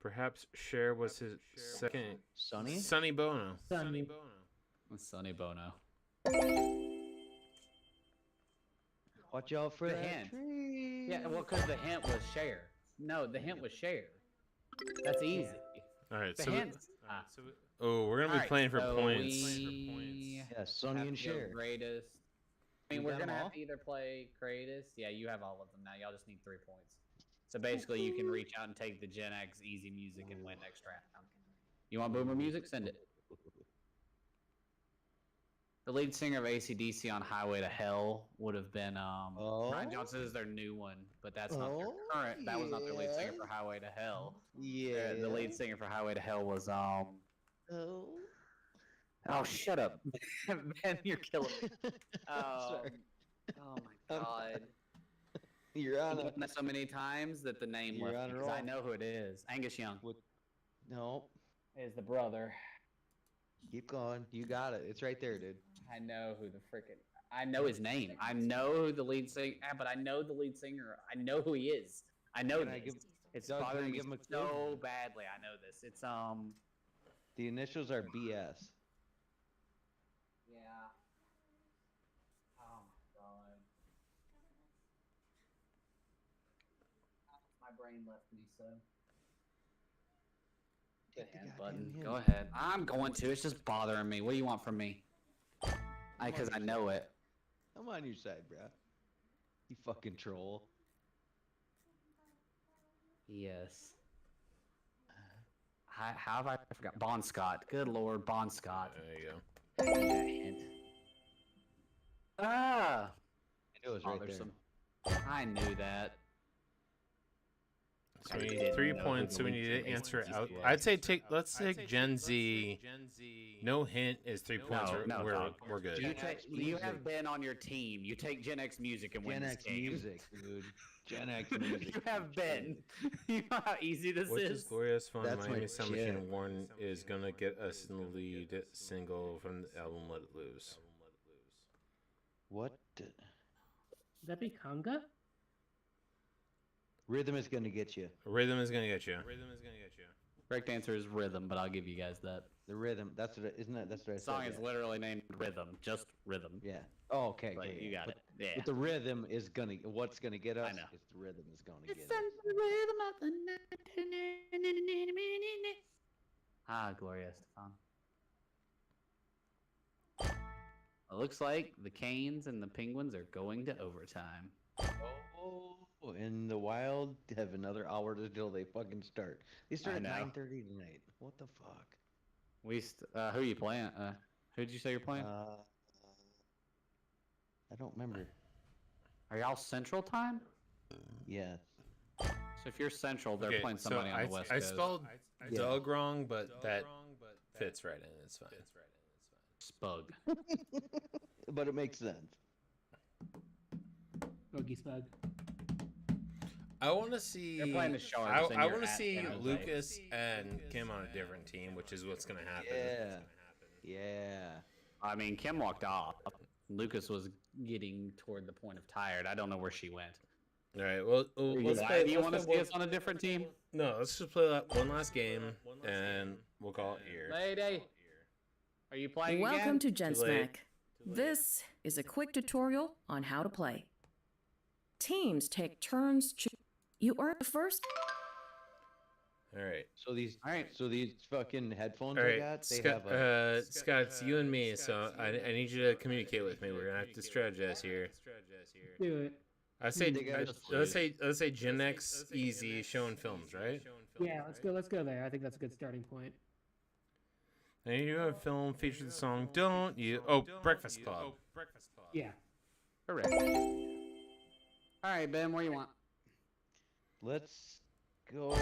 Perhaps Cher was his second. Sonny? Sonny Bono. Sonny. Sonny Bono. Watch out for The that hint. tree. Yeah, well, because the hint was share. No, the hint was share. That's easy. All right, The so hint. we're gonna be Alright, playing for so points. we Yeah, Sonny have and to go Cher. greatest. I mean, We we're got gonna 'em have all? to either play greatest. Yeah, you have all of them now. Y'all just need 3 points. So basically, you can reach out and take the Gen X easy music and win next round. You want boomer music? Send it. The lead singer of AC/DC on Highway to Hell would have been Brian Oh. Johnson is their new one, but that's not their Oh, current. That was not their lead singer yeah. for Highway to Hell. Yeah. The lead singer for Highway to Hell was Oh. Oh, shut up, Ben! You're killing me. Sorry. Oh my god! You're on I've a. done that so many times that the name You're left on me a 'cause I roll. know who it is. Angus Young No. is the brother. Keep going. You got it. It's right there, dude. I know who the frickin' I know his name. I know who the lead singer, but I know the lead singer. I know who he is. I know Can I this. give- It's Doug, can I bothering me give him a so clue? badly. I know this. It's The initials are BS. Yeah. Oh my god. My brain left me so. Go Take the ahead, goddamn button. hint. Go ahead. I'm going to. It's just bothering me. What do you want from me? Because I know it. I'm on your side, bro. You fucking troll. Yes. How have I forgot? Bon Scott. Good lord, Bon Scott. There you go. Hint. Ah! It was right Bothersome. there. I knew that. So I we need didn't 3 know who points, the so we lead need singer to is. answer it out. Yeah. I'd say let's take Gen Z. No hint is 3 points. No, dog. We're good. You, Gen X you have music. been on your team. You take Gen X music and win Gen this X game. music, dude. Gen X music. You have been. You know how easy this Which is? is glorious fun. That's my Miami Sound shit. Machine Warren is gonna get us in the lead single from the album Let It Loose. What? Would that be conga? Rhythm is gonna get you. Rhythm is gonna get you. Correct answer is rhythm, but I'll give you guys that. The rhythm. That's what. Isn't that? That's what I The said. song is yeah. literally named Rhythm, just Rhythm. Yeah. Oh, okay. But okay, you yeah. got But- it. Yeah. But the rhythm is gonna. What's gonna get us? know. Is the rhythm is gonna It's get the us. rhythm of the night. Ah, Gloria Estefan. It looks like the Canes and the Penguins are going to overtime. Oh, and the Wild have another hour till they fucking start. They start I at know. 9:30 tonight. What the fuck? Who are you playing? Who'd you say you're playing? I don't remember. Are y'all Central Time? Yeah. So if you're Central, they're Okay, playing so somebody on the West I Coast. spelled Yeah. Doug wrong, but that fits right in. It's fine. Spug. But it makes sense. Boogie Spug. I want to see. They're playing the Sharks, and I you're want to at see San Jose. Lucas and Kim on a different team, which is what's gonna happen. Yeah. Yeah. I mean, Kim walked off. Lucas was getting toward the point of tired. I don't know where she went. All right. Well, let's Why play. do you want to let's see us on a different team? No, let's just play that one last game, and we'll call it here. Lady, are you playing Welcome again? to Too late. gensmak. This is a quick tutorial on how to play. Teams take turns. You are the first. All right. So these. All right. So these fucking headphones All I right, got, they Scott, have a. Scott, it's you and me, so I need you to communicate with me. We're gonna have to strategize here. Do it. I say, They gotta let's say Gen X easy showing films, right? Yeah, let's go there. I think that's a good starting point. And you have a film feature the song "Don't You." Oh, Breakfast Club. Yeah. Correct. All right, Ben, where you want? Let's go.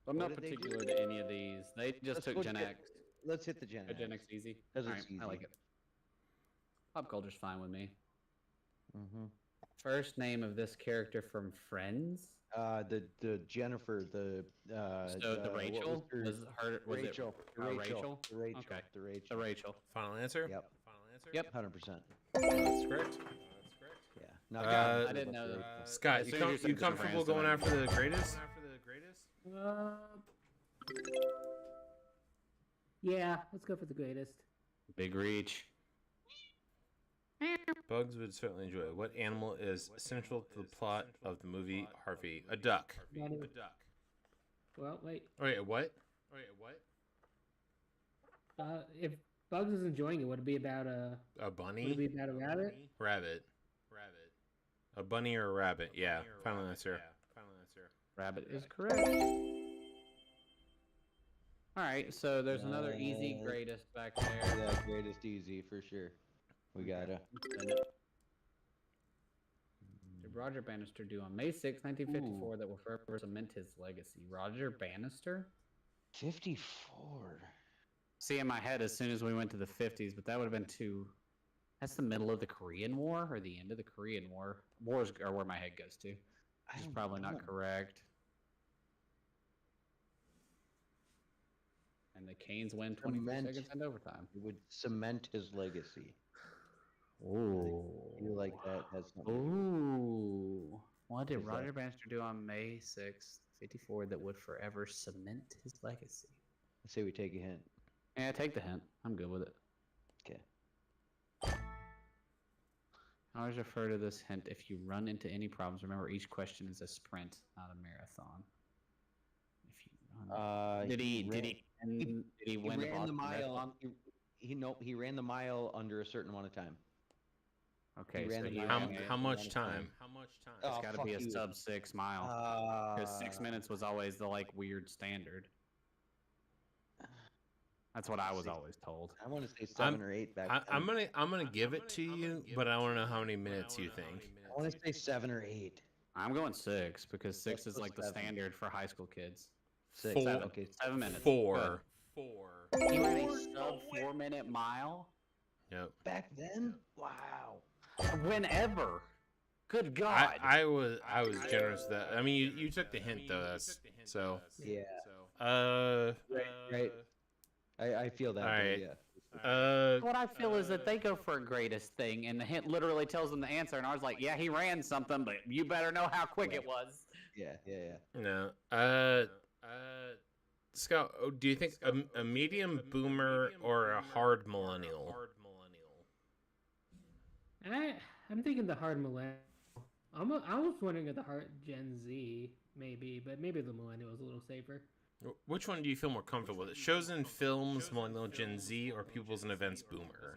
I'm not What did they do? particular to any of these. They just Let's took go Gen Gen- X. Let's hit the Gen X. Gen X easy. 'Cause All it's right, I like easy. it. Pop culture's fine with me. Mm-hmm. First name of this character from Friends. The Jennifer, the So the what Rachel her- was her. Was Rachel, It, the Rachel, the Rachel, Okay. the Rachel. The Rachel. Final answer. Yep. Yep. 100%. That's correct. Yeah. Not I didn't know that. Scott, As you, soon as you said you Jennifer comfortable Aniston, going I- after the greatest? Yeah, let's go for the greatest. Big reach. Bugs would certainly enjoy it. What animal is central to the plot of the movie Harvey? A duck. Not even- Well, wait. Oh, wait, what? If Bugs is enjoying it, would it be about A would it bunny? be about a rabbit? Rabbit. A bunny or a rabbit? Yeah. Final answer. Rabbit is correct. All All right, so there's another easy Uh, greatest back there. Yeah, greatest easy for sure. We gotta. Did Roger Bannister do on May 6, 1954 that will forever cement his legacy? Roger Bannister? 54. See in my head as soon as we went to the 50s, but that would have been too. That's the middle of the Korean War or the end of the Korean War. Wars are where my head goes to. Which is probably not correct. And the Canes win 24 Cement. seconds and overtime. It would cement his legacy. Ooh. I feel like that has something. Ooh. What did Is that- Roger Bannister do on May 6th, 54 that would forever cement his legacy? I say we take a hint. Yeah, take the hint. I'm good with it. Okay. I always refer to this hint. If you run into any problems, remember each question is a sprint, not a marathon. If you run... Did he win He the ran the Boston mile. Marathon? He ran the mile under a certain amount of time. Okay, ran so the he mile. ran How it. much time? How much time? It's Oh, got to fuck be a you. sub 6 mile. Because 6 minutes was always the like weird standard. That's what I was always told. I want to say 7 or 8 back then. I'm gonna give it to you, but I want to know how many minutes you think. I want to say 7 or 8. I'm going 6 because 6 is go like the 7. standard for high school kids. 6. Four. Okay. 7 minutes. Good. 4. He ran a sub 4 minute mile. Yep. Back then? Wow. Whenever. Good God. I was generous with that. I mean, you took the hint though. That's so. Yeah. Right. I feel that. All right. Yeah. What I feel is that they go for a greatest thing, and the hint literally tells them the answer, and I was like, yeah, he ran something, but you better know how quick it was. Yeah. No. Scott, do you think a medium boomer or a hard millennial? I'm thinking the hard millennial. I was wondering if the hard Gen Z maybe, but maybe the millennial is a little safer. Which one do you feel more comfortable with? Shows and films, millennial Gen Z, or pupils and events boomer?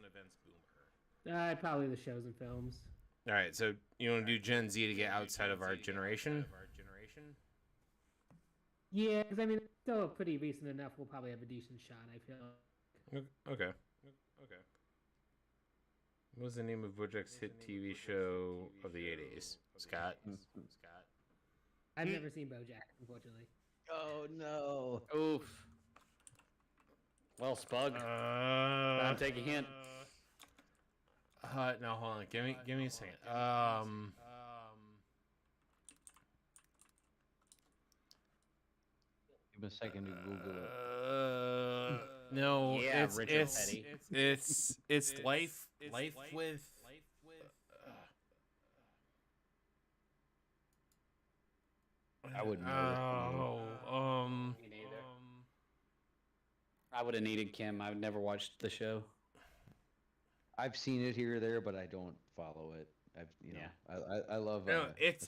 Probably the shows and films. All right, so you want to do Gen Z to get outside of our generation? Yeah, because I mean, it's still pretty recent enough. We'll probably have a decent shot. I feel. Okay. What was the name of Bojack's hit TV show of the 80s? Scott? I've never seen BoJack, unfortunately. Oh no. Oof. Well, Spug. I'll take a hint. No, hold on. Give me a second. Give me a second to Google it. No, Yeah, it's Richard Petty. it's life with. I wouldn't know. Me neither. I would have needed Kim. I've never watched the show. I've seen it here or there, but I don't follow it. I love. No, it's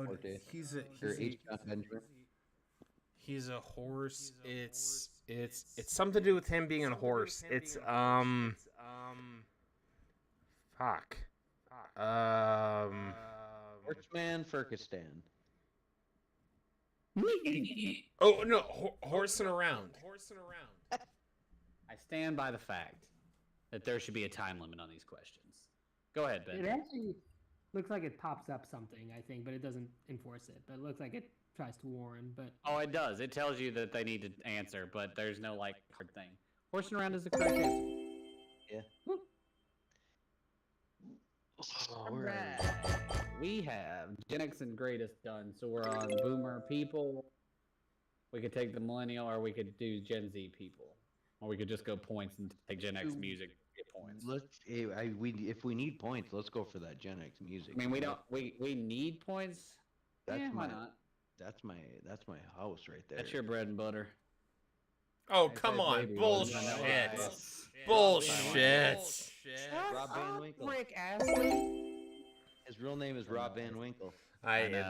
Forte. he's Or H. John Benjamin. He's a horse. It's something to do with him being a horse. It's fuck. Horseman Ferkistan. Oh no, horsing around. I stand by the fact that there should be a time limit on these questions. Go ahead, Ben. It actually looks like it pops up something, I think, but it doesn't enforce it. But it looks like it tries to warn. But Oh, it does. It tells you that they need to answer, but there's no like hard thing. Horsing around is the correct answer. Yeah. Oh, where are we? We have Gen X and greatest done, so we're on Boomer people. We could take the millennial, or we could do Gen Z people, or we could just go points and take Gen X music get points. If we need points, let's go for that Gen X music. I mean, we don't. We need points. That's Yeah, why my not? that's my house right there. That's your bread and butter. Oh I come said on, baby bullshit, ones, I know. bullshit. Rob Van Winkle. Rick Astley. His real name is Rob Van Winkle. I know.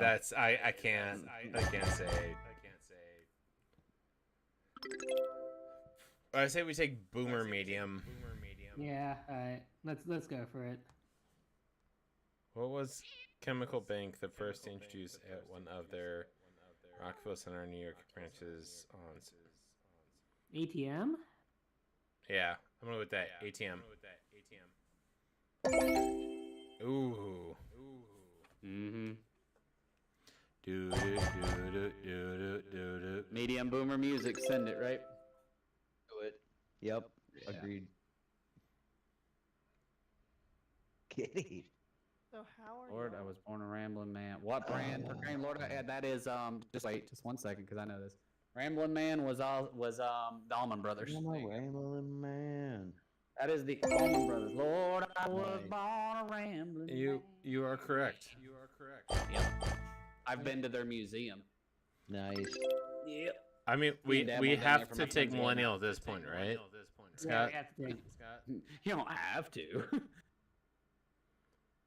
can't say. I say we take boomer medium. yeah, all right, let's go for it. What was Chemical Bank the first to introduce at one of their Rockville Center, New York branches on ATM? Yeah, I'm gonna go with that. ATM. Ooh. Mm-hmm. Do do do do do do. Medium boomer music, send it, right? Do it. Yep. Yeah. Agreed. Kitty. So how are Lord, I was born a rambling man. What brand for grain? Lord, that is just wait, just 1 second, because I know this. Rambling Man was the Allman Brothers. I'm a rambling man. That is the Allman Brothers. Lord, I was Nice. born a rambling man. You are correct. Yep. I've been to their museum. Nice. Yep. I mean, Me and Dad we went down have there for to my take son's wedding. millennial at this point, right? Yeah, Scott. we have to take. You don't have to.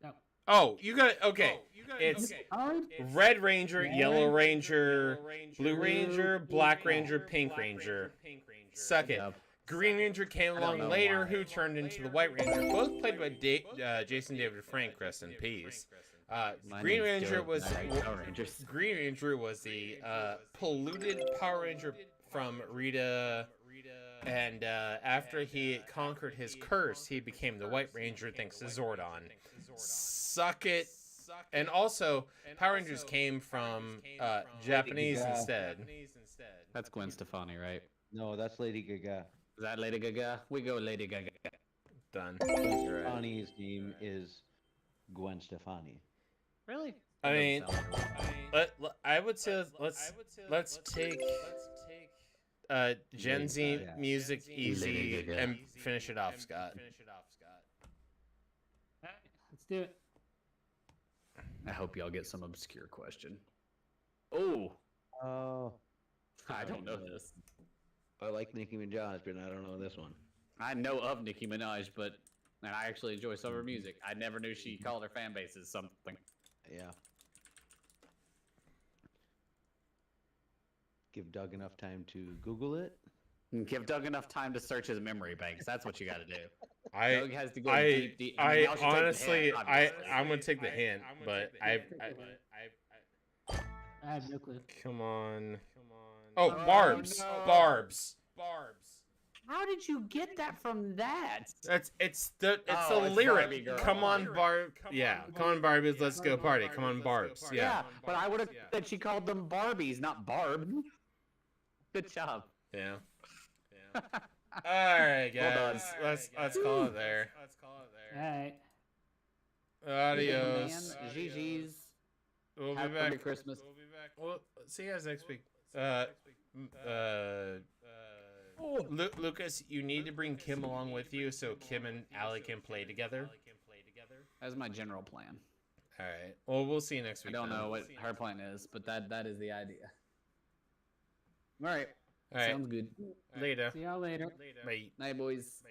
No. Oh, you got it. Okay. It's Hard? Red Ranger, Yellow Ranger, Blue Ranger, Black Ranger, Pink Ranger. Suck it. Yep. Green Ranger came I don't along know later, why. who turned into the White Ranger. Both played by Jason David Frank, rest in peace. My Green name's Ranger Joe, was and I like Power Rangers. Green Ranger was the polluted Power Ranger from Rita, and after he conquered his curse, he became the White Ranger thanks to Zordon. Suck it. And also, Power Rangers came from Japanese Gaga. instead. That's Gwen Stefani, right? No, that's Lady Gaga. Is that Lady Gaga? We go Lady Gaga. Done. Gwen You're right. Stefani's name is Gwen Stefani. Really? I mean, That doesn't sound like her. I would say let's take Gen Z Yeah. music easy Lady Gaga. and finish it off, Scott. Alright, let's do it. I hope y'all get some obscure question. Oh, Oh. I don't know this. I like Nicki Minaj, but I don't know this one. I know of Nicki Minaj, but and I actually enjoy some of her music. I never knew she called her fan bases something. Yeah. Give Doug enough time to Google it. Give Doug enough time to search his memory banks. That's what you got to do. Doug I has to go I deep. I mean, y'all should take the honestly hint, obviously. I'm gonna take the hint, but I I have no clue. come on. Oh, Oh, Barbs. no. Barbs. How did you get that from that? It's the Oh, it's lyric. Barbie girl. Come on, Barb. Yeah, come on, Barbies. Let's go party. Come on, Barbs. Yeah, Yeah. but I would have said she called them Barbies, not Barb. Good job. Yeah. All right, Well guys. Let's call it there. Alright. Adios. Man, GG's. We'll be Have a back. Merry Christmas. Well, see you guys next week. Lucas, you need to bring Kim along with you so Kim and Allie can play together. That's my general plan. All right. Well, we'll see you next I week. don't then. know what her plan is, but that is the idea. All right. All right. Sounds good. Later. See y'all later. Bye. Night, boys.